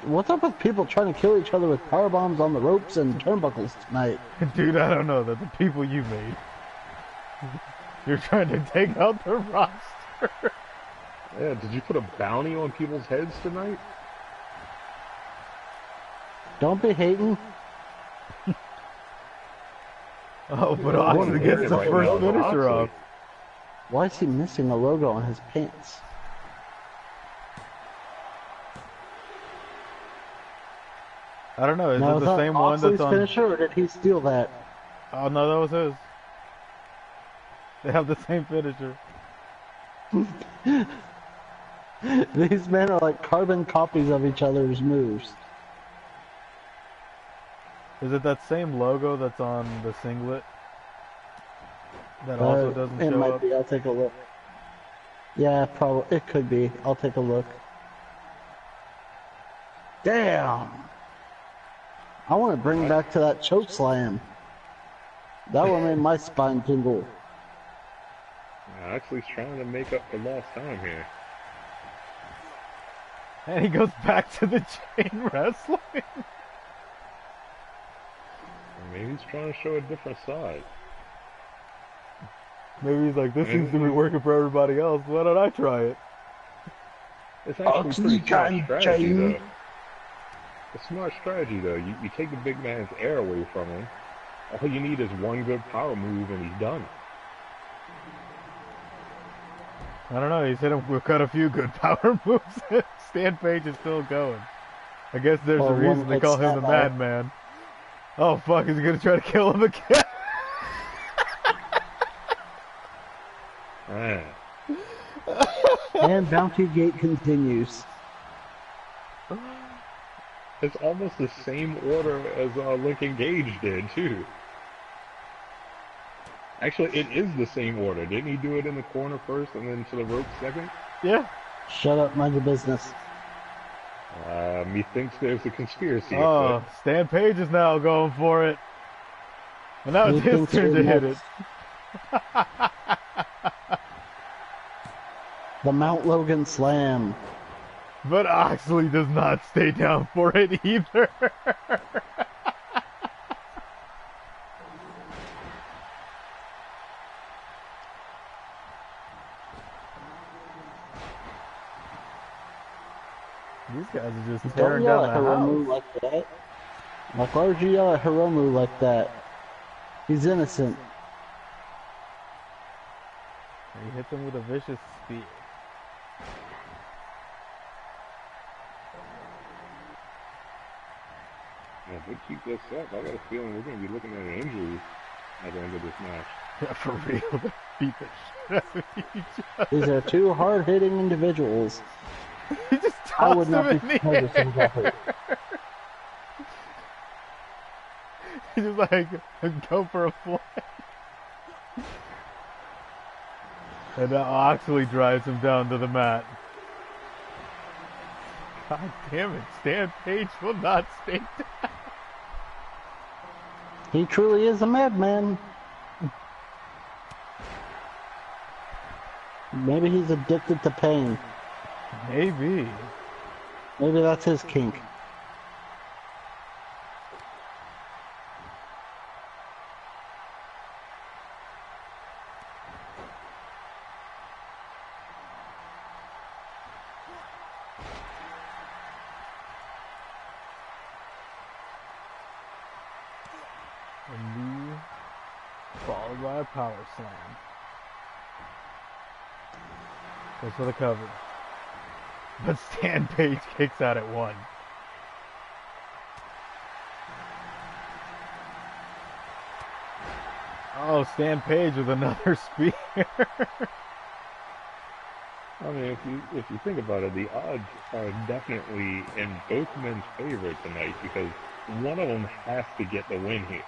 What's up with people trying to kill each other with power bombs on the ropes and turnbuckles tonight? Dude, I don't know. They're the people you made. You're trying to take out the roster. Yeah, did you put a bounty on people's heads tonight? Don't be hating. Oh, but Oxley gets the first finisher off. Why is he missing a logo on his pants? I don't know. Is Now, it is the that same one Oxley's that's on? finisher, or did he steal that? Oh no, that was his. They have the same finisher. These men are like carbon copies of each other's moves. Is it that same logo that's on the singlet? That also doesn't it show might up? be. I'll take a look. Yeah, probably. It could be. I'll take a look. Damn! I want to bring back to that choke slam. That one made my spine tingle. Actually, he's trying to make up for lost time here. And he goes back to the chain wrestling. Maybe he's trying to show a different side. Maybe he's like, this seems to be working for everybody else. Why don't I try it? It's actually Oxley pretty smart can strategy, chain. though. It's smart strategy, though. You take the big man's air away from him. All you need is one good power move, and he's done. I don't know. He's hit him with quite a few good power moves. Stan Page is still going. I guess there's a Well, reason one they call him the hits that Madman. Oh fuck! Is he gonna try to kill him again? Ah. And Bounty Gate continues. It's almost the same order as Lincoln Gage did, too. Actually, it is the same order. Didn't he do it in the corner first and then to the rope second? Yeah. Shut up, mind your business. Methinks there's a conspiracy. Oh, Stan Page is now going for it. And now it's his Methinks turn to you're hit it. The Mount Logan Slam. But Oxley does not stay down for it either. These guys are just tearing Don't yell down at the Hiromu house. like that. Like, why would you yell at Hiromu like that? He's innocent. He hits him with a vicious spear. Yeah, if we keep this up, I got a feeling we're going to be looking at an injury at the end of this match. Yeah, for real. They beat the shit out of each other. These are two hard-hitting individuals. He just I tossed would not him be in the surprised if someone got air. hurt. He just like go for a fly. And now Oxley drives him down to the mat. God damn it, Stan Page will not stay down. He truly is a madman. Maybe he's addicted to pain. Maybe. Maybe that's his kink. A knee followed by a power slam. Goes for the cover. But Stan Page kicks out at one. Oh, Stan Page with another spear. I mean, if you think about it, the odds are definitely in both men's favor tonight because one of them has to get the win here.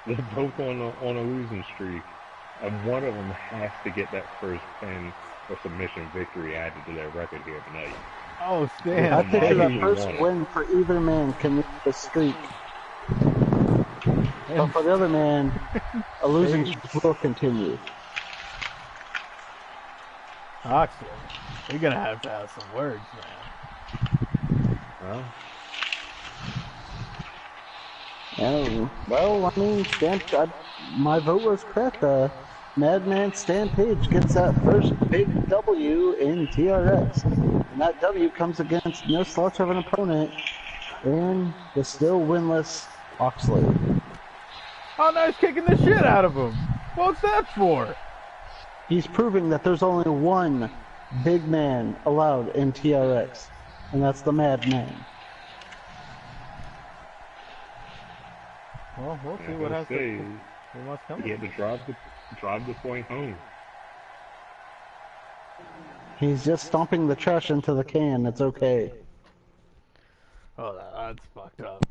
They're both on a losing streak, and one of them has to get that first pin or submission victory added to their record here tonight. Oh, Stan I picture that Page. first win for either man can make the streak. But for the other man, a losing streak will continue. Oxley, you're gonna have to have some words, man. Well, Well, I mean, my vote was correct. Madman Stan Page gets that first big W in TRX. And that W comes against no slouch of an opponent and the still winless Oxley. Oh, now he's kicking the shit out of him. What's that for? He's proving that there's only one big man allowed in TRX, and that's the Madman. Well, we'll see I what gotta has say, what's coming. he had to drive the point home. He's just stomping the trash into the can. It's okay. Oh, that's fucked up.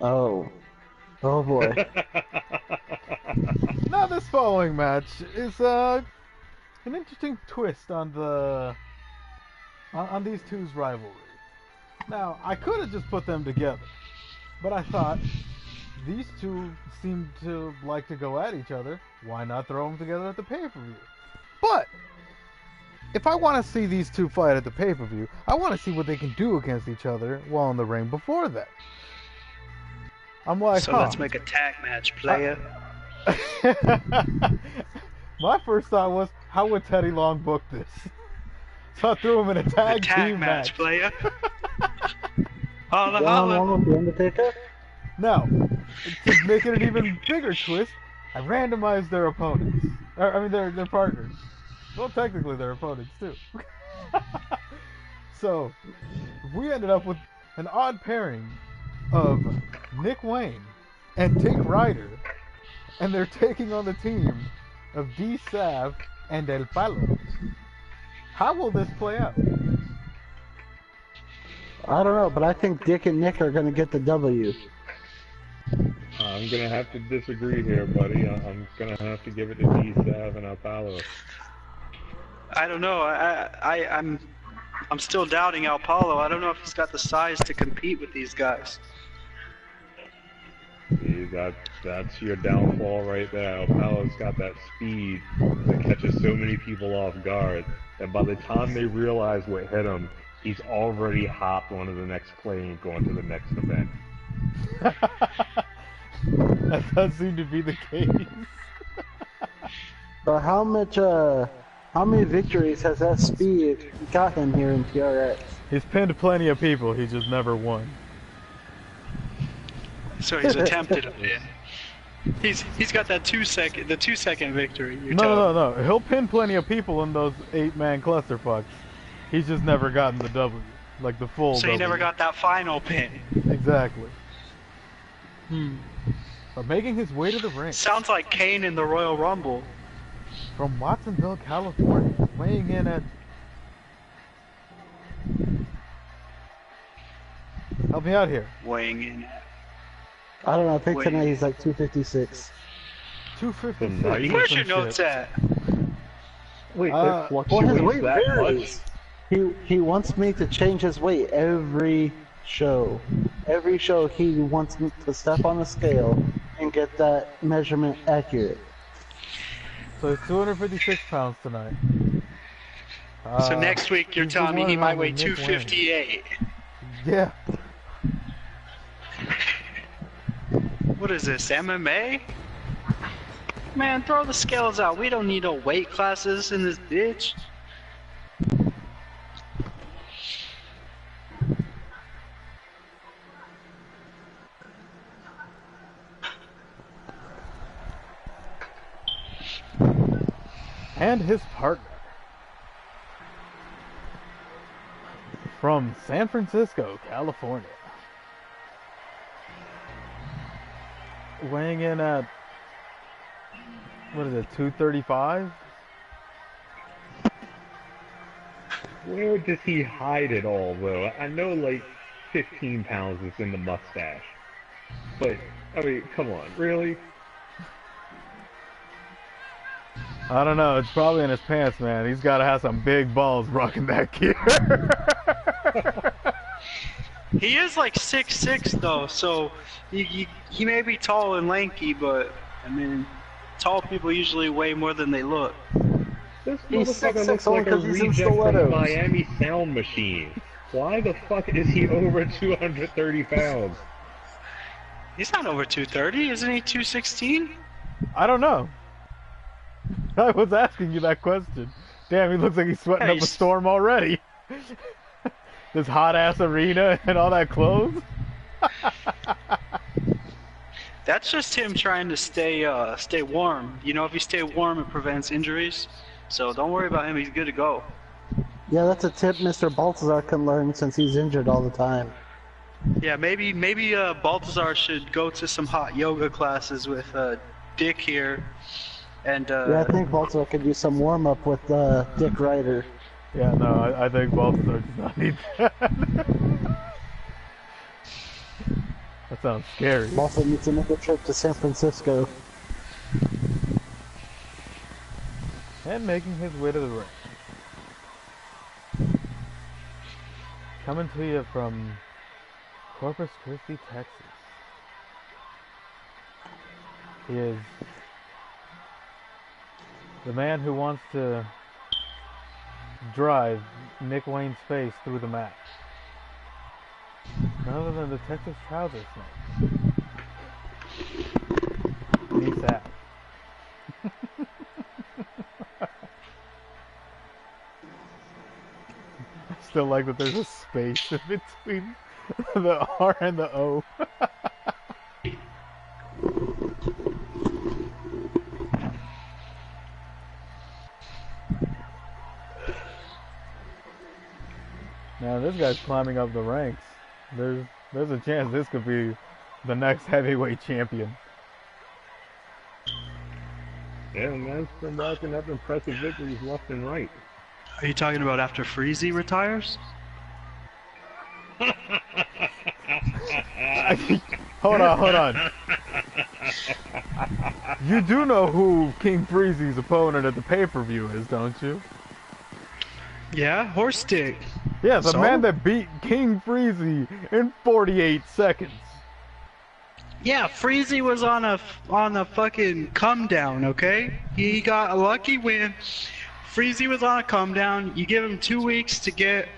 Oh. Oh boy. Now this following match is an interesting twist on on these two's rivalry. Now I could have just put them together, but I thought these two seem to like to go at each other. Why not throw them together at the pay-per-view? But if I want to see these two fight at the pay-per-view, I want to see what they can do against each other while in the ring before that. I'm like, So let's make a tag match, player. My first thought was, how would Teddy Long book this? So I threw him in a The tag tag team match, match. player. Holla, One holla. on one with The Undertaker? Now, to make it an even bigger twist, I randomized their opponents. I mean, their partners. Well, technically, their opponents too. So, we ended up with an odd pairing of Nick Wayne and Dick Ryder, and they're taking on the team of D. Sav and El Palo. How will this play out? I don't know, but I think Dick and Nick are going to get the W. I'm gonna have to disagree here, buddy. I'm gonna have to give it to D-Sav and Apollo. I don't know. I'm I'm still doubting Apollo. I don't know if he's got the size to compete with these guys. See, that's your downfall right there. Apollo's got that speed that catches so many people off guard that by the time they realize what hit him, he's already hopped onto the next plane going to the next event. That does seem to be the case. But how many victories has that speed got him here in TRX? He's pinned plenty of people, he just never won. So he's attempted it. He's got that 2 second victory. No. He'll pin plenty of people in those 8-man clusterfucks. He's just never gotten the W, like the full. So he W. never got that final pin. Exactly. But making his way to the ring Sounds like Kane in the Royal Rumble. from Watsonville, California, weighing in at. Help me out here. Weighing in. I don't know, I think Wait. tonight he's like 256. 256. Tonight? Where's some your notes shit. at? Wait, Uh, it Well, his fluctuates weight that varies. much? He wants me to change his weight every show. Every show he wants me to step on a scale and get that measurement accurate. So he's 256 pounds tonight. So next week you're he's the telling me one he and might only weigh Nick Wayne. 258. Yeah. What is this, MMA? Man, throw the scales out. We don't need no weight classes in this bitch. And his partner. From San Francisco, California. Weighing in at, what is it, 235? Where does he hide it all, though? I know, like, 15 pounds is in the mustache. But, I mean, come on, really? I don't know, it's probably in his pants, man. He's got to have some big balls rocking that gear. He is like 6'6" though, so he may be tall and lanky, but I mean, tall people usually weigh more than they look. This He's motherfucker 6'6" looks only like a 'cause he's in reject from stilettos. Miami Sound Machine. Why the fuck is he over 230 pounds? He's not over 230, isn't he 216? I don't know. I was asking you that question. Damn, he looks like he's sweating up a He's- storm already. This hot ass arena and all that clothes. That's just him trying to stay warm. You know, if you stay warm, it prevents injuries. So don't worry about him. He's good to go. Yeah, that's a tip Mr. Baltazar can learn since he's injured all the time. Yeah, maybe Baltazar should go to some hot yoga classes with Dick here. And Yeah, I think Baltazar could use some warm up with Dick Ryder. Yeah, no, I think Baltazar does not need that. That sounds scary. Baltazar needs to make a trip to San Francisco. And making his way to the ring. Coming to you from Corpus Christi, Texas. He is the man who wants to drive Nick Wayne's face through the match. None other than the Texas Trouser Snake. Peace out. I still like that there's a space in between the R and the O. Now this guy's climbing up the ranks. There's a chance this could be the next heavyweight champion. Yeah, man's been racking up impressive victories left and right. are you talking about after Freezy retires? Hold on. You do know who King Freezy's opponent at the pay-per-view is, don't you? Yeah, horse dick. Yeah, the So? man that beat King Freezy in 48 seconds. Yeah, Freezy was on a fucking come down, okay? He got a lucky win. Freezy was on a come down. You give him 2 weeks to get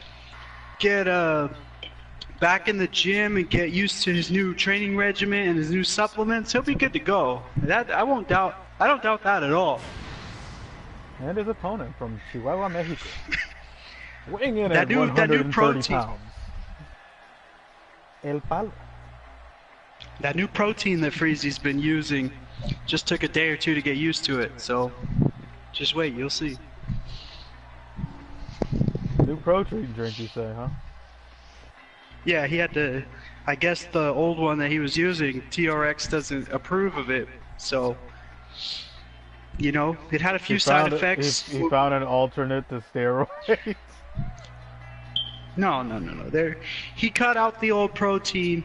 back in the gym and get used to his new training regimen and his new supplements. He'll be good to go. That I don't doubt that at all. And his opponent from Chihuahua, Mexico. Weighing in That at new 130 protein. pounds. El Palo. That new protein that Freezy's been using just took a day or two to get used to it. So just wait, you'll see. New protein drink, you say, huh? Yeah, he had to. I guess the old one that he was using, TRX, doesn't approve of it. So, you know, it had a few side effects. He found an alternate to steroids. No. He cut out the old protein,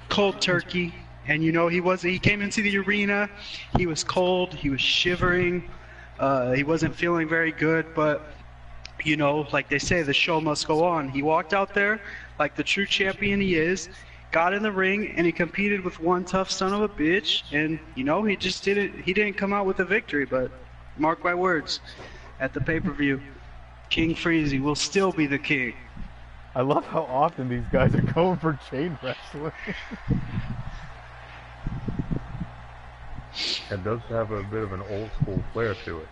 cold turkey, and you know he came into the arena, he was cold, he was shivering, he wasn't feeling very good, but you know, like they say, the show must go on. He walked out there like the true champion he is, got in the ring, and he competed with one tough son of a bitch, and you know, he didn't come out with a victory, but mark my words, at the pay-per-view, King Freezy will still be the king. I love how often these guys are going for chain wrestling. It does have a bit of an old school flair to it.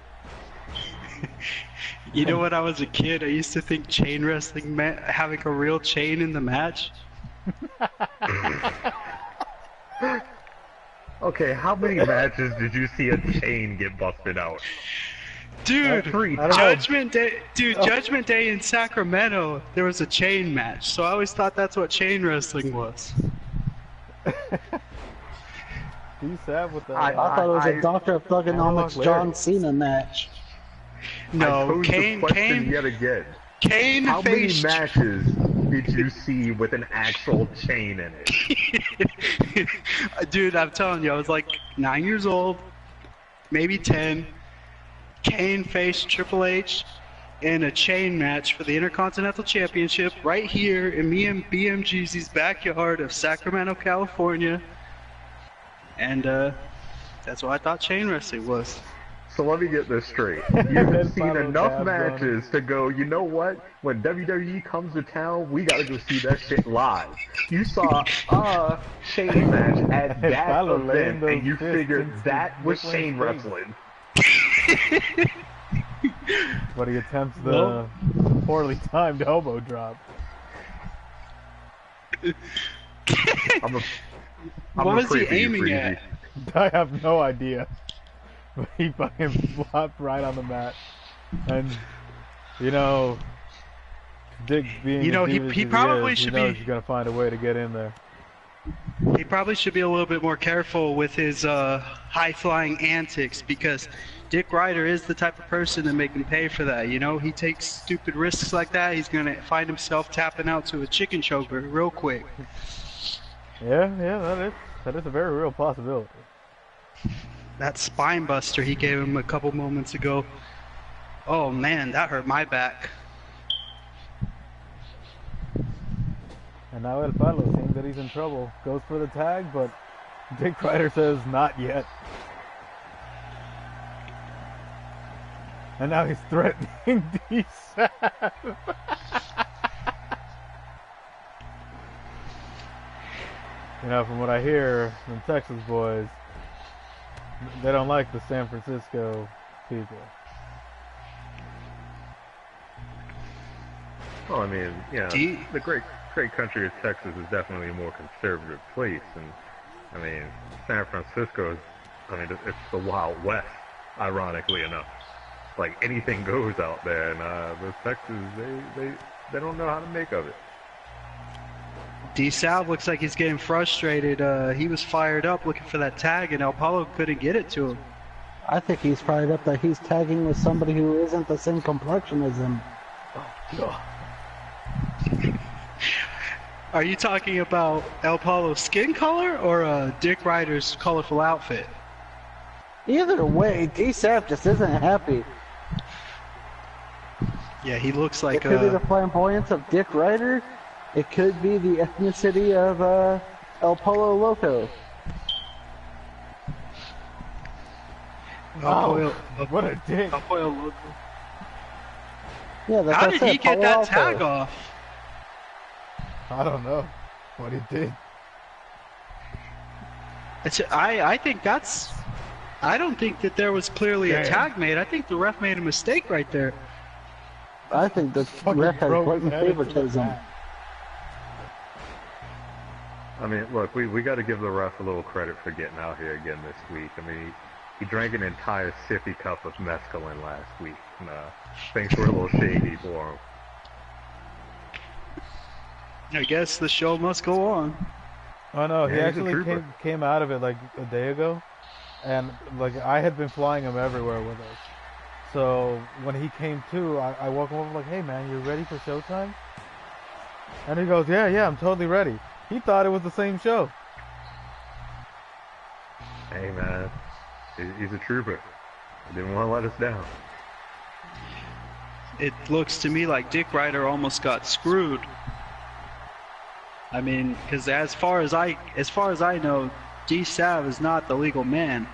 You know, when I was a kid, I used to think chain wrestling meant having a real chain in the match. Okay, how many matches did you see a chain get busted out? Dude, Three. Judgment Day, Judgment Day in Sacramento, there was a chain match, so I always thought that's what chain wrestling was. D-Sab with the... I thought it was a Doctor of Thugonomics John Cena match. I No, pose the question yet again. Kane How many faced... matches did you see with an actual chain in it? Dude, I'm telling you, I was like 9 years old, maybe 10. Kane faced Triple H in a chain match for the Intercontinental Championship right here in me and BMGZ's backyard of Sacramento, California. And that's what I thought chain wrestling was. So let me get this straight. You've seen enough matches to go, you know what? When WWE comes to town, we gotta go see that shit live. You saw a chain match at that event, and you figured that was chain wrestling. But he attempts the poorly timed elbow drop. What was he aiming at? I have no idea. But he fucking flopped right on the mat. And, you know, Dick being he probably should be... he's gonna find a way to get in there. He probably should be a little bit more careful with his high-flying antics, because Dick Ryder is the type of person to make him pay for that. You know, he takes stupid risks like that. He's gonna find himself tapping out to a chicken choker real quick. Yeah, that is a very real possibility. That spine buster he gave him a couple moments ago. Oh man, that hurt my back. And now El Palo, seeing that he's in trouble, goes for the tag, but Dick Ryder says not yet. And now he's threatening D-Sab. You know, from what I hear from Texas boys, they don't like the San Francisco people. Well, I mean, yeah, the great country of Texas is definitely a more conservative place, and I mean, San Francisco is, I mean, it's the Wild West, ironically enough. Like, anything goes out there, and the Texans, they don't know how to make of it. D-Sab looks like he's getting frustrated. He was fired up looking for that tag, and El Palo couldn't get it to him. I think he's fired up that he's tagging with somebody who isn't the same complexion as him. Are you talking about El Palo's skin color or Dick Ryder's colorful outfit? Either way, D-Sab just isn't happy. Yeah, he looks It like could be the flamboyance of Dick Ryder. It could be the ethnicity of El Polo Loco. Oh, what a dick. El Pollo Loco. Yeah, that's How what I did said, he get Palo that Alto. tag off? I don't know what he did. I think that's. I don't think that there was clearly a Damn. tag made. I think the ref made a mistake right there. I think the Fucking ref has broke blatant his head into the favoritism. mat. I mean, look, we got to give the ref a little credit for getting out here again this week. I mean, he drank an entire sippy cup of mescaline last week. And, things were a little shady for him. I guess the show must go on. Oh no, Yeah, he he's a actually trooper. came out of it like a day ago, and like I had been flying him everywhere with us. So when he came to, I woke him up like, "Hey man, you ready for showtime?" And he goes, "Yeah, I'm totally ready." He thought it was the same show. Hey, man, he's a trooper. He didn't want to let us down. It looks to me like Dick Ryder almost got screwed. I mean, because as far as I know, D. Sav is not the legal man.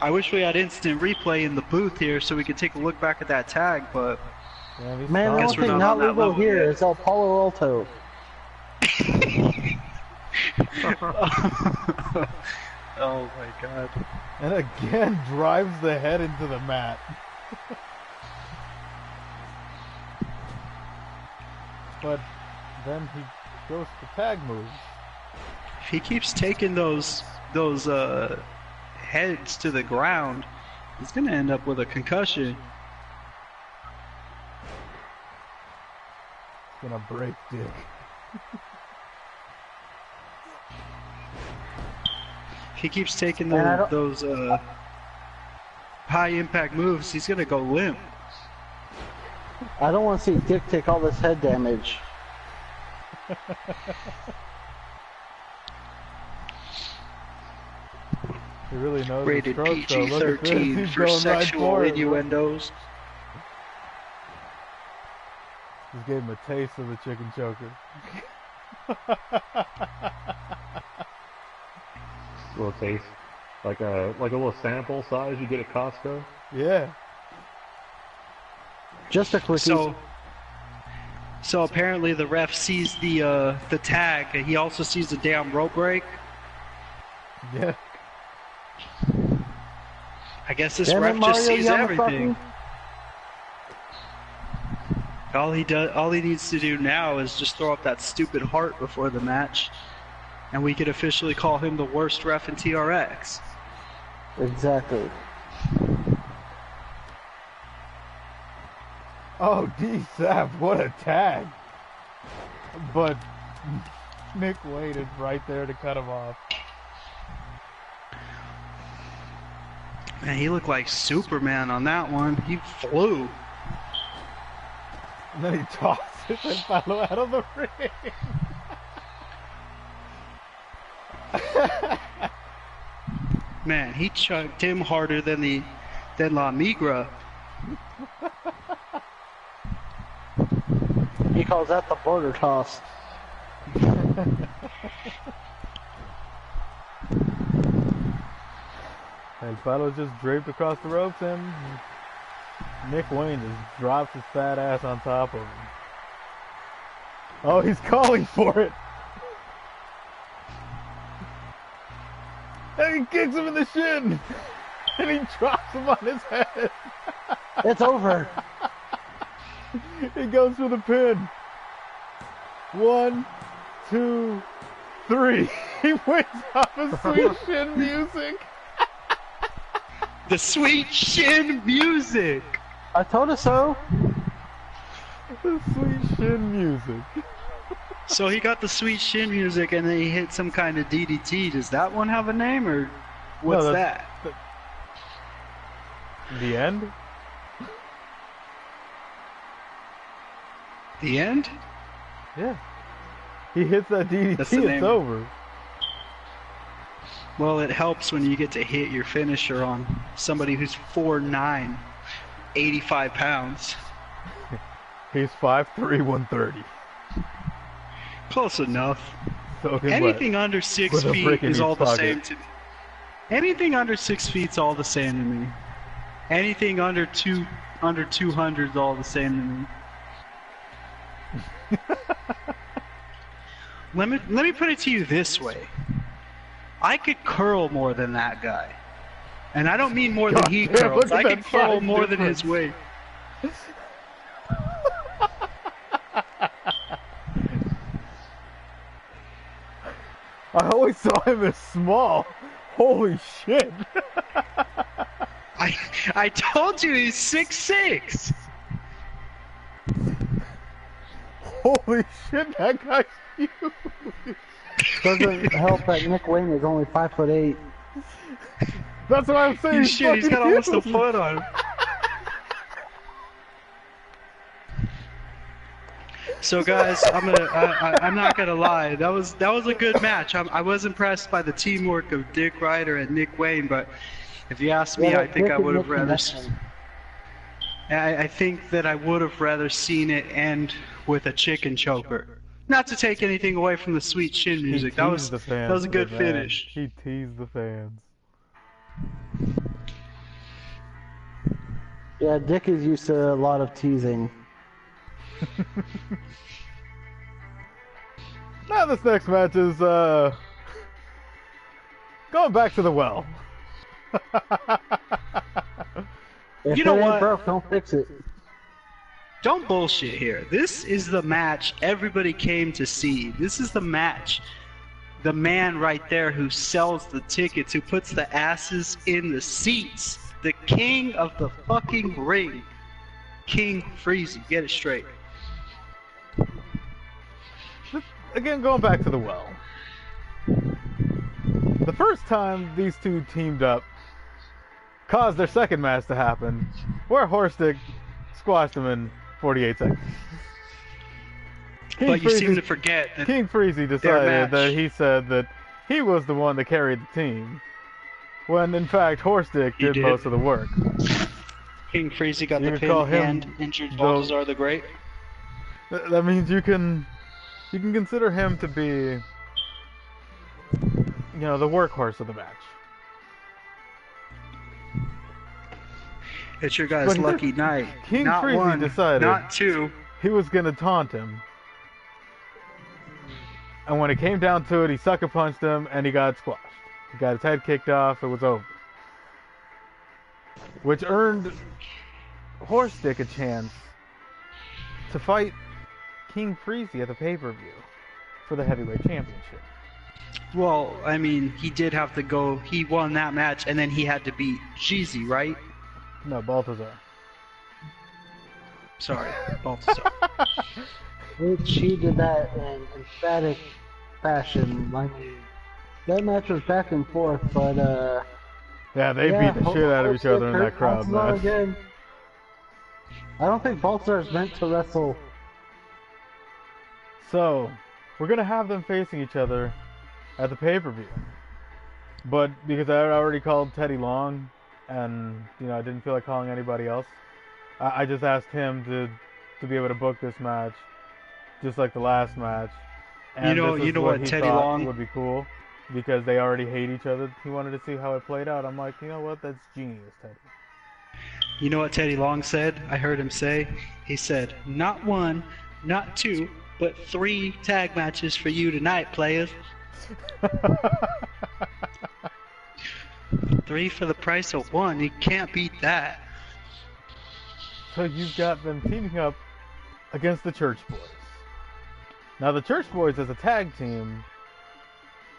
I wish we had instant replay in the booth here so we could take a look back at that tag, but Yeah, he's Man, the Guess only we're thing not not on that legal level here yet. is El Palo Alto. oh my god. and again drives the head into the mat. But then he goes to tag moves. If he keeps taking those heads to the ground, he's gonna end up with a concussion. It's gonna break Dick. If he keeps taking And I don't- those high impact moves, he's gonna go limp. I don't want to see Dick take all this head damage. He really knows Rated his strokes, though. Look at this. PG-13 He's for going right sexual for it. innuendos. Just gave him a taste of the chicken choker. Little taste, like a little sample size you get at Costco. Yeah. Just a quickie. So apparently the ref sees the tag. He also sees the damn rope break. Yeah. I guess this Damn it, ref just Mario sees Yamasaki. everything. All he needs to do now is just throw up that stupid heart before the match, and we could officially call him the worst ref in TRX. Exactly. Oh, D-Sap, what a tag. But Nick waited right there to cut him off. Man, he looked like Superman on that one. He flew. And then he tosses and Palo out of the ring. Man, he chucked him harder than La Migra. He calls that the border toss. El Palo's just draped across the ropes and Nick Wayne just drops his fat ass on top of him. Oh, he's calling for it. And he kicks him in the shin. And he drops him on his head. It's over. He goes for the pin. 1, 2, 3. He wins off of Sweet Shin Music. The sweet shin music. I told her so. The Sweet Shin Music. So he got the sweet shin music, and then he hit some kind of DDT. Does that one have a name, or what's No, that? The end? The end? Yeah. He hits that DDT, That's the name. it's over. Well, it helps when you get to hit your finisher on somebody who's 4'9", 85 pounds. He's 5'3", 130. Close enough. Soaking Anything wet. under 6 With a feet brick in is each all the pocket. same to me. Anything under 6 feet's all the same to me. Anything under 200 is all the same to me. Let me put it to you this way. I could curl more than that guy. And I don't mean more than he God damn, curls. look at I could that curl size more than difference. his weight. I always saw him as small. Holy shit. I told you he's 6'6". Holy shit, that guy's huge. Doesn't help that Nick Wayne is only 5'8". That's what I'm saying. He's got fucking almost a huge. foot on him. So guys, I'm not gonna lie. That was a good match. I was impressed by the teamwork of Dick Ryder and Nick Wayne, but if you ask me, Yeah, I think Dick I and would have Nick rather. connection. I think that I would have rather seen it end with a chicken choker. Not to take anything away from the sweet shin He music. That was teased the fans, that was a good man. finish. He teased the fans. Yeah, Dick is used to a lot of teasing. Now this next match is going back to the well. If You know it ain't what? broke, don't fix it. Don't bullshit here. This is the match everybody came to see. This is the match. The man right there who sells the tickets, who puts the asses in the seats. The king of the fucking ring. King Freezy. Get it straight. Again, going back to the well. The first time these two teamed up caused their second match to happen, where Horstick squashed them in 48 seconds. But you seem to forget that King Freezy match- decided that he said that he was the one that carried the team, when in fact Horstick He did did. most of the work. King Freezy got You the can call pin him and injured the- Balthazar the Great. That means you can consider him to be, the workhorse of the match. It's your guy's But lucky night. King Not Freezy one, decided- not two. He was gonna taunt him. And when it came down to it, he sucker punched him and he got squashed. He got his head kicked off, it was over. Which earned Horstick a chance to fight King Freezy at the pay-per-view for the heavyweight championship. Well, I mean, he did have to go. He won that match, and then he had to beat Jeezy, right? No, Balthazar. Sorry, Balthazar. Which he did that in emphatic fashion. I mean, that match was back and forth, but Yeah, they beat the shit out of each other in that crowd, man. Again. I don't think Balthazar is meant to wrestle. So, we're gonna have them facing each other at the pay-per-view. But because I had already called Teddy Long, and I didn't feel like calling anybody else, I just asked him to be able to book this match, just like the last match. And You this is know what, he Teddy thought Long- would be cool, because they already hate each other. He wanted to see how it played out. I'm like, you know what? That's genius, Teddy. You know what Teddy Long said? I heard him say. He said, "Not one, not two, but 3 tag matches for you tonight, players. 3 for the price of 1. You can't beat that." So you've got them teaming up against the Church Boys. Now the Church Boys as a tag team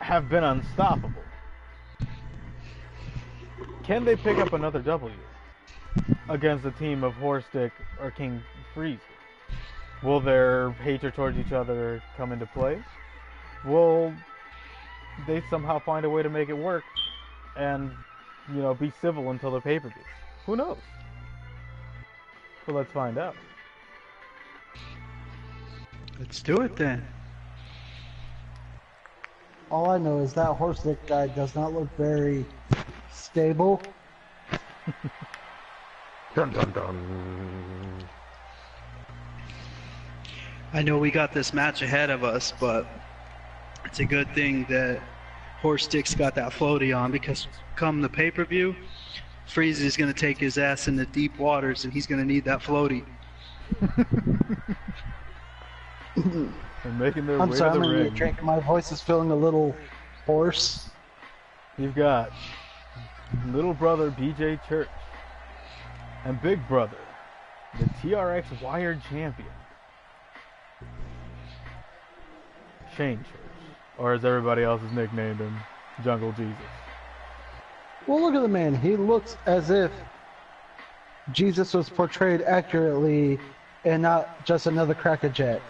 have been unstoppable. Can they pick up another W against a team of Horstick or King Freezy? Will their hatred towards each other come into play? Will they somehow find a way to make it work and, be civil until the pay-per-view? Who knows? Well, let's find out. Let's do it then. All I know is that horse dick guy does not look very stable. Dun dun dun. I know we got this match ahead of us, but it's a good thing that Horse Dick's got that floaty on, because come the pay-per-view, Freezy's going to take his ass into deep waters and he's going to need that floaty. And making their I'm way sorry, to I'm the gonna ring. drink. My voice is feeling a little hoarse. You've got little brother BJ Church and big brother, the TRX Wired Champion, Shane Church, or as everybody else has nicknamed him, Jungle Jesus. Well, look at the man. He looks as if Jesus was portrayed accurately and not just another crackerjack.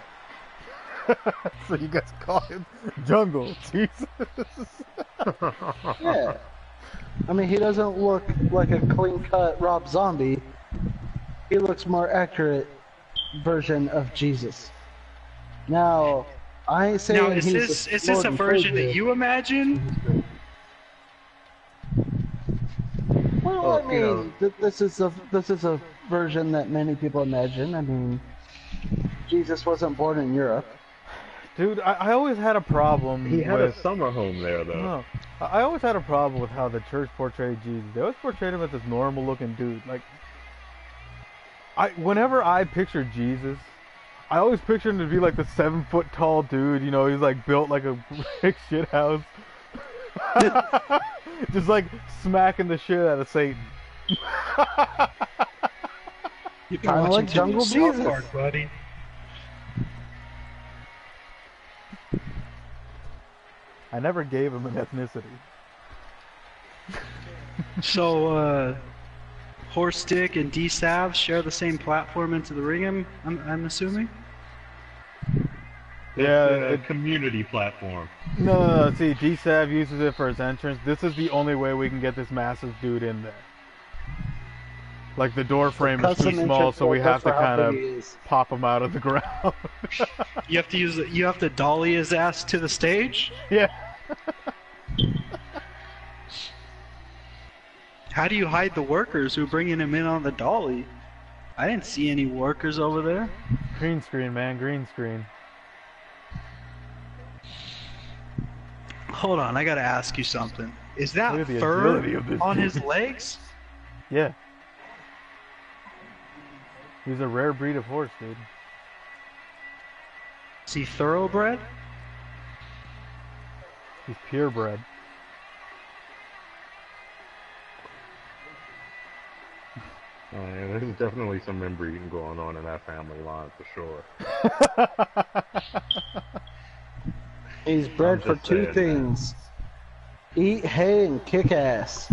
So you guys call him Jungle Jesus. Yeah. I mean, he doesn't look like a clean-cut Rob Zombie. He looks more accurate version of Jesus. Now, I ain't saying Now, is he's this Lord a and version Savior. that you imagine? Well, Well, I mean, this is a version that many people imagine. I mean, Jesus wasn't born in Europe. Dude, I always had a problem He had with... a summer home there, though. No, I always had a problem with how the church portrayed Jesus. They always portrayed him as this normal-looking dude. Like, whenever I pictured Jesus, I always pictured him to be like the 7-foot-tall dude. You know, he's like built like a brick shit house, just like smacking the shit out of Satan. You've been watching like too Jungle much South Jesus, Park, buddy. I never gave him an ethnicity. So, Horse Dick and D-Sav share the same platform into the ring, I'm assuming? Yeah, It's a community platform. No. See, D-Sav uses it for his entrance. This is the only way we can get this massive dude in there. Like, the door frame is too Custom small, entrance so we built have to for how kind big he of is. pop him out of the ground. You have to dolly his ass to the stage? Yeah. How do you hide the workers who are bringing him in on the dolly? I didn't see any workers over there. Green screen, man, green screen. Hold on, I gotta ask you something. Is that Look at the fur agility of this on dude. his legs? Yeah. He's a rare breed of horse, dude. Is he thoroughbred? He's purebred. Oh, yeah, there's definitely some inbreeding going on in that family line for sure. He's bred I'm for just two saying, things: eat hay and kick ass.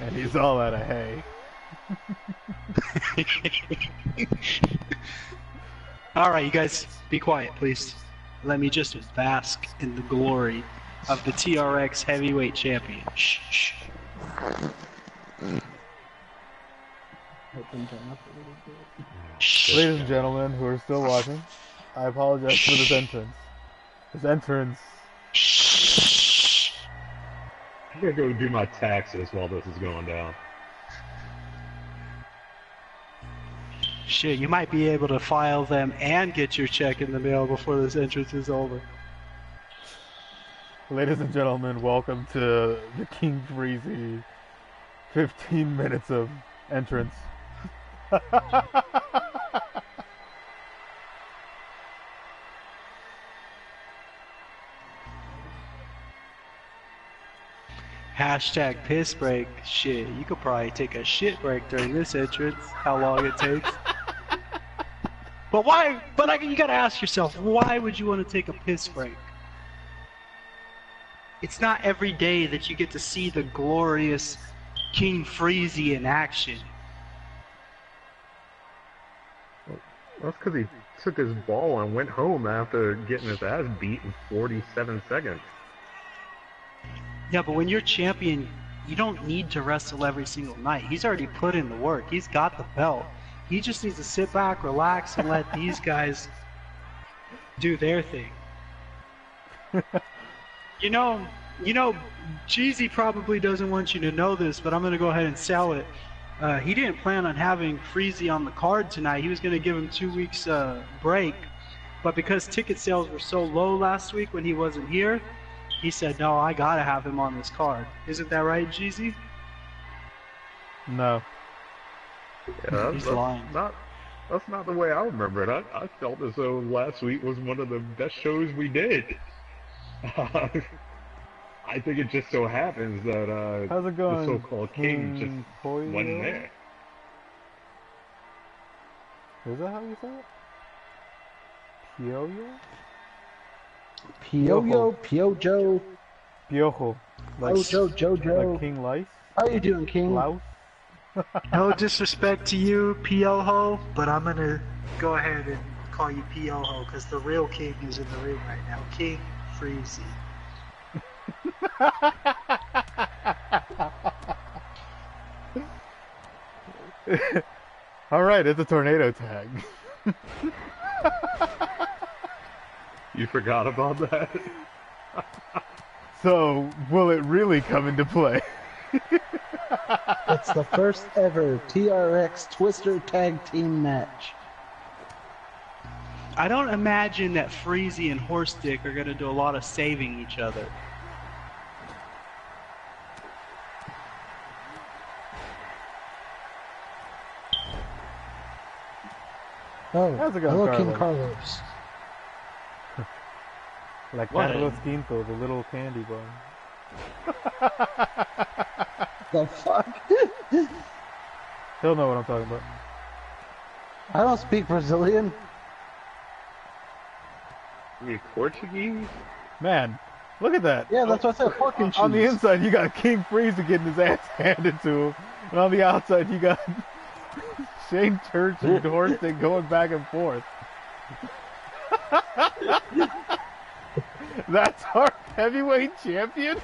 And he's all out of hay. Alright, you guys, be quiet, please. Let me just bask in the glory of the TRX Heavyweight Champion. Shh, shh. Shh. Ladies and gentlemen who are still watching, I apologize for this entrance. This entrance. Shh. I'm gonna go do my taxes while this is going down. Shit, you might be able to file them and get your check in the mail before this entrance is over. Ladies and gentlemen, welcome to the King Freezy 15 minutes of entrance. Hashtag piss break. Shit, you could probably take a shit break during this entrance. How long it takes. But why? But you gotta ask yourself, why would you want to take a piss break? It's not every day that you get to see the glorious King Freezy in action. That's because he took his ball and went home after getting his ass beat in 47 seconds. Yeah, but when you're champion, you don't need to wrestle every single night. He's already put in the work. He's got the belt. He just needs to sit back, relax, and let these guys do their thing. You know, you know, Jeezy probably doesn't want you to know this, but I'm gonna go ahead and sell it. He didn't plan on having Freezy on the card tonight. He was gonna give him 2 weeks break, but because ticket sales were so low last week when he wasn't here, he said, "No, I gotta have him on this card." Isn't that right, Jeezy? No. Yeah, He's lying. That's not the way I remember it. I felt as though last week was one of the best shows we did. I think it just so happens that How's it the going? so-called king just Pollo? wasn't there. Is that how you say it? Piojo? Piojo, Piojo, Piojo. Like, Ojo, Jojo. like King Lice? How you doing, King? Laos? No disrespect to you, Piojo, but I'm gonna go ahead and call you Piojo because the real king is in the ring right now. King Freezy. Alright, it's a tornado tag. You forgot about that? So, will it really come into play? It's the first ever TRX Twister Tag Team match. I don't imagine that Freezy and Horstick are gonna do a lot of saving each other. Oh, How's it going, hello, King Carlos? Carlos. Like What? Carlos Quinto, the little candy bar. The fuck? He'll know what I'm talking about. I don't speak Brazilian. You Portuguese? Man, look at that. Yeah, that's what I said. Pork and cheese. On the inside, you got King Freezer getting his ass handed to him. And on the outside, you got Shane Church and Dorsey going back and forth. That's our heavyweight champion?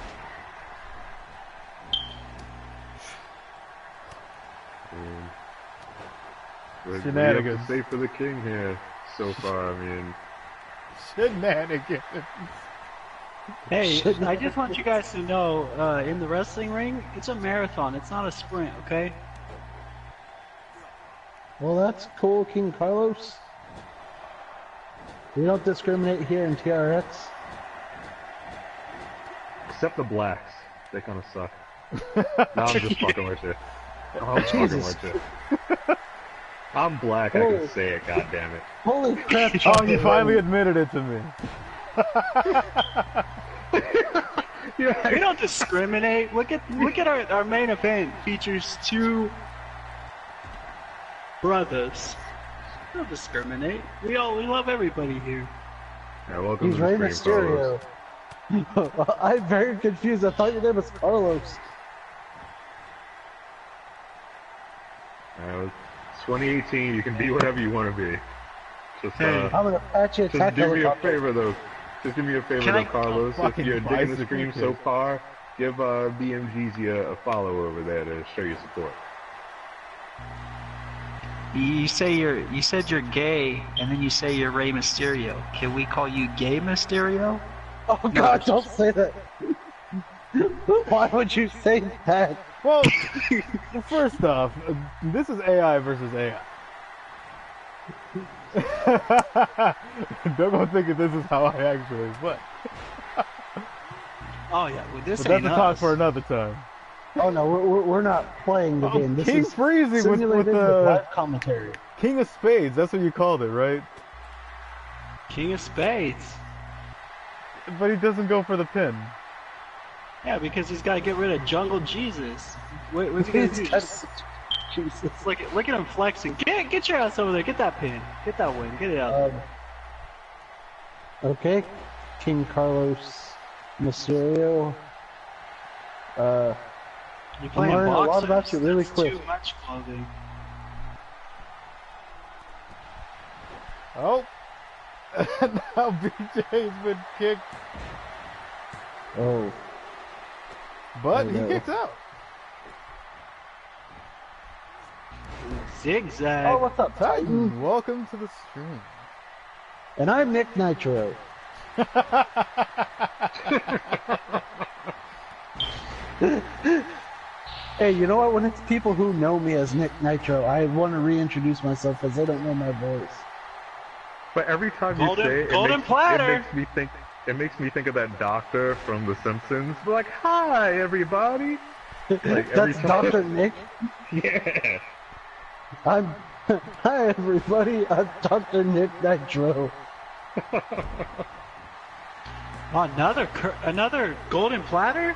What do you have Shenanigans. to say for the king here so far? I mean, Shenanigans. Hey, I just want you guys to know, in the wrestling ring, it's a marathon. It's not a sprint, okay? Well, that's cool, King Carlos. We don't discriminate here in TRX. except the blacks. They kind of suck. No, I'm just fucking with you. I'm fucking Jesus. with you. I'm black, I Oh. can say it, goddammit. Holy crap! Oh, Chocolate you finally Rain. admitted it to me. We don't discriminate. Look at our main event features two brothers. We don't discriminate. We love everybody here. Yeah, welcome He's to the Rey stream, Carlos. Mysterio. I'm very confused. I thought your name was Carlos. It's 2018, you can be whatever you want to be. Just, Hey, I'm gonna patch you a just attack do me a helicopter. favor though. Just do me a favor Can though, I- Carlos. If Fucking you're digging the bicycle stream kid. so far, give BMGZ a follow over there to show your support. you said you're gay, and then you say you're Rey Mysterio. Can we call you Gay Mysterio? Oh God! Don't say that. Why would you say that? Well, first off, this is AI versus AI. Don't go thinking this is how I actually play. Oh yeah, well, this But that's ain't a talk us. for another time. Oh no, we're not playing the Oh, game. This King is Freezy with simulated with the live commentary. King of Spades. That's what you called it, right? King of Spades. But he doesn't go for the pin. Yeah, because he's got to get rid of Jungle Jesus. What's he gonna do? Just Jesus. look at him flexing. Get your ass over there. Get that pin. Get that win. Get it out. Okay, King Carlos Mysterio. You're I'm playing learning a lot boxers. about you really That's quick. Too much clothing. Oh. And now BJ's been kicked. Oh, But Oh, he no. kicked out. Zigzag. oh, what's up, Titan? Welcome to the stream. And I'm Nick Nitro. Hey, you know what? When it's people who know me as Nick Nitro, I want to reintroduce myself because they don't know my voice. But every time you say it, Golden it platter. makes me think. It makes me think of that doctor from The Simpsons. Like, hi everybody. Like every That's time. Dr. Nick. Yeah. I'm. Hi, everybody. I'm Dr. Nick Nitro. Another golden platter.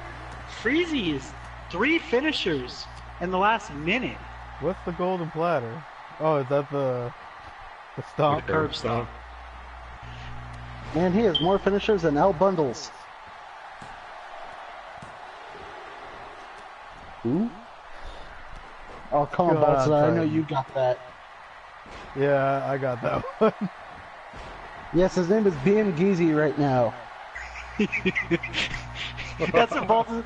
Freezy is 3 finishers in the last minute. What's the golden platter? Oh, is that the stomp? The curb stomp. Man, he has more finishers than L Bundles. Who? Oh, come on, God, Baltzar. I know Titan. you got that. Yeah, I got that one. Yes, his name is BM Geezy right now. That's what Baltus.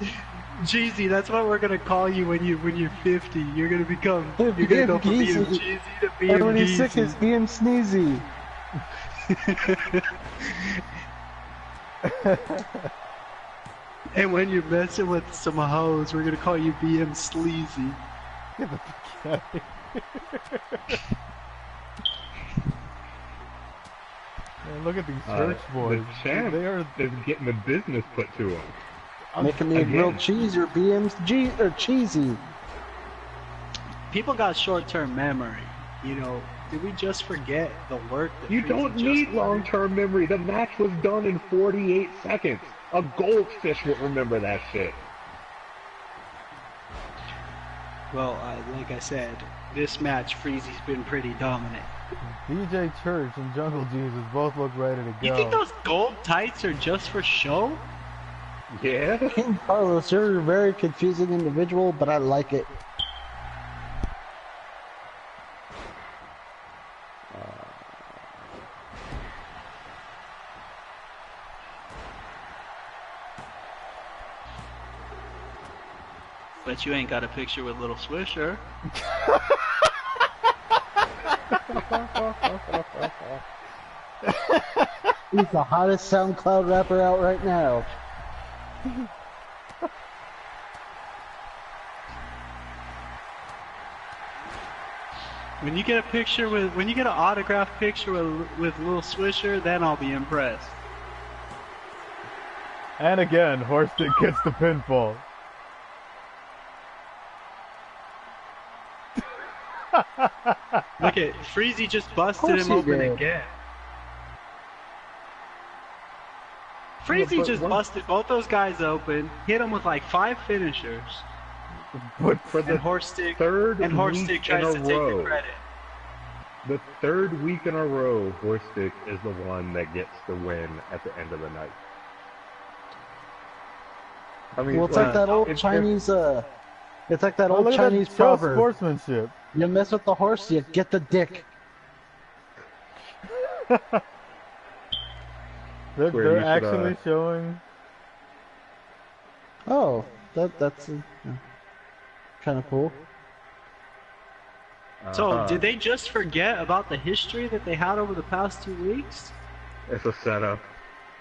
Jeezy, that's what we're gonna call you when you're 50. You're gonna become. You're gonna go from BM being Jeezy to And being when he's sick, Geezy. it's BM Sneezy. And when you're messing with some hoes, we're gonna call you BM Sleazy. Get the fuck out of here. Man, look at these church boys. The champ They are. is getting the business put to him. Making me a grilled cheese or or cheesy. People got short-term memory. You know, did we just forget the work that You Freezy don't just need put in? long-term memory. The match was done in 48 seconds. A goldfish would remember that shit. Well, like I said, this match, Freezy's been pretty dominant. DJ Church and Jungle Jesus both look ready to go. You think those gold tights are just for show? Yeah. King Carlos, you're a very confusing individual, but I like it. Bet you ain't got a picture with Little Swisher. He's the hottest SoundCloud rapper out right now. When you get a picture when you get an autographed picture with Little Swisher, then I'll be impressed. And again, Horstick gets the pinfall. Look at Freezy just busted course him he open did. again. Freezy but just one- busted both those guys open, hit them with like 5 finishers, But for and the Horstick third and week Horstick in tries a to take the row, credit. the third week in a row, Horstick is the one that gets the win at the end of the night. I mean, Well, it's like that old it's- Chinese, it's like that Oh, old look at Chinese that show proverb. sportsmanship. You mess with the horse, you get the dick. They're Where you should, actually showing. Oh, that's kind of cool. So, did they just forget about the history that they had over the past 2 weeks? It's a setup.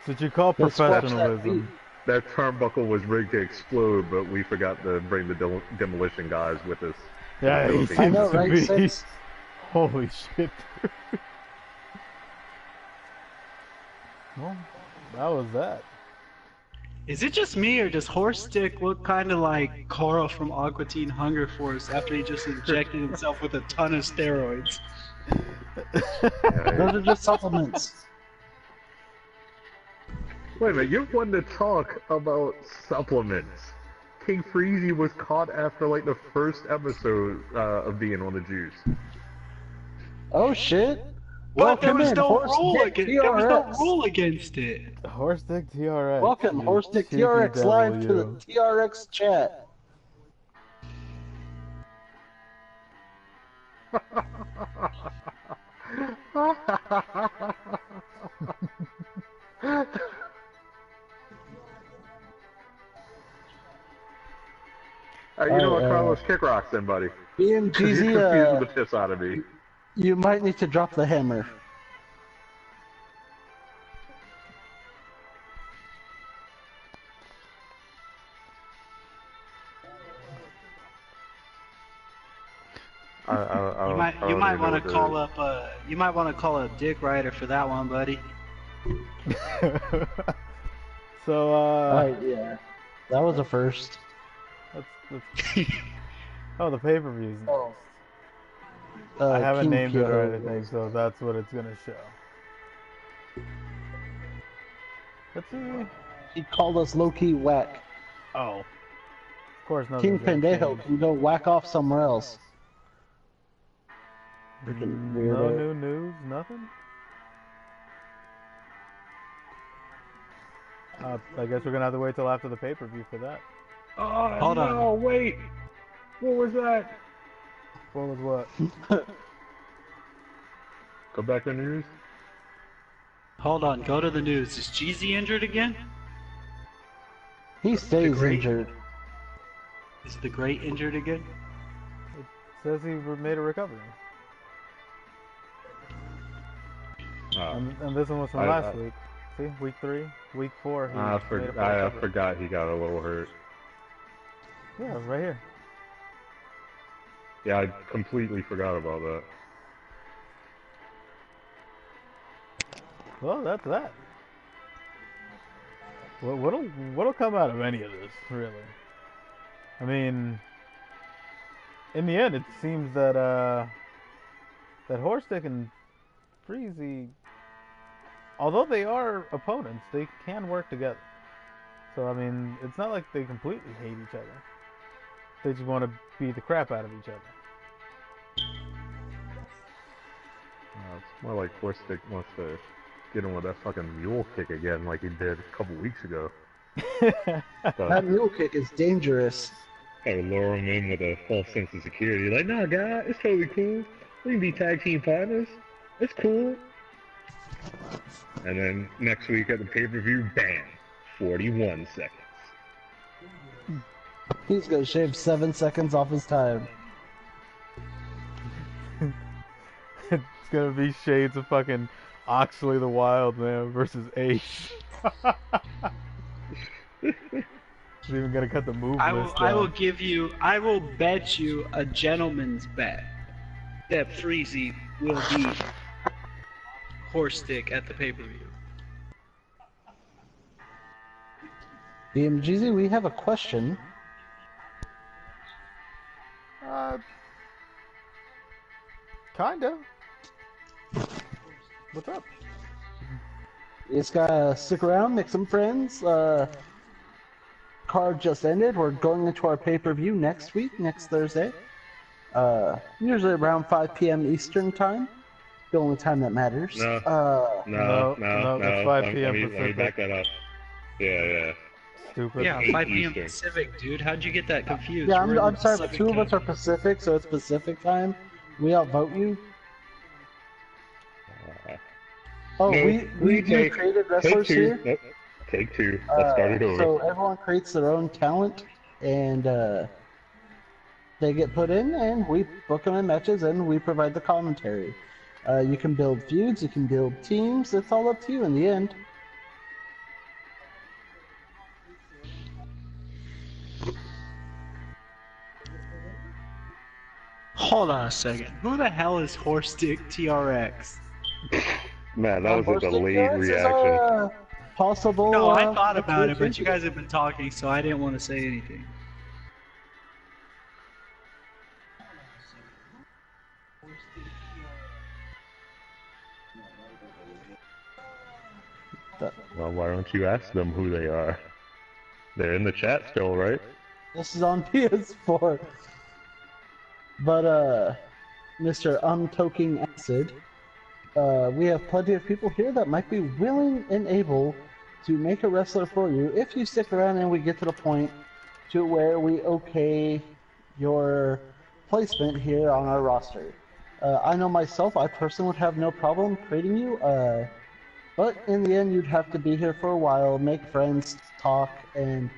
What you call They scratched that professionalism. That turnbuckle was rigged to explode, but we forgot to bring the demolition guys with us. Yeah, he I seems I know, to right? be. Since Holy shit. Well, that was that. Is it just me, or does Horstick look kind of like Cora from Aqua Teen Hunger Force after he just injected himself with a ton of steroids? those are just supplements. Wait a minute, you're one to talk about supplements. King Freezy was caught after like the first episode of being on the juice. Oh shit! But there Welcome was in, no Horse rule Dick against. There was no TRX. rule against it. Horstick TRX. Welcome, you Horstick cheeky TRX live to the devil, TRX chat. You know what, Alright, Carlos, kick rocks then, buddy. You're confusing BMGZ, the piss out of me. you might need to drop the hammer. might want to knows call hers. up. You might want to call up Dick Ryder for that one, buddy. So, Alright, yeah. That was a first. let's oh, the pay-per-view's next. Oh. I haven't King named it or Pyo anything, was- so that's what it's gonna show. Let's see. He called us low-key whack. Oh. Of course, King nothing's gonna Pendejo change. can go whack off somewhere else. Freaking No weirdo. new news, nothing? I guess we're gonna have to wait till after the pay-per-view for that. Oh, Hold on. no, wait. What was that? What was what? Go back to the news. Hold on, go to the news. Is Jeezy injured again? He stays great- injured. Is the Great injured again? Says he made a recovery. And this one was from I- last I- week. See, week 3, week 4. He I made a full recovery. forgot he got a little hurt. Yeah, right here. Yeah, I completely forgot about that. Well, that's that. Well, what'll come out of any of this, really? I mean, in the end, it seems that that Horstick and Freezy, although they are opponents, they can work together. So I mean, it's not like they completely hate each other. They just want to beat the crap out of each other. It's more like Horstick wants to get him with that fucking mule kick again, like he did a couple weeks ago. That But mule kick is dangerous. I would lure him in with a false sense of security. Like, nah, guy, it's totally cool. We can be tag team partners. It's cool. And then next week at the pay-per-view, bam, 41 seconds. He's gonna shave 7 seconds off his time. It's gonna be shades of fucking Oxley the Wild Man versus Ace. He's even gonna cut the move list I will down. give you. I will bet you a gentleman's bet that Freezy will beat Horstick at the pay-per-view. BMGZ, we have a question. Kinda. What's up? You just gotta stick around, make some friends. Card just ended. We're going into our pay-per-view next week, next Thursday. Usually around 5 p.m. Eastern time. The only time that matters. No. No, that's 5 p.m. Let me Pacific. back that up. Yeah. Stupid. Yeah, 8 5 p.m. Eastern. Pacific, dude. How'd you get that confused? Yeah, We're in I'm sorry, but Pacific 2 of us time. are Pacific, so it's Pacific time. We outvote you. Oh, No, we do take- created Take wrestlers 2. here. Nope. Take 2. Let's start it over. So everyone creates their own talent, and they get put in, and we book them in matches, and we provide the commentary. You can build feuds, you can build teams. It's all up to you in the end. Hold on a second. Who the hell is Horstick TRX? Man, that was a delayed This is reaction. our, possible. No, I thought about it, but creation. you guys have been talking, so I didn't want to say anything. Well, why don't you ask them who they are? They're in the chat still, right? This is on PS4. But, Mr. Untoking Acid, we have plenty of people here that might be willing and able to make a wrestler for you if you stick around and we get to the point to where we okay your placement here on our roster. I know myself, I personally would have no problem creating you, but in the end you'd have to be here for a while, make friends, talk, and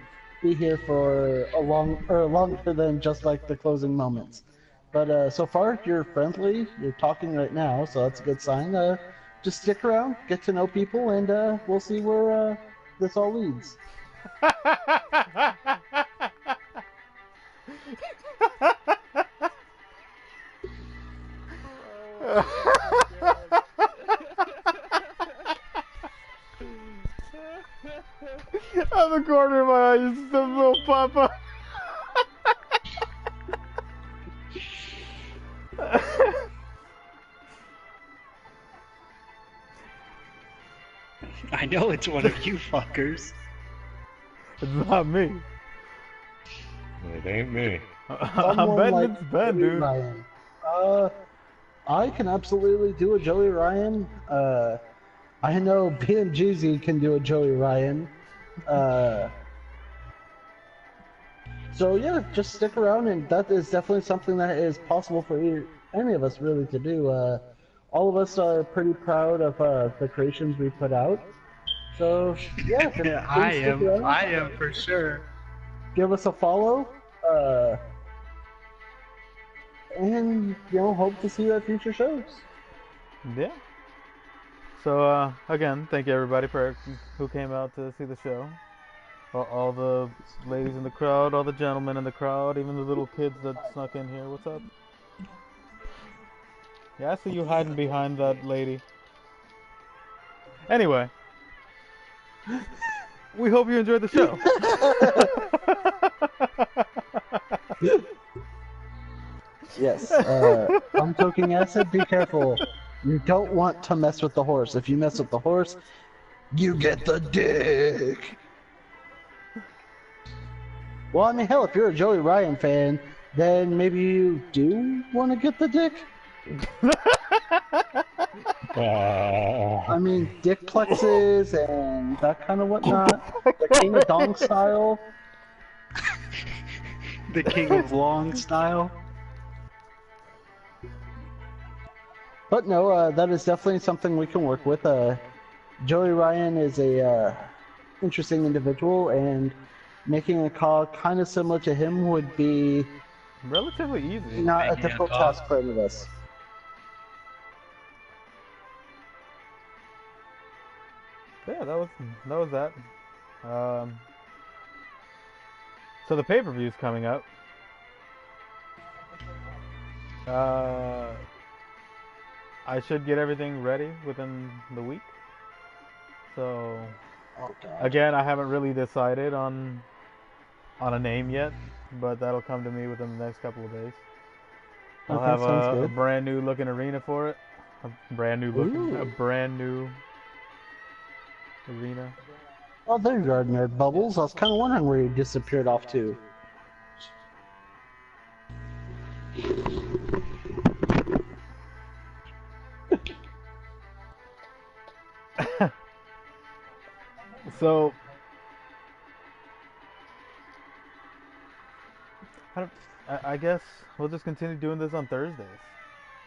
be here for a longer than just like the closing moments. But so far you're friendly, you're talking right now, so that's a good sign. Just stick around, get to know people, and we'll see where this all leads. Out of the corner of my eye, just a little pop-up. I know it's one of you fuckers. It's not me. It ain't me. I'm Someone betting like it's Ben, Joey dude. Ryan. I can absolutely do a Joey Ryan. I know BMGZ can do a Joey Ryan. So yeah, just stick around, and that is definitely something that is possible for any of us really to do. All of us are pretty proud of the creations we put out. So yeah, just Yeah, please stick around. I am for sure. Give us a follow. And hope to see you at future shows. Yeah. So again, thank you everybody who came out to see the show. All the ladies in the crowd, all the gentlemen in the crowd, even the little kids that snuck in here. What's up? Yeah, I see you hiding behind that lady. Anyway, we hope you enjoyed the show. Yes, I'm toking acid. Be careful. You don't want to mess with the horse. If you mess with the horse, you get the dick. Well, I mean, hell, if you're a Joey Ryan fan, then maybe you do want to get the dick. I mean, dick plexes and that kind of whatnot. The King of Dong style. The King of Long style. But no, that is definitely something we can work with. Joey Ryan is a interesting individual, and making a call kind of similar to him would be Relatively easy. not a Making a difficult call. task for any of us. Yeah, that was that. So the pay-per-view's coming up. I should get everything ready within the week. So Oh, God. again, I haven't really decided on a name yet, but that'll come to me within the next couple of days. I'll Okay, have sounds a good. brand new looking arena for it. A brand new arena. Oh, there you are, Nerd Bubbles. I was kind of wondering where you disappeared off to. So I guess we'll just continue doing this on Thursdays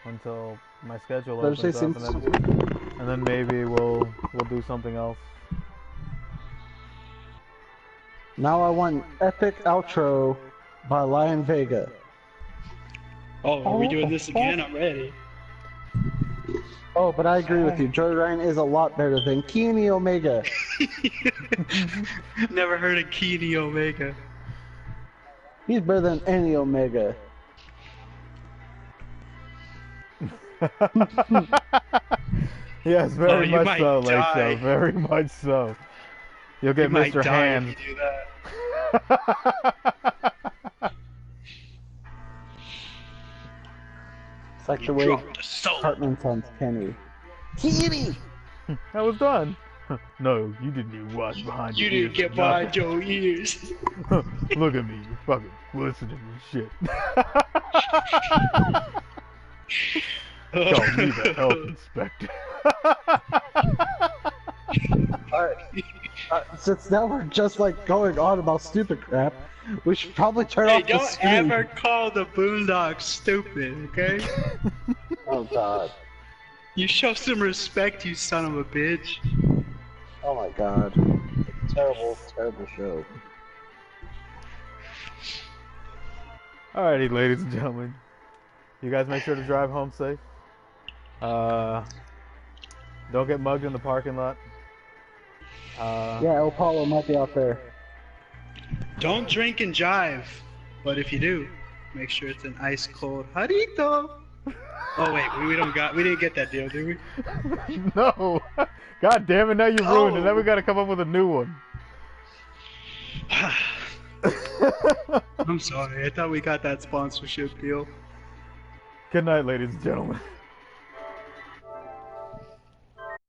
until my schedule Thursday opens up, seems... and then maybe we'll do something else. Now I want epic outro by Lion Vega. Oh, are we doing this again? I'm ready. Oh, but I agree with you. Joey Ryan is a lot better than Kenny Omega. Never heard of Kenny Omega. He's better than any Omega. Yes, Oh, very you much might so, Lake die. Show. Very much so. You'll You get might Mr. die Hands. if you do that. It's like You the way dropped the soul. Cartman sounds Kenny. Kenny! I was done. No, you didn't even watch behind You your didn't ears get or behind your ears. nothing. Look at me, you fucking listening to shit. Call me the health inspector. Alright. Since now we're just like going on about stupid crap, we should probably turn Hey, off the don't stream. ever call the Boondocks stupid, okay? Oh god. You show some respect, you son of a bitch. Oh my god. Terrible, terrible show. Alrighty, ladies and gentlemen. You guys make sure to drive home safe. Don't get mugged in the parking lot. Yeah, El Paulo might be out there. Don't drink and jive, but if you do, make sure it's an ice cold Jarito. Oh wait, we didn't get that deal, did we? No! God damn it, now you ruined it. Oh. Now we gotta come up with a new one. I'm sorry. I thought we got that sponsorship deal. Good night, ladies and gentlemen.